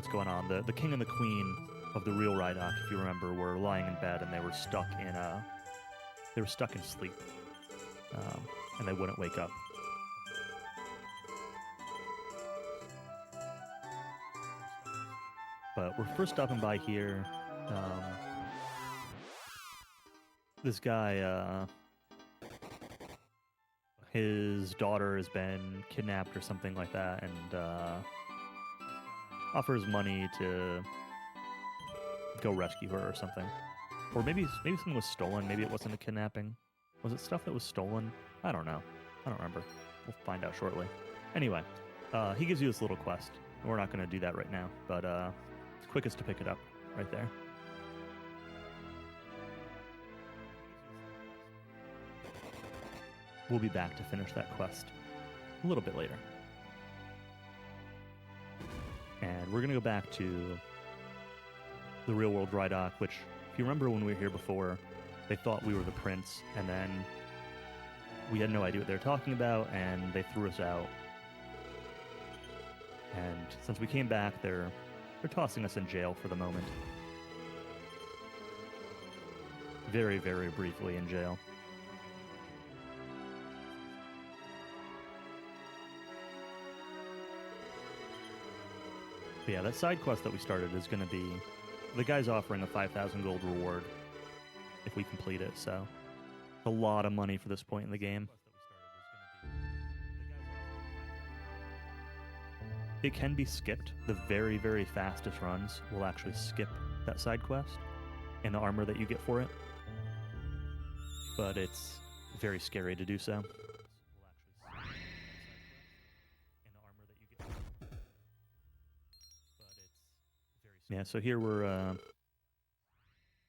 [SPEAKER 1] going on. The king and the queen of the real Rydok, if you remember, were lying in bed and they were stuck in sleep. and they wouldn't wake up. But we're first stopping by here. This guy, his daughter has been kidnapped or something like that, and offers money to go rescue her or something. Or maybe something was stolen. Maybe it wasn't a kidnapping. Was it stuff that was stolen? I don't know. I don't remember. We'll find out shortly. Anyway, he gives you this little quest. We're not going to do that right now, but it's quickest to pick it up right there. We'll be back to finish that quest a little bit later. And we're going to go back to the real world dry dock, which, if you remember when we were here before, they thought we were the prince, and then we had no idea what they were talking about, and they threw us out. And since we came back, they're tossing us in jail for the moment. Very, very briefly in jail. But yeah, that side quest that we started is going to be... The guy's offering a 5,000 gold reward if we complete it, so... A lot of money for this point in the game. It can be skipped. The very, very fastest runs will actually skip that side quest and the armor that you get for it. But it's very scary to do so. Yeah, so here we're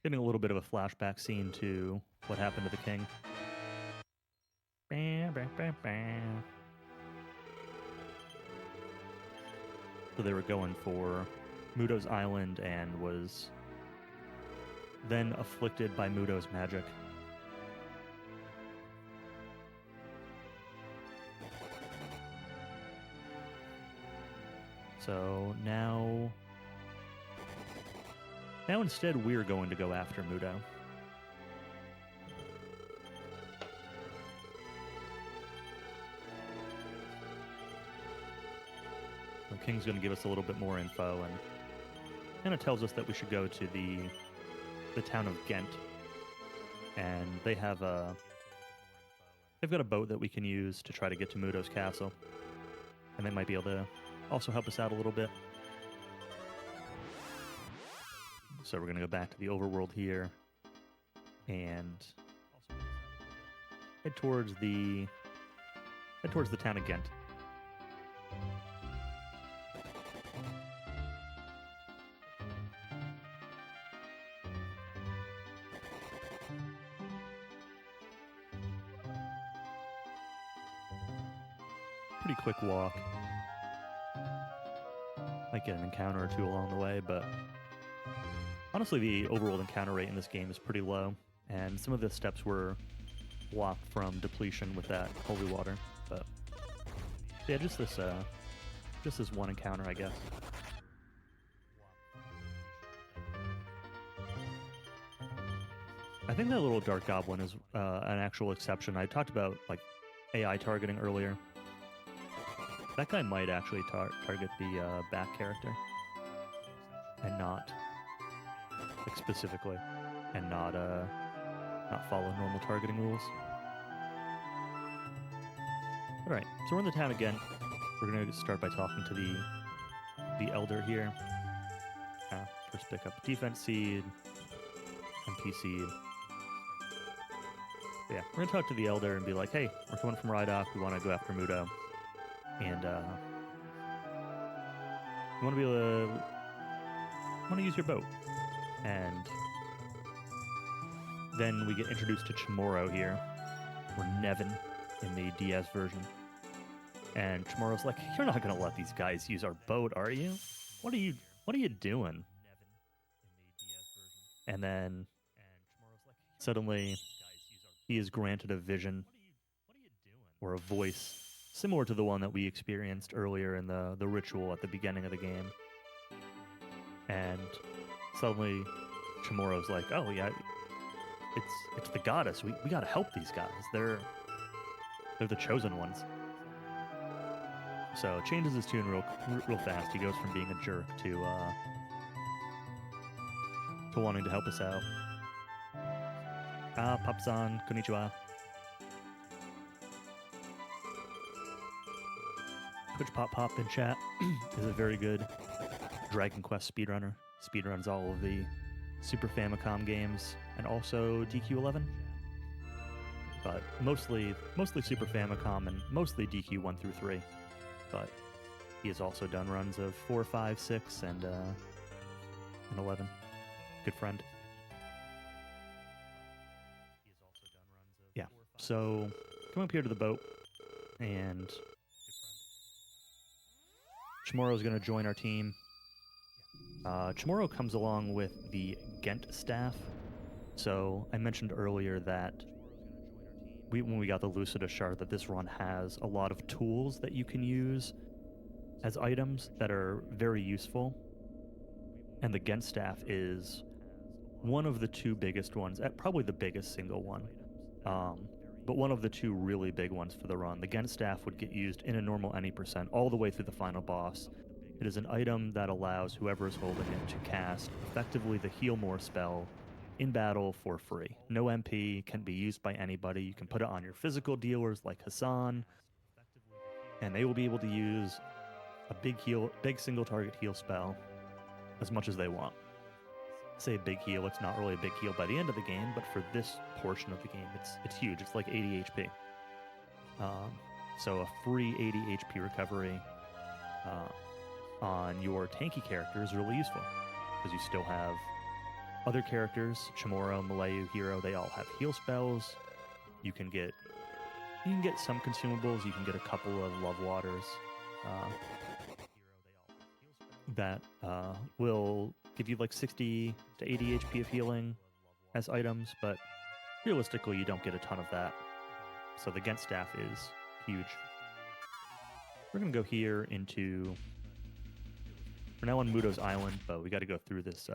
[SPEAKER 1] getting a little bit of a flashback scene to what happened to the king. So they were going for Mudo's island and was then afflicted by Mudo's magic. So now instead we're going to go after Mudo. The king's going to give us a little bit more info, and kind of tells us that we should go to the town of Ghent, and they've got a boat that we can use to try to get to Mudo's castle, and they might be able to also help us out a little bit. So we're going to go back to the overworld here and head towards the town of Ghent. Pretty quick walk. Might get an encounter or two along the way, but honestly, the overworld encounter rate in this game is pretty low, and some of the steps were blocked from depletion with that holy water. But yeah, just this one encounter, I guess. I think that little dark goblin is an actual exception. I talked about like AI targeting earlier. That guy might actually target the back character, and not like specifically, and not follow normal targeting rules. All right, so we're in the town again. We're gonna start by talking to the elder here. First pick up defense seed, MP seed. But yeah, we're gonna talk to the elder and be like, "Hey, we're coming from Rydok. We want to go after Mudo, and we want to use your boat." And then we get introduced to Chamorro here, or Nevin in the DS version. And Chamorro's like, "You're not gonna let these guys use our boat, are you? What are you doing?" And then suddenly he is granted a vision or a voice similar to the one that we experienced earlier in the ritual at the beginning of the game. And suddenly Chamorro's like, "Oh yeah, it's the goddess. We gotta help these guys. They're They're the chosen ones. So changes his tune real fast. He goes from being a jerk to wanting to help us out. Pop-san, konnichiwa. Twitch Pop in chat is a very good Dragon Quest speedrunner. Speedruns all of the Super Famicom games and also DQ11. But mostly Super Famicom and mostly DQ 1 through 3. But he has also done runs of 4, 5, 6, and 11. Good friend. Yeah. So come up here to the boat, and Chamorro is going to join our team. Chamorro comes along with the Ghent staff. So I mentioned earlier that when we got the Lucida shard, that this run has a lot of tools that you can use as items that are very useful. And the Ghent staff is one of the two biggest ones, probably the biggest single one, but one of the two really big ones for the run. The Ghent staff would get used in a normal any percent all the way through the final boss. It is an item that allows whoever is holding it to cast effectively the Heal More spell in battle for free. No MP, can be used by anybody. You can put it on your physical dealers like Hassan, and they will be able to use a big single target heal spell as much as they want. Say big heal, it's not really a big heal by the end of the game, but for this portion of the game, it's huge. It's like 80 HP. So a free 80 HP recovery on your tanky character is really useful, because you still have other characters, Chamorro, Malayu, Hero, they all have heal spells. You can get some consumables, you can get a couple of love waters that will give you like 60 to 80 HP of healing as items, but realistically you don't get a ton of that. So the Ghent staff is huge. We're going to go here into... We're now on Mudo's Island, but we got to go through this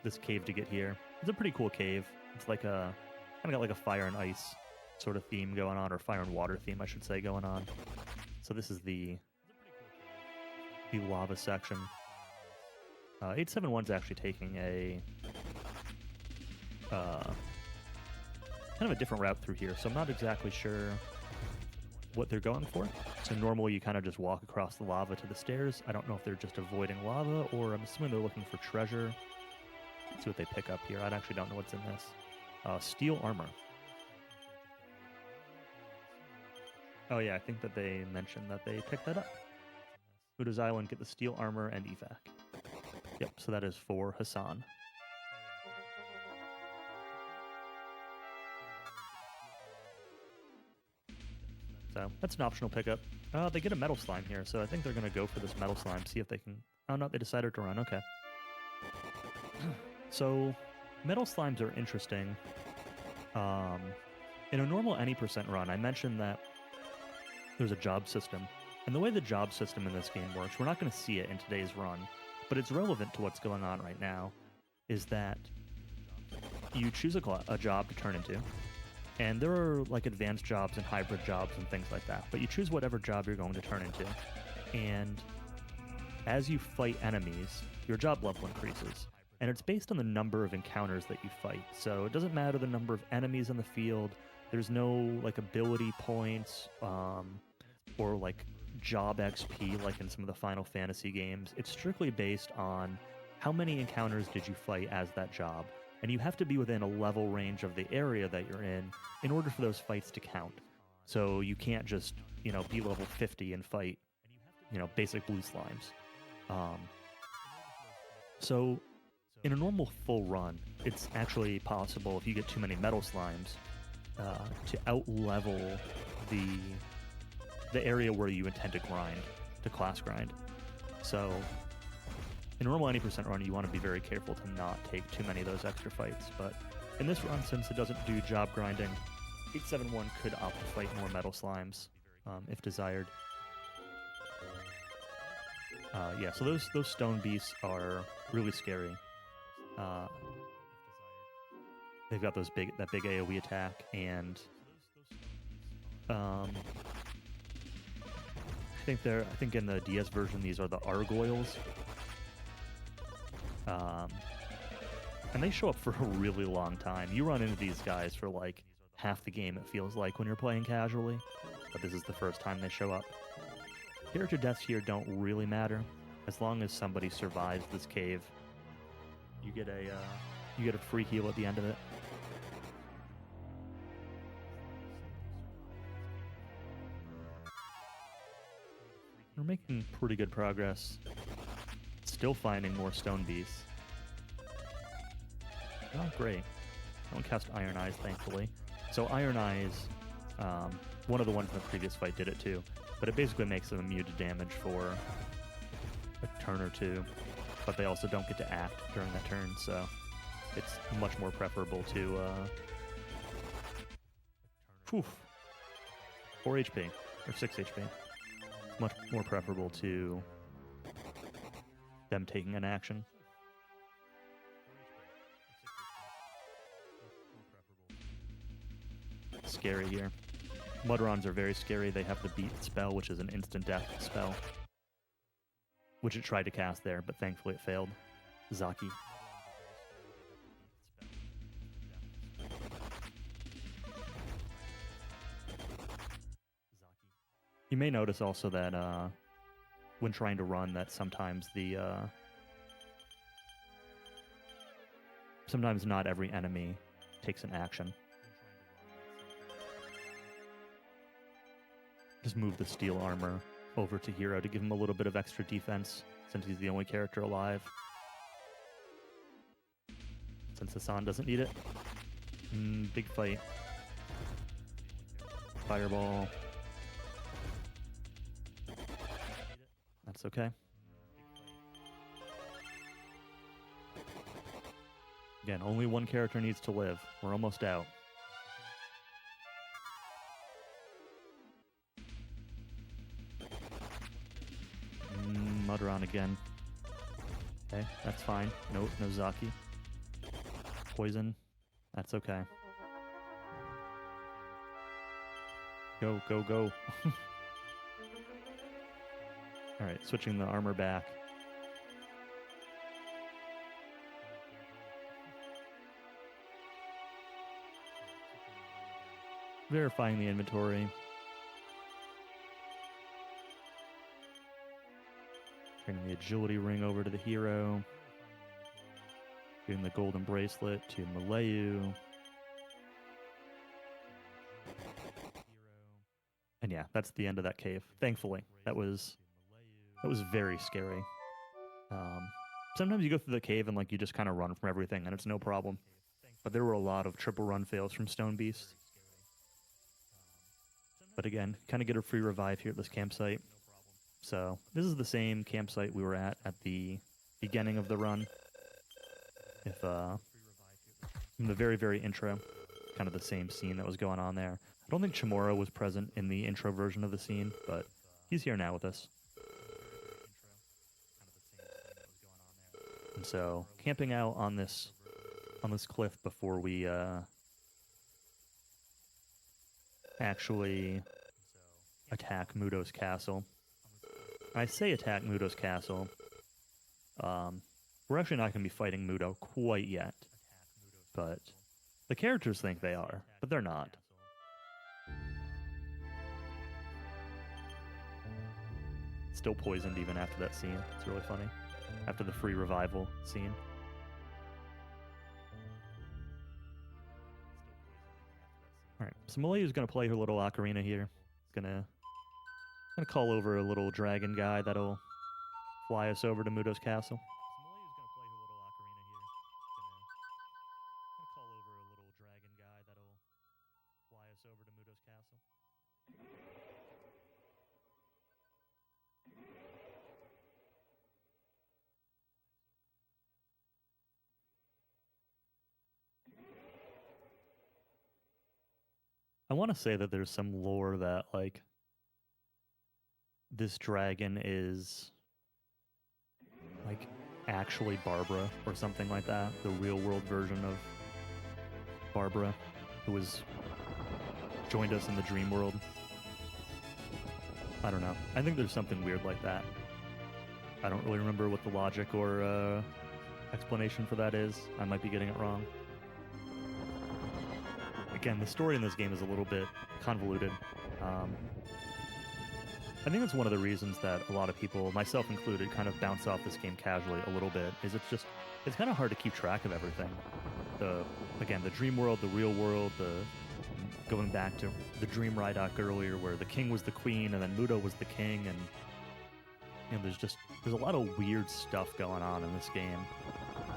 [SPEAKER 1] this cave to get here. It's a pretty cool cave. It's like kind of got like a fire and ice sort of theme going on, or fire and water theme, I should say, going on. So this is the lava section. 871's actually taking a kind of a different route through here, so I'm not exactly sure what they're going for. So normally you kind of just walk across the lava to the stairs. I don't know if they're just avoiding lava, or I'm assuming they're looking for treasure. Let's see what they pick up here. I actually don't know what's in this. Steel armor. Oh yeah, I think that they mentioned that they picked that up. Mudo's Island, get the steel armor and evac. Yep, so that is for Hassan. So that's an optional pickup. They get a metal slime here, so I think they're going to go for this metal slime, see if they can... Oh no, they decided to run, okay. So, metal slimes are interesting. In a normal any percent run, I mentioned that there's a job system. And the way the job system in this game works, we're not going to see it in today's run, but it's relevant to what's going on right now, is that you choose a job to turn into, and there are like advanced jobs and hybrid jobs and things like that, but you choose whatever job you're going to turn into, and as you fight enemies, your job level increases. And it's based on the number of encounters that you fight. So it doesn't matter the number of enemies in the field. There's no like ability points or like job XP like in some of the Final Fantasy games. It's strictly based on how many encounters did you fight as that job. And you have to be within a level range of the area that you're in order for those fights to count. So you can't just, be level 50 and fight, basic blue slimes. So in a normal full run, it's actually possible, if you get too many metal slimes, to out-level the area where you intend to grind, to class grind. So in a normal any percent run, you want to be very careful to not take too many of those extra fights. But in this run, since it doesn't do job grinding, 871 could opt to fight more metal slimes, if desired. Yeah, so those stone beasts are really scary. They've got that big AoE attack, and I think in the DS version these are the Argoyles. And they show up for a really long time. You run into these guys for like half the game, it feels like, when you're playing casually. But this is the first time they show up. Character deaths here don't really matter. As long as somebody survives this cave, you get a free heal at the end of it. We're making pretty good progress. Still finding more stone beasts. Oh, great. I don't cast Iron Eyes, thankfully. So Iron Eyes, one of the ones in the previous fight did it too, but it basically makes them immune to damage for a turn or two, but they also don't get to act during that turn, so it's much more preferable to... 4 HP, or 6 HP. It's much more preferable to them taking an action. Scary here. Mudrons are very scary. They have the beat spell, which is an instant death spell, which it tried to cast there, but thankfully it failed. Zaki. You may notice also that when trying to run, that sometimes sometimes not every enemy takes an action. Just move the steel armor over to Hero to give him a little bit of extra defense, since he's the only character alive. Since Hassan doesn't need it. Big fight. Fireball. That's okay. Again, only one character needs to live. We're almost out. Mudron again. Okay, that's fine. No Zaki. Poison. That's okay. Go, go, go. Alright, switching the armor back. Verifying the inventory. Turning the agility ring over to the hero. Giving the golden bracelet to Malayu. And yeah, that's the end of that cave. Thankfully, that was very scary. Sometimes you go through the cave and like you just kind of run from everything and it's no problem. But there were a lot of triple run fails from Stone Beasts. But again, kind of get a free revive here at this campsite. So this is the same campsite we were at the beginning of the run. If in the very, very intro, kind of the same scene that was going on there. I don't think Chamorro was present in the intro version of the scene, but he's here now with us. And so, camping out on this cliff before we actually attack Mudo's castle. I say attack Mudo's castle. We're actually not going to be fighting Mudo quite yet, but the characters think they are, but they're not. Still poisoned even after that scene. It's really funny. After the free revival scene. Alright, so Malayu's going to play her little ocarina here. Gonna call over a little dragon guy that'll fly us over to Mudo's castle. I want to say that there's some lore that, like, this dragon is, like, actually Barbara or something like that. The real-world version of Barbara, who joined us in the dream world. I don't know. I think there's something weird like that. I don't really remember what the logic or explanation for that is. I might be getting it wrong. Again, the story in this game is a little bit convoluted. I think that's one of the reasons that a lot of people, myself included, kind of bounce off this game casually a little bit, is it's kind of hard to keep track of everything. Again, the dream world, the real world, going back to the dream Rhydock earlier where the king was the queen and then Muto was the king, and you know, there's a lot of weird stuff going on in this game,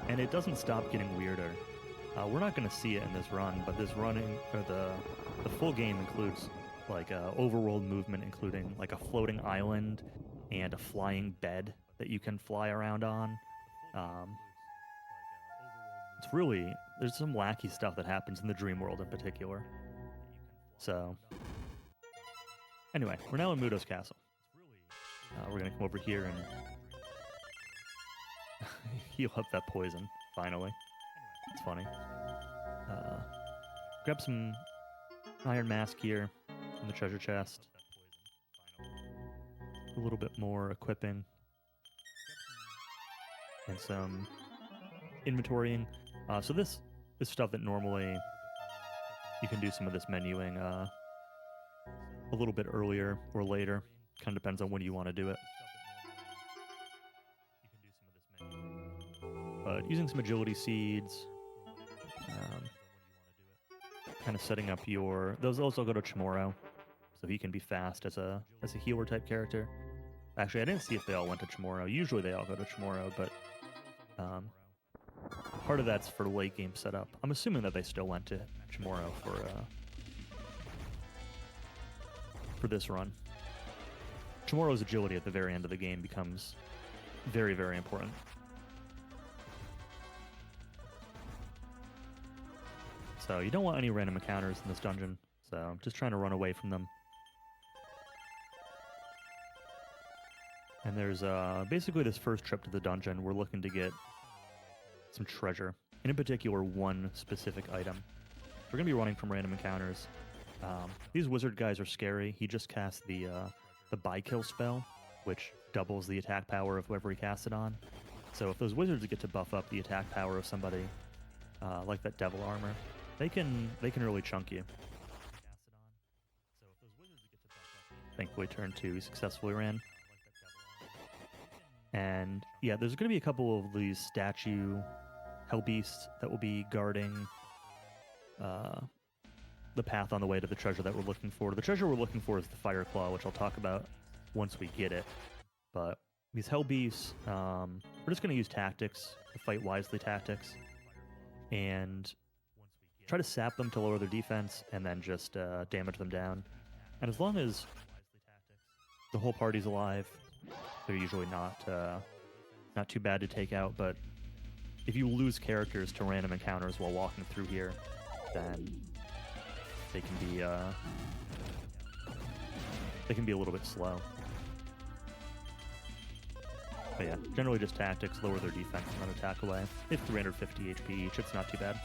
[SPEAKER 1] and it doesn't stop getting weirder. We're not going to see it in this run, but this running, or the full game includes like overworld movement, including like a floating island and a flying bed that you can fly around on. It's really, there's some wacky stuff that happens in the dream world in particular. So, anyway, we're now in Muto's castle. We're going to come over here and heal up that poison, finally. It's funny. Grab some iron mask here from the treasure chest. A little bit more equipping. And some inventorying. So this is stuff that normally you can do some of this menuing a little bit earlier or later. Kind of depends on when you want to do it. But using some agility seeds, kind of setting up those also go to Chamorro, so he can be fast as a healer type character. Actually, I didn't see if they all went to Chamorro. Usually they all go to Chamorro, but part of that's for late game setup. I'm assuming that they still went to Chamorro for this run. Chamorro's agility at the very end of the game becomes very, very important. So you don't want any random encounters in this dungeon, so I'm just trying to run away from them. And there's basically this first trip to the dungeon, we're looking to get some treasure, and in particular one specific item. We're going to be running from random encounters. These wizard guys are scary. He just cast the by-kill spell, which doubles the attack power of whoever he casts it on. So if those wizards get to buff up the attack power of somebody, like that devil armor, they can really chunk you. Thankfully, turn 2, he successfully ran. And yeah, there's going to be a couple of these statue hell beasts that will be guarding the path on the way to the treasure that we're looking for. The treasure we're looking for is the Fire Claw, which I'll talk about once we get it. But these hell beasts, we're just going to use tactics, to fight wisely tactics, and try to sap them to lower their defense, and then just damage them down. And as long as the whole party's alive, they're usually not too bad to take out. But if you lose characters to random encounters while walking through here, then they can be a little bit slow. But yeah, generally just tactics, lower their defense, and then attack away. They have 350 HP each, it's not too bad.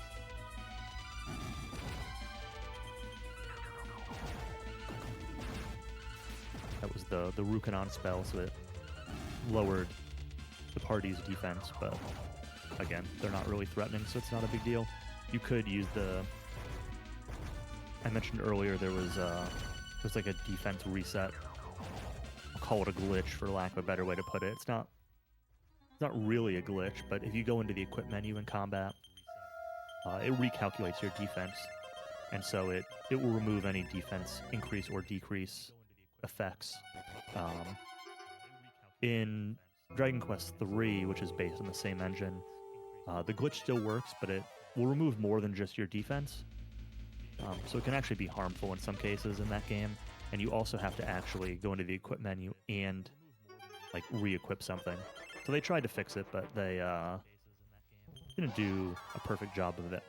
[SPEAKER 1] That was the Rukanon spell, so it lowered the party's defense, but again, they're not really threatening, so it's not a big deal. You could use I mentioned earlier there's like a defense reset. I'll call it a glitch for lack of a better way to put it. It's not really a glitch, but if you go into the equip menu in combat, it recalculates your defense, and so it will remove any defense increase or decrease effects. In Dragon Quest III, which is based on the same engine, the glitch still works, but it will remove more than just your defense. So it can actually be harmful in some cases in that game, and you also have to actually go into the equip menu and like re-equip something. So they tried to fix it, but they didn't do a perfect job of it.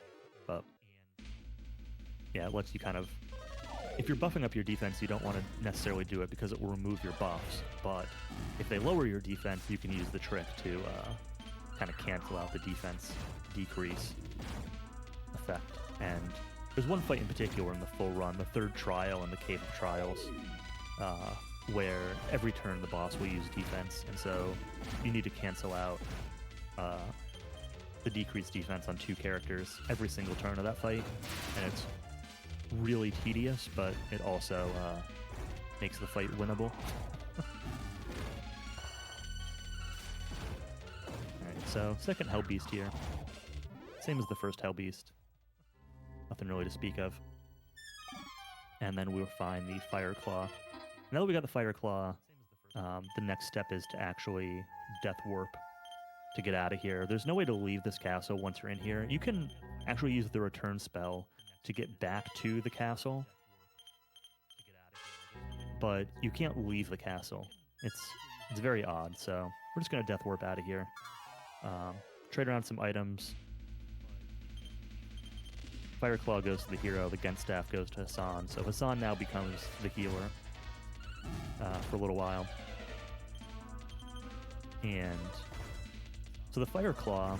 [SPEAKER 1] But yeah, it lets you kind of, if you're buffing up your defense, you don't want to necessarily do it because it will remove your buffs. But if they lower your defense, you can use the trick to kind of cancel out the defense decrease effect. And there's one fight in particular in the full run, the third trial in the Cave of Trials, where every turn the boss will use defense, and so you need to cancel out the decreased defense on 2 characters every single turn of that fight, and it's really tedious, but it also makes the fight winnable. Alright, so second Hell Beast here. Same as the first Hell Beast. Nothing really to speak of. And then we'll find the Fire Claw. Now that we got the Fire Claw, the next step is to actually Death Warp to get out of here. There's no way to leave this castle once you're in here. You can actually use the return spell to get back to the castle, but you can't leave the castle. It's very odd, so we're just going to Death Warp out of here. Trade around some items. Fire Claw goes to the hero, the Gent Staff goes to Hassan, so Hassan now becomes the healer for a little while. And so the Fire Claw,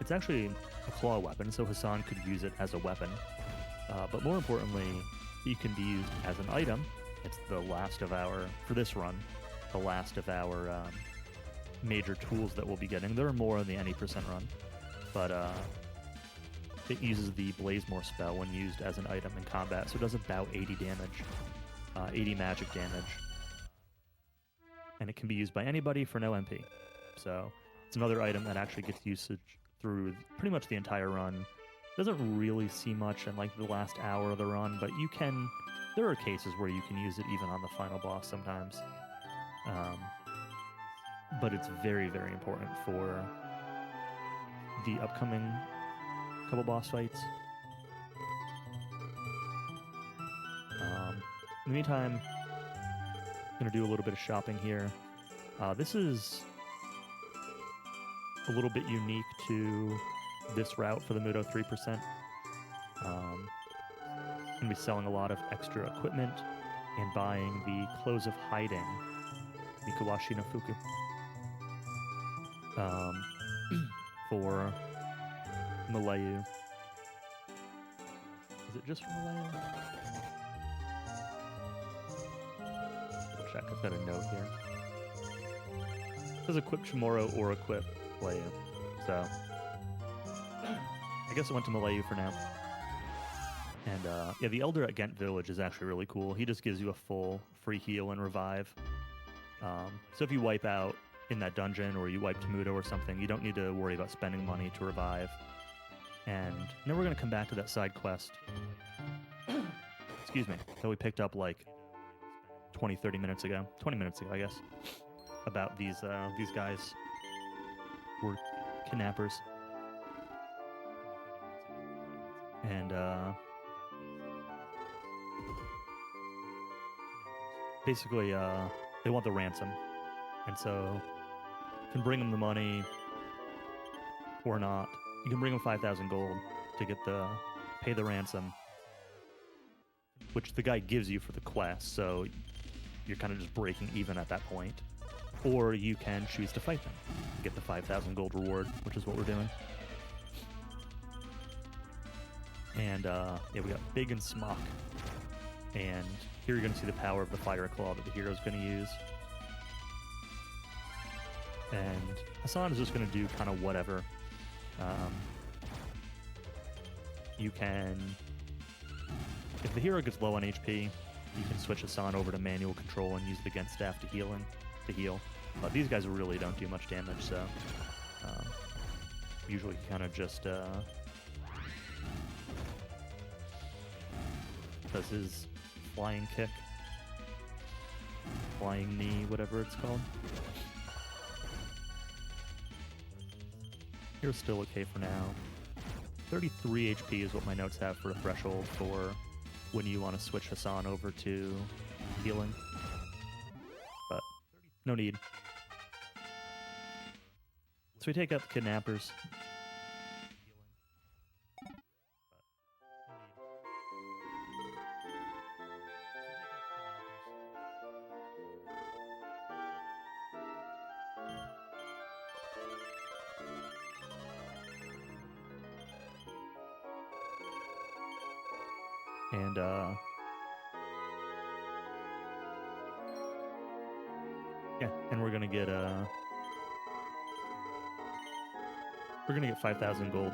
[SPEAKER 1] it's actually a claw weapon, so Hassan could use it as a weapon. But more importantly, it can be used as an item. It's the last of our, for this run, the last of our major tools that we'll be getting. There are more in the any percent run, but it uses the Blazemore spell when used as an item in combat, so it does about 80 damage, 80 magic damage. And it can be used by anybody for no MP. So it's another item that actually gets usage through pretty much the entire run. Doesn't really see much in like the last hour of the run, but you can, there are cases where you can use it even on the final boss sometimes. But it's very, very important for the upcoming couple boss fights. In the meantime, I'm going to do a little bit of shopping here. This is a little bit unique to this route for the Muto 3%. I'm going to be selling a lot of extra equipment and buying the Clothes of Hiding, Mikuwashi no Fuku, for Malayu. Is it just for Malayu? Check, I've got a note here. It says equip Chamorro or equip Malayu. So I guess it went to Malayu for now. And yeah, the Elder at Ghent Village is actually really cool. He just gives you a full free heal and revive. So if you wipe out in that dungeon or you wipe Temudo or something, you don't need to worry about spending money to revive. And now we're going to come back to that side quest. Excuse me. That we picked up like 20 minutes ago, I guess, about these guys were kidnappers. And basically they want the ransom, and so you can bring them the money or not. You can bring them 5,000 gold to pay the ransom, which the guy gives you for the quest, so you're kind of just breaking even at that point. Or you can choose to fight them and get the 5,000 gold reward, which is what we're doing. And yeah, we got Big and Smock. And here you're going to see the power of the Fire Claw that the hero's going to use. And Hassan is just going to do kind of whatever. You can, if the hero gets low on HP, you can switch Hassan over to manual control and use the Gent Staff to heal. But these guys really don't do much damage, so usually he kind of just does his flying kick, flying knee, whatever it's called. Here's still okay for now. 33 HP is what my notes have for a threshold for when you want to switch Hassan over to healing. But no need. So we take out the kidnappers. And Yeah, and we're gonna get 5,000 gold.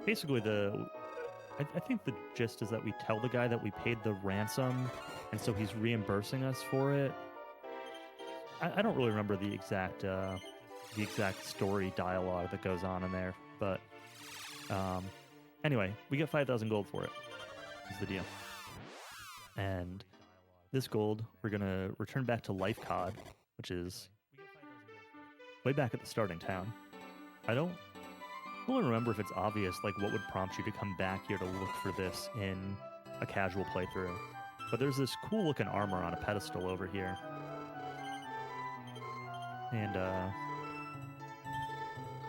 [SPEAKER 1] Basically, I think the gist is that we tell the guy that we paid the ransom, and so he's reimbursing us for it. I don't really remember the exact story dialogue that goes on in there, but anyway, we get 5,000 gold for it. Is the deal. And this gold, we're gonna return back to Life Cod, which is way back at the starting town. I don't really remember if it's obvious, like what would prompt you to come back here to look for this in a casual playthrough. But there's this cool looking armor on a pedestal over here. And I'm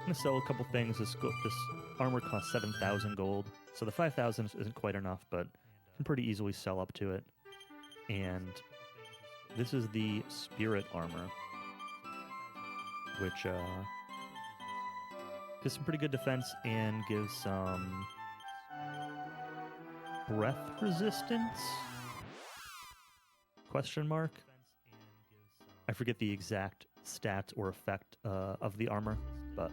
[SPEAKER 1] gonna sell a couple things. This armor costs 7,000 gold, so the 5,000 isn't quite enough, but can pretty easily sell up to it. And this is the spirit armor, which gives some pretty good defense and gives some breath resistance? Question mark? I forget the exact stat or effect of the armor, but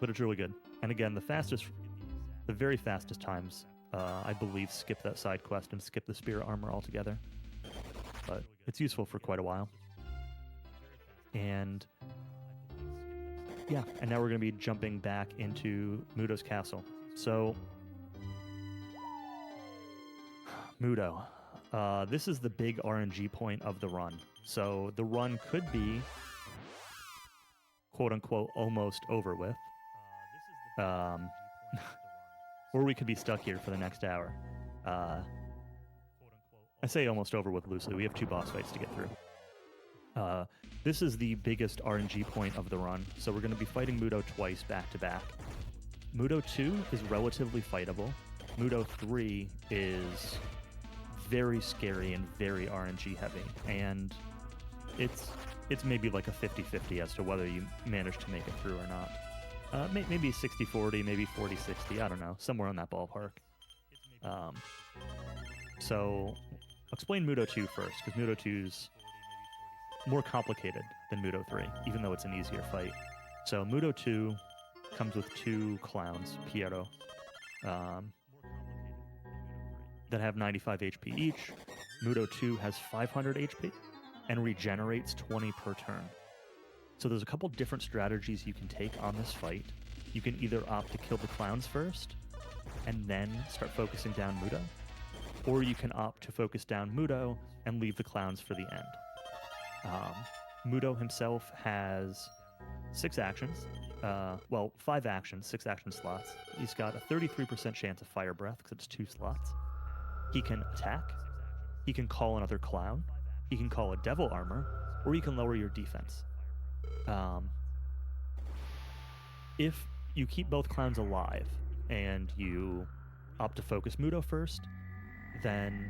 [SPEAKER 1] it's really good. And again, the very fastest times, I believe, skip that side quest and skip the spirit armor altogether. But it's useful for quite a while. And yeah, and now we're going to be jumping back into Mudo's castle. So, Mudo. This is the big RNG point of the run. So the run could be, quote-unquote, almost over with. Or we could be stuck here for the next hour. I say almost over with loosely. We have 2 boss fights to get through. This is the biggest RNG point of the run, so we're going to be fighting Mudo twice back-to-back. Mudo 2 is relatively fightable. Mudo 3 is very scary and very RNG heavy, and it's maybe like a 50-50 as to whether you manage to make it through or not. Maybe 60-40, maybe 40-60, I don't know, somewhere in that ballpark. So I'll explain Mudo 2 first, because Mudo 2's more complicated than Mudo 3, even though it's an easier fight. So Mudo 2 comes with 2 clowns, Piero, that have 95 HP each. Mudo 2 has 500 HP and regenerates 20 per turn. So there's a couple different strategies you can take on this fight. You can either opt to kill the clowns first and then start focusing down Mudo, or you can opt to focus down Mudo and leave the clowns for the end. Mudo himself has 6 actions. 5 actions, 6 action slots. He's got a 33% chance of fire breath because it's 2 slots. He can attack. He can call another clown. He can call a devil armor, or he can lower your defense. If you keep both clowns alive and you opt to focus Mudo first, then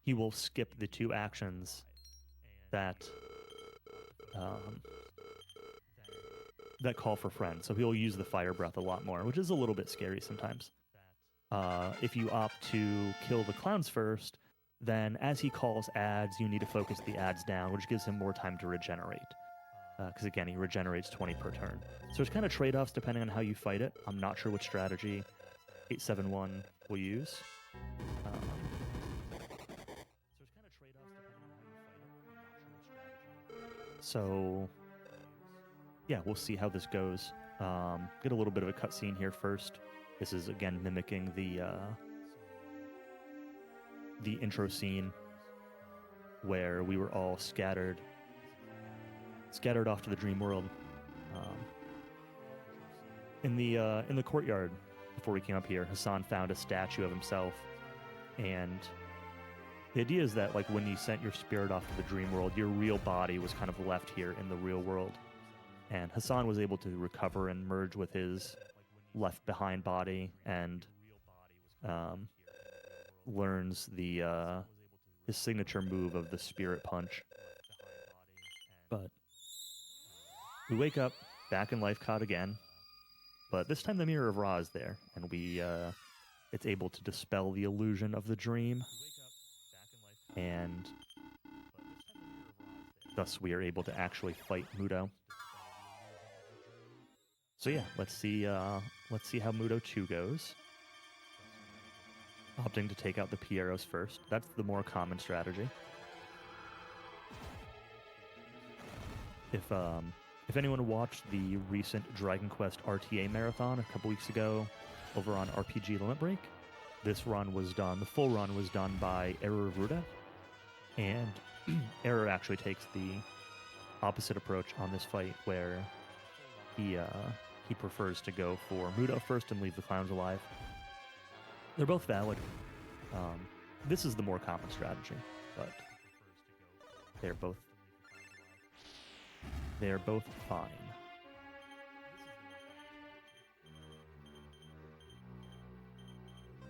[SPEAKER 1] he will skip the 2 actions that call for friends. So he'll use the fire breath a lot more, which is a little bit scary sometimes. If you opt to kill the clowns first, then as he calls ads, you need to focus the ads down, which gives him more time to regenerate. Because again, he regenerates 20 per turn. So there's kind of trade-offs depending on how you fight it. I'm not sure which strategy 871 will use. So yeah, we'll see how this goes. Get a little bit of a cutscene here first. This is again mimicking the intro scene where we were all scattered off to the dream world. In the courtyard before we came up here, Hassan found a statue of himself, and the idea is that like when you sent your spirit off to the dream world, your real body was kind of left here in the real world, and Hassan was able to recover and merge with his left behind body and learns his signature move of the spirit punch. But we wake up back in Life Cod again, but this time the Mirror of Ra is there, and it's able to dispel the illusion of the dream. and thus we are able to actually fight Mudo. So yeah, let's see how Mudo 2 goes. Opting to take out the Pieros first. That's the more common strategy. If anyone watched the recent Dragon Quest RTA marathon a couple weeks ago over on RPG Limit Break, this run was done, the full run was done by Error Ruda, and Error actually takes the opposite approach on this fight, where he prefers to go for Mudo first and leave the clowns alive. They're both valid. This is the more common strategy, but they're both fine.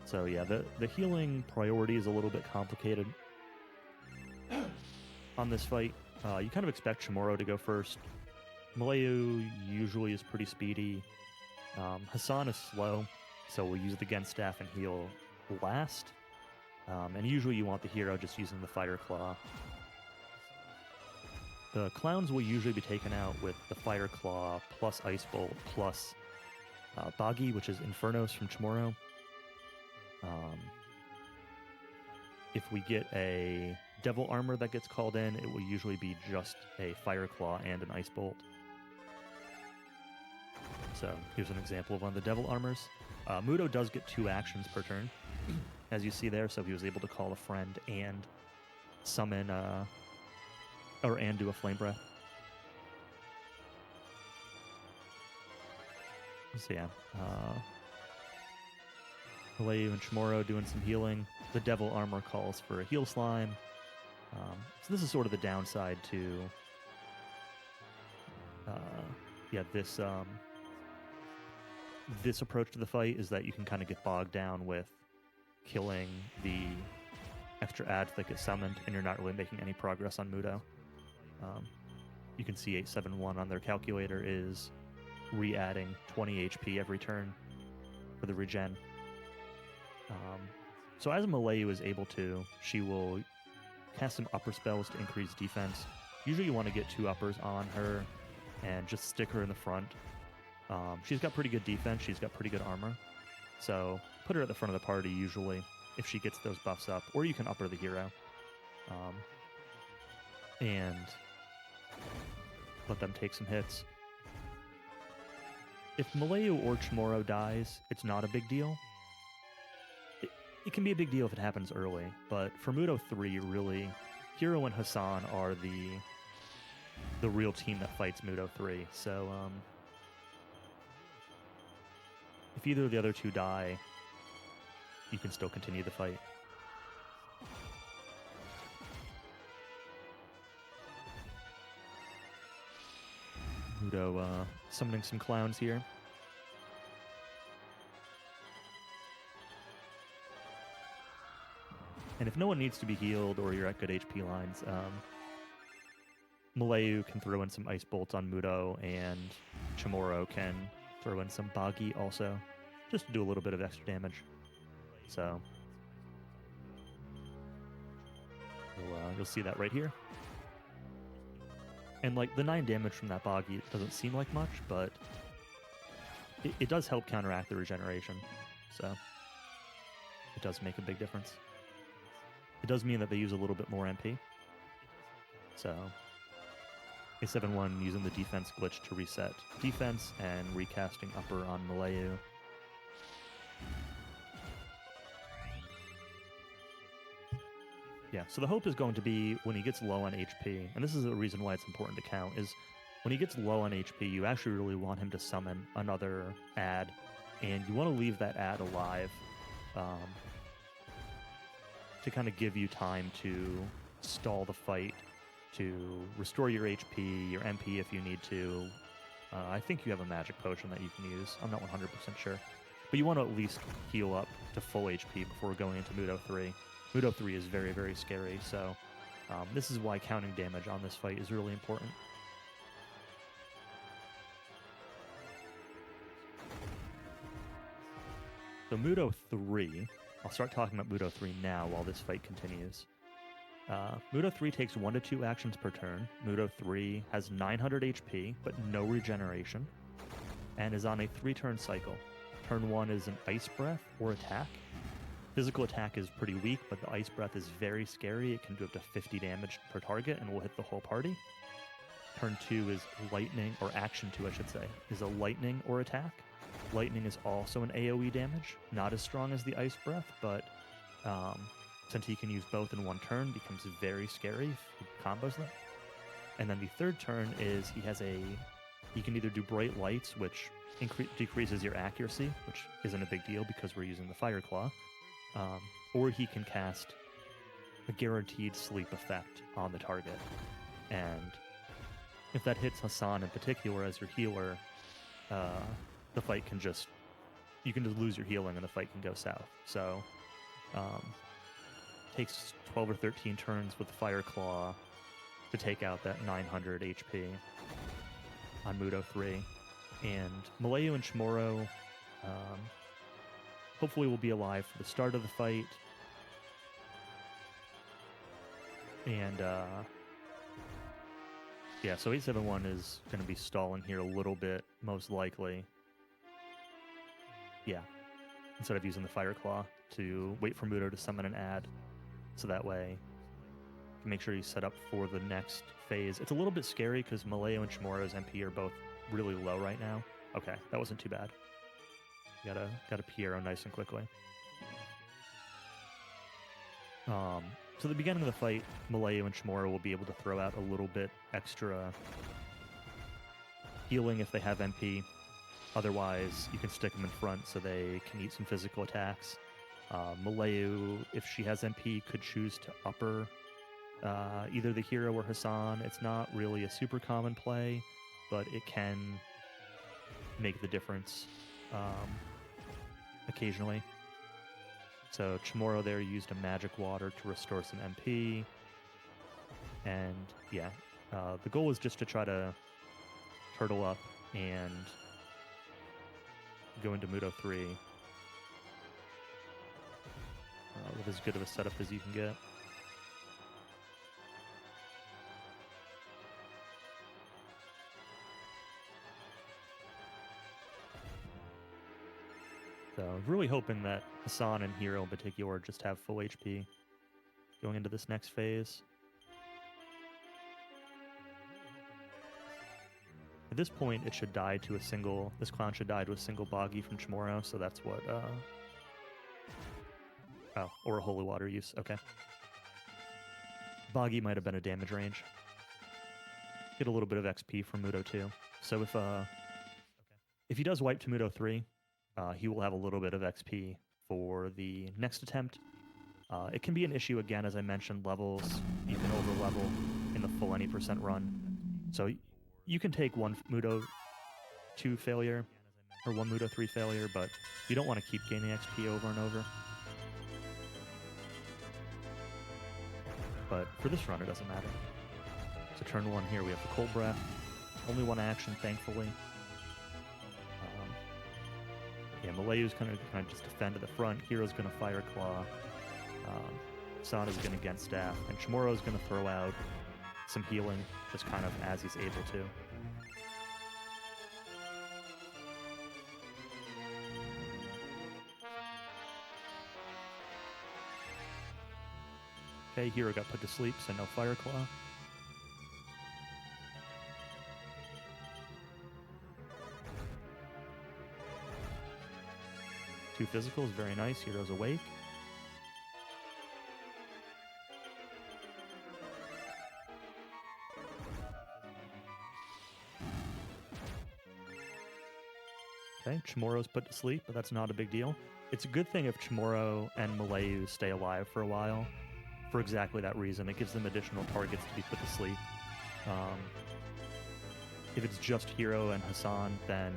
[SPEAKER 1] So yeah, the healing priority is a little bit complicated on this fight. You kind of expect Chamorro to go first. Malayu usually is pretty speedy. Hassan is slow, so we'll use the Gen Staff and heal last. And usually you want the hero just using the Fire Claw. The clowns will usually be taken out with the Fire Claw plus Ice Bolt plus Boggy, which is Infernos from Chamorro. If we get a Devil Armor that gets called in, it will usually be just a Fire Claw and an Ice Bolt. So here's an example of one of the Devil Armors. Mudo does get 2 actions per turn, as you see there, so he was able to call a friend and summon, and do a Flame Breath. So yeah, Malayu and Chamorro doing some healing. The Devil Armor calls for a Heal Slime. So this is sort of the downside to, this approach to the fight, is that you can kind of get bogged down with killing the extra ads that get summoned, and you're not really making any progress on Mudo. You can see 871 on their calculator is re-adding 20 HP every turn for the regen. So as Malayu is able to, she will cast some upper spells to increase defense. Usually you want to get 2 uppers on her and just stick her in the front. She's got pretty good defense, she's got pretty good armor, so put her at the front of the party usually if she gets those buffs up, or you can upper the hero and let them take some hits. If Malayu or Chamorro dies, it's not a big deal. It can be a big deal if it happens early, but for Mudo 3, really, Hero and Hassan are the real team that fights Mudo 3, so if either of the other 2 die, you can still continue the fight. Mudo summoning some clowns here. And if no one needs to be healed or you're at good HP lines, Malayu can throw in some Ice Bolts on Mudo, and Chamorro can throw in some Boggy also, just to do a little bit of extra damage. So you'll see that right here. And like the 9 damage from that Boggy doesn't seem like much, but it does help counteract the regeneration. So it does make a big difference. It does mean that they use a little bit more MP. So A71 using the defense glitch to reset defense and recasting upper on Malayu. Yeah, so the hope is going to be when he gets low on HP, and this is the reason why it's important to count, is when he gets low on HP, you actually really want him to summon another ad, and you want to leave that ad alive to kind of give you time to stall the fight, to restore your HP, your MP if you need to. I think you have a magic potion that you can use. I'm not 100% sure. But you want to at least heal up to full HP before going into Mudo 3. Mudo 3 is very, very scary, so this is why counting damage on this fight is really important. So Mudo 3, I'll start talking about Mudo 3 now while this fight continues. Mudo 3 takes 1 to 2 actions per turn. Mudo 3 has 900 HP, but no regeneration, and is on a 3-turn cycle. Turn 1 is an Ice Breath or attack. Physical attack is pretty weak, but the Ice Breath is very scary. It can do up to 50 damage per target and will hit the whole party. Turn 2 is Lightning, or Action 2 I should say, is a Lightning or attack. Lightning is also an AoE damage, not as strong as the Ice Breath, but since he can use both in one turn, becomes very scary if he combos them. And then the third turn is he can either do Bright Lights, which decreases your accuracy, which isn't a big deal because we're using the Fire Claw, or he can cast a guaranteed sleep effect on the target. And if that hits Hassan in particular as your healer, the fight can you can just lose your healing and the fight can go south. So takes 12 or 13 turns with the Fire Claw to take out that 900 HP on Mudo 3. And Malayu and Chamorro hopefully will be alive for the start of the fight. And yeah, so 871 is going to be stalling here a little bit, most likely. Yeah, instead of using the Fire Claw to wait for Mudo to summon an ad, so that way you can make sure he's set up for the next phase. It's a little bit scary because Malayo and Chamorro's MP are both really low right now. Okay, that wasn't too bad. Got a Piero nice and quickly. So at the beginning of the fight, Malayo and Chamorro will be able to throw out a little bit extra healing if they have MP. Otherwise, you can stick them in front so they can eat some physical attacks. Malayu, if she has MP, could choose to upper either the hero or Hassan. It's not really a super common play, but it can make the difference occasionally. So Chamorro there used a Magic Water to restore some MP. And yeah, the goal is just to try to turtle up and go into Mudo 3 with as good of a setup as you can get. So really hoping that Hassan and Hero in particular just have full HP going into this next phase. At this point, it should die to this clown should die to a single Boggy from Chamorro, so that's what, oh, or a Holy Water use, okay. Boggy might have been a damage range. Get a little bit of XP from Mudo 2. So if he does wipe to Mudo 3, he will have a little bit of XP for the next attempt. It can be an issue, again, as I mentioned, levels. You can over-level in the full any % run. So you can take one Mudo 2 failure or one Mudo 3 failure, but you don't want to keep gaining XP over and over. But for this run, it doesn't matter. So turn 1 here, we have the Cold Breath. Only one action, thankfully. Yeah, Malayu's going to just defend to the front. Hero's going to Fire Claw. Sana's going to Against Staff. And Chamorro's going to throw out some healing, just kind of as he's able to. Okay, Hero got put to sleep, so no Fire Claw. Two physicals, very nice. Hero's awake. Okay, Chamorro's put to sleep, but that's not a big deal. It's a good thing if Chamorro and Malayu stay alive for a while, for exactly that reason. It gives them additional targets to be put to sleep. If it's just Hero and Hassan, then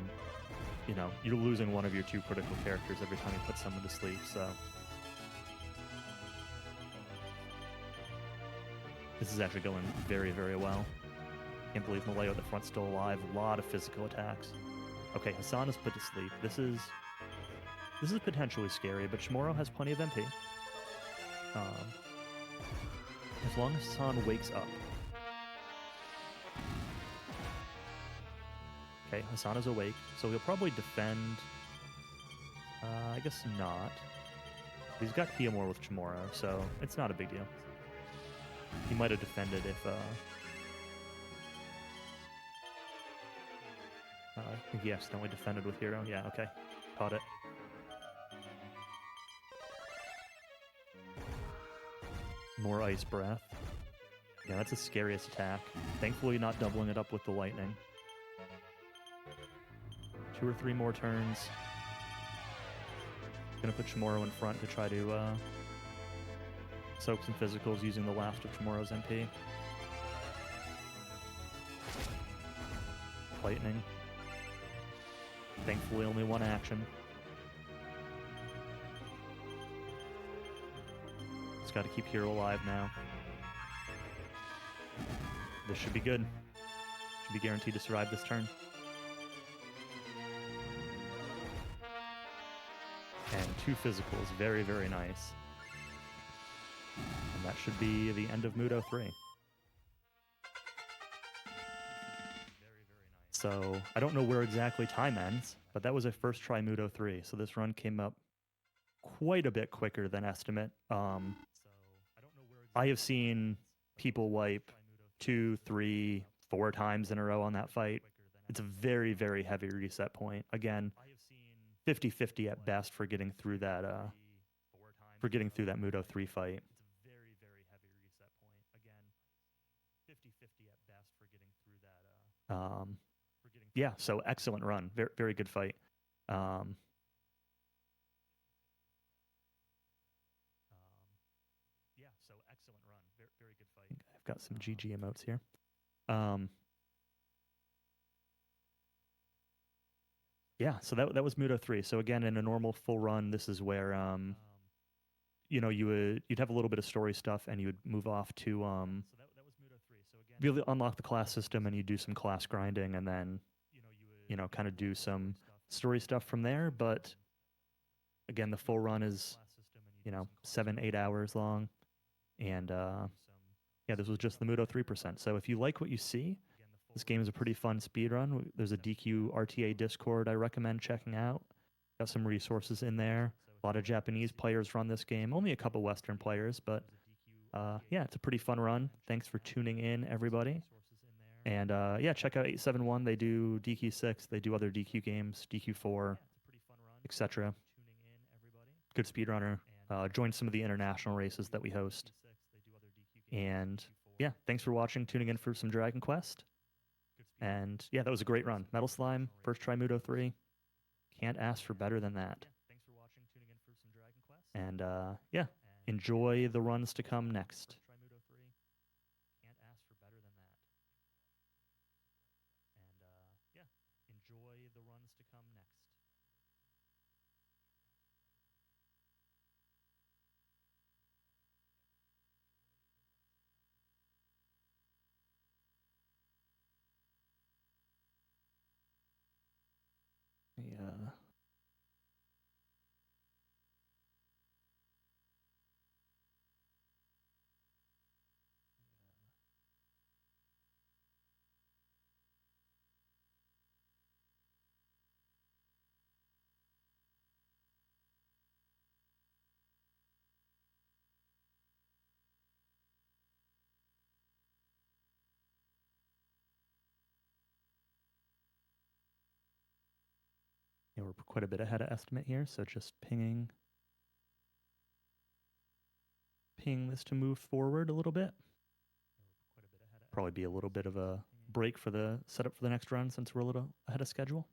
[SPEAKER 1] you know, you're losing one of your two critical characters every time you put someone to sleep, so. This is actually going very, very well. Can't believe Malayo at the front's still alive. A lot of physical attacks. Okay, Hassan is put to sleep. This is potentially scary, but Chamorro has plenty of MP. As long as Hassan wakes up. Okay, Hassan is awake, so he'll probably defend. I guess not. He's got Kiamor with Chamorro, so it's not a big deal. He might have defended if... I think he accidentally defended with Hero. Yeah, okay. Caught it. More Ice Breath. Yeah, that's the scariest attack. Thankfully not doubling it up with the Lightning. 2 or 3 more turns. Gonna put Chamorro in front to try to soak some physicals using the last of Chamorro's MP. Lightning. Thankfully only 1 action. Just gotta keep Hero alive now. This should be good. Should be guaranteed to survive this turn. And 2 physicals, very, very nice. And that should be the end of Mudo 3. So, I don't know where exactly time ends, but that was a first try Mudo 3, so this run came up quite a bit quicker than estimate. I have seen people wipe 2, 3, 4 times in a row on that fight. It's a very, very heavy reset point. Again, 50-50 at best for getting through that Mudo 3 fight. Yeah, so excellent run. Very, very good fight. I've got some GG emotes here. Yeah, so that was Mudo 3. So again, in a normal full run, this is where you know, you'd have a little bit of story stuff, and you would move off to really unlock the class system, and you do some class grinding, and then you know, kind of do some story stuff from there. But again, the full run is, you know, 7-8 hours long, and yeah, this was just the Mudo 3%. So if you like what you see, this game is a pretty fun speedrun. There's a DQ RTA Discord I recommend checking out. Got some resources in there. A lot of Japanese players run this game. Only a couple Western players, but yeah, it's a pretty fun run. Thanks for tuning in, everybody. And yeah, check out 871. They do DQ6. They do other DQ games, DQ4, etc. Good speedrunner. Join some of the international races that we host. And yeah, thanks for watching, tuning in for some Dragon Quest. And yeah, that was a great run. Metal Slime, first try Mudo 3. Can't ask for better than that. And yeah, enjoy the runs to come next. Yeah. Yeah, we're quite a bit ahead of estimate here, so just ping this to move forward a little bit. Probably be a little bit of a break for the setup for the next run since we're a little ahead of schedule.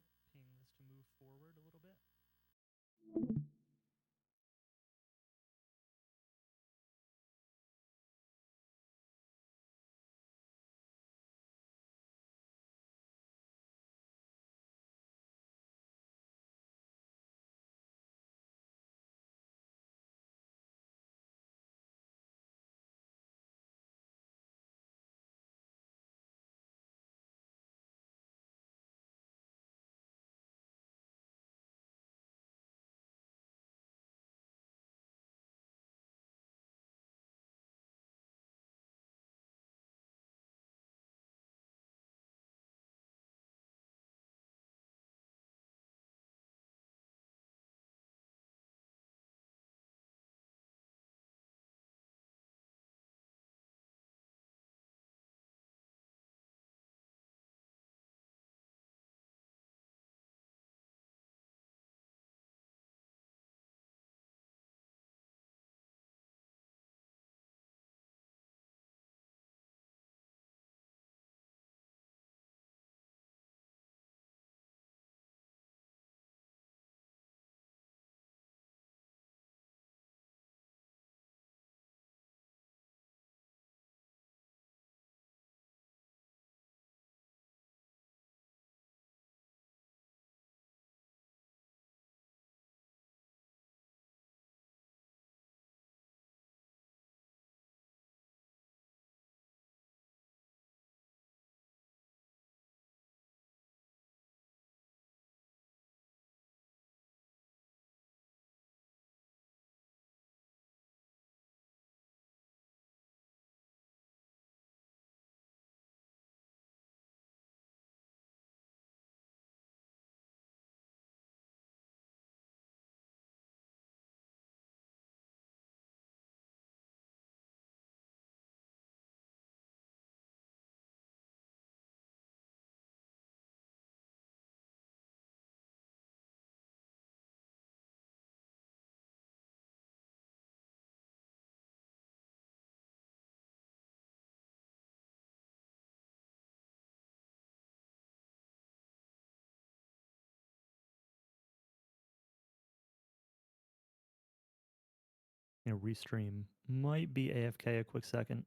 [SPEAKER 1] Restream might be AFK a quick second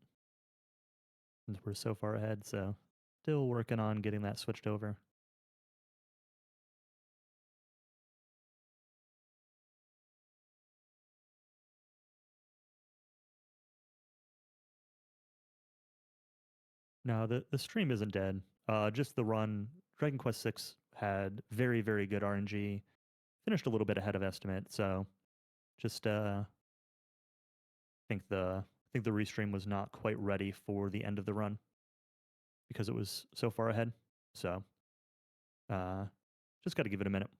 [SPEAKER 1] since we're so far ahead, so still working on getting that switched over. No, the stream isn't dead. Just the run. Dragon Quest VI had very, very good RNG. Finished a little bit ahead of estimate, so just think the restream was not quite ready for the end of the run because it was so far ahead. So uh, just got to give it a minute.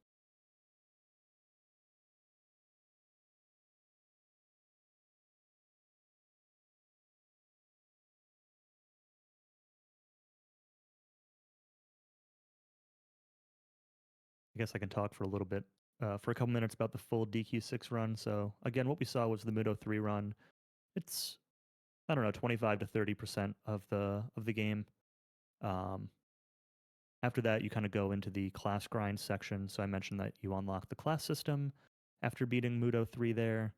[SPEAKER 1] I guess I can talk for a little bit, for a couple minutes about the full DQ6 run. So again, what we saw was the Mudo 3 run. It's, I don't know, 25 to 30% of the game. Um, After that, you kind of go into the class grind section. So I mentioned that you unlock the class system after beating Mudo 3 there.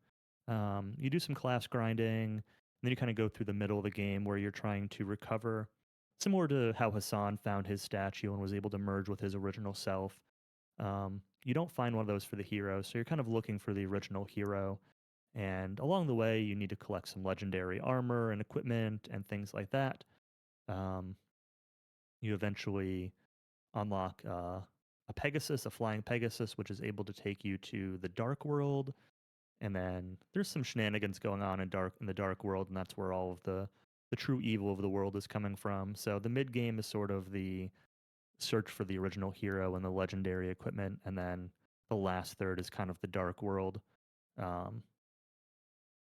[SPEAKER 1] You do some class grinding, and then you kind of go through the middle of the game where you're trying to recover, similar to how Hassan found his statue and was able to merge with his original self. You don't find one of those for the hero, so you're kind of looking for the original hero. And along the way, you need to collect some legendary armor and equipment and things like that. Um, you eventually unlock a Pegasus, a flying Pegasus, which is able to take you to the Dark World. And then there's some shenanigans going on in the Dark World, and that's where all of the true evil of the world is coming from. So the mid game is sort of the search for the original hero and the legendary equipment, and then the last third is kind of the Dark World. Um,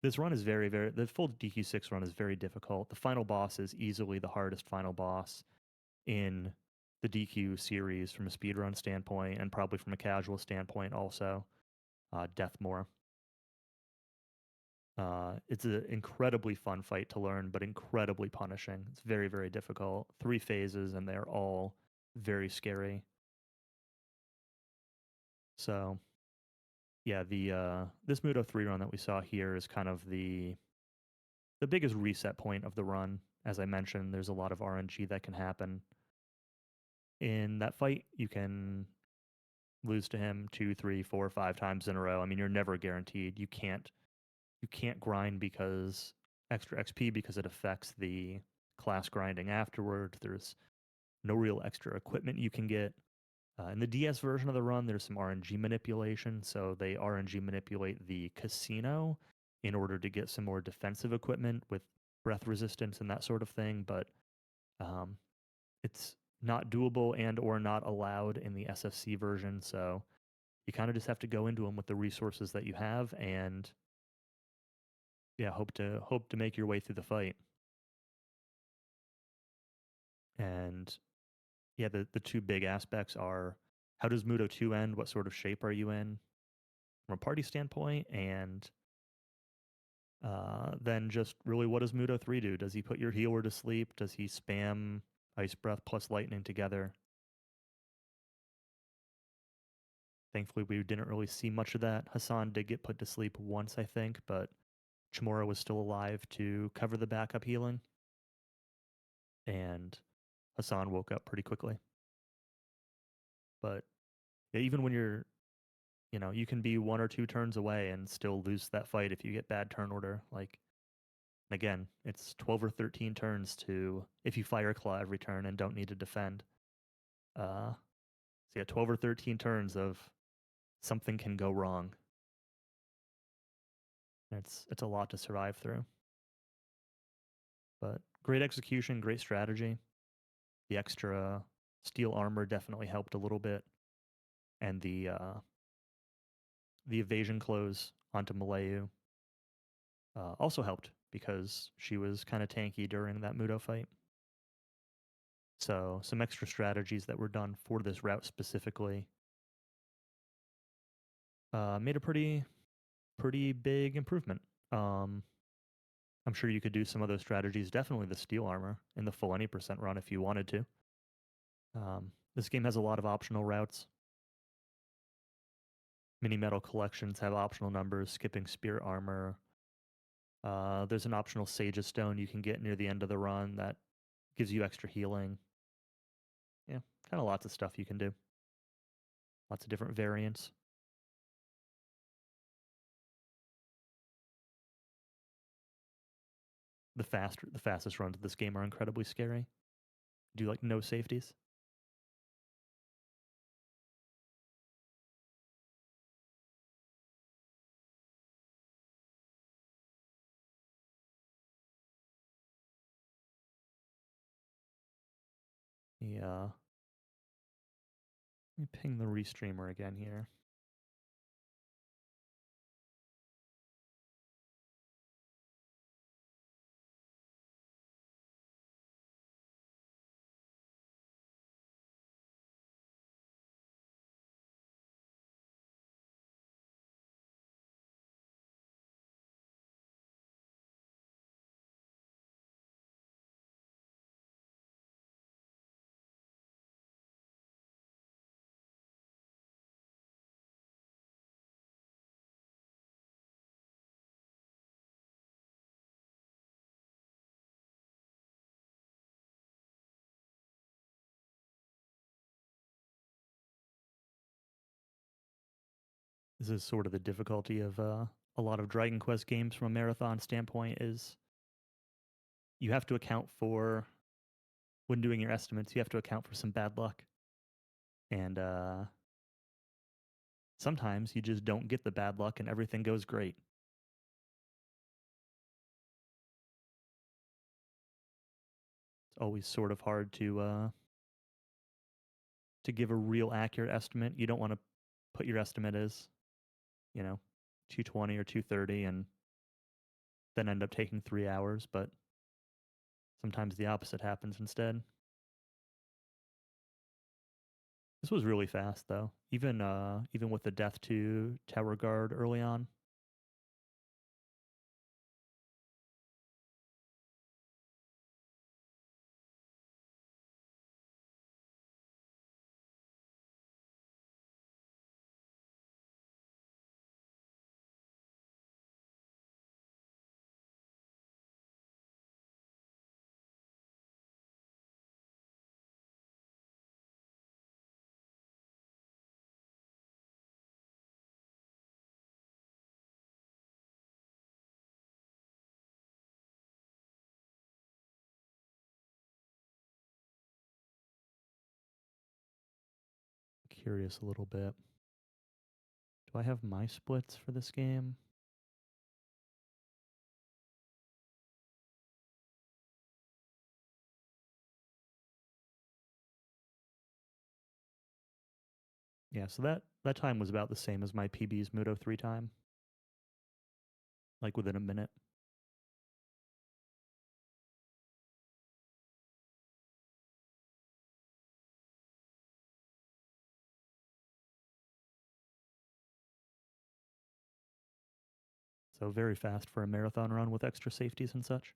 [SPEAKER 1] this run is the full DQ6 run is very difficult. The final boss is easily the hardest final boss in the DQ series from a speedrun standpoint, and probably from a casual standpoint also. Deathmore. It's an incredibly fun fight to learn, but incredibly punishing. It's very, very difficult. 3 phases, and they're all very scary. So, yeah, the this Mudo 3 run that we saw here is kind of the biggest reset point of the run. As I mentioned, there's a lot of RNG that can happen. In that fight, you can lose to him 2, 3, 4, 5 times in a row. I mean, you're never guaranteed. You can't grind because extra XP because it affects the class grinding afterward. There's no real extra equipment you can get. In the DS version of the run, there's some RNG manipulation. So they RNG manipulate the casino in order to get some more defensive equipment with breath resistance and that sort of thing. But um, it's not doable and or not allowed in the SFC version. So you kind of just have to go into them with the resources that you have, and yeah, hope to make your way through the fight. And yeah, the two big aspects are, how does Mudo 2 end? What sort of shape are you in from a party standpoint? And then just really, what does Mudo 3 do? Does he put your healer to sleep? Does he spam Ice Breath plus Lightning together? Thankfully, we didn't really see much of that. Hassan did get put to sleep once, I think, but Chamora was still alive to cover the backup healing. And Hassan woke up pretty quickly. But yeah, even when you can be 1 or 2 turns away and still lose that fight if you get bad turn order. Like, again, it's 12 or 13 turns to, if you fire claw every turn and don't need to defend. So yeah, 12 or 13 turns of something can go wrong. It's a lot to survive through. But great execution, great strategy. The extra steel armor definitely helped a little bit, and the evasion close onto Malayu also helped because she was kind of tanky during that Mudo fight. So some extra strategies that were done for this route specifically made a pretty big improvement. I'm sure you could do some of those strategies, definitely the steel armor in the full any percent run if you wanted to. This game has a lot of optional routes. Mini metal collections have optional numbers, skipping spear armor, There's an optional Sage's Stone you can get near the end of the run that gives you extra healing. Yeah, kind of lots of stuff you can do. Lots of different variants. The fastest runs of this game are incredibly scary. Do like no safeties. Yeah. Let me ping the restreamer again here. This is sort of the difficulty of a lot of Dragon Quest games from a marathon standpoint is you have to account for, when doing your estimates, you have to account for some bad luck. And sometimes you just don't get the bad luck and everything goes great. It's always sort of hard to give a real accurate estimate. You don't want to put your estimate as, 220 or 230 and then end up taking 3 hours, but sometimes the opposite happens instead. This was really fast though. Even with the death to Tower Guard early on. Curious a little bit. Do I have my splits for this game? Yeah, so that time was about the same as my PB's Muto 3 time. Like within a minute. So very fast for a marathon run with extra safeties and such.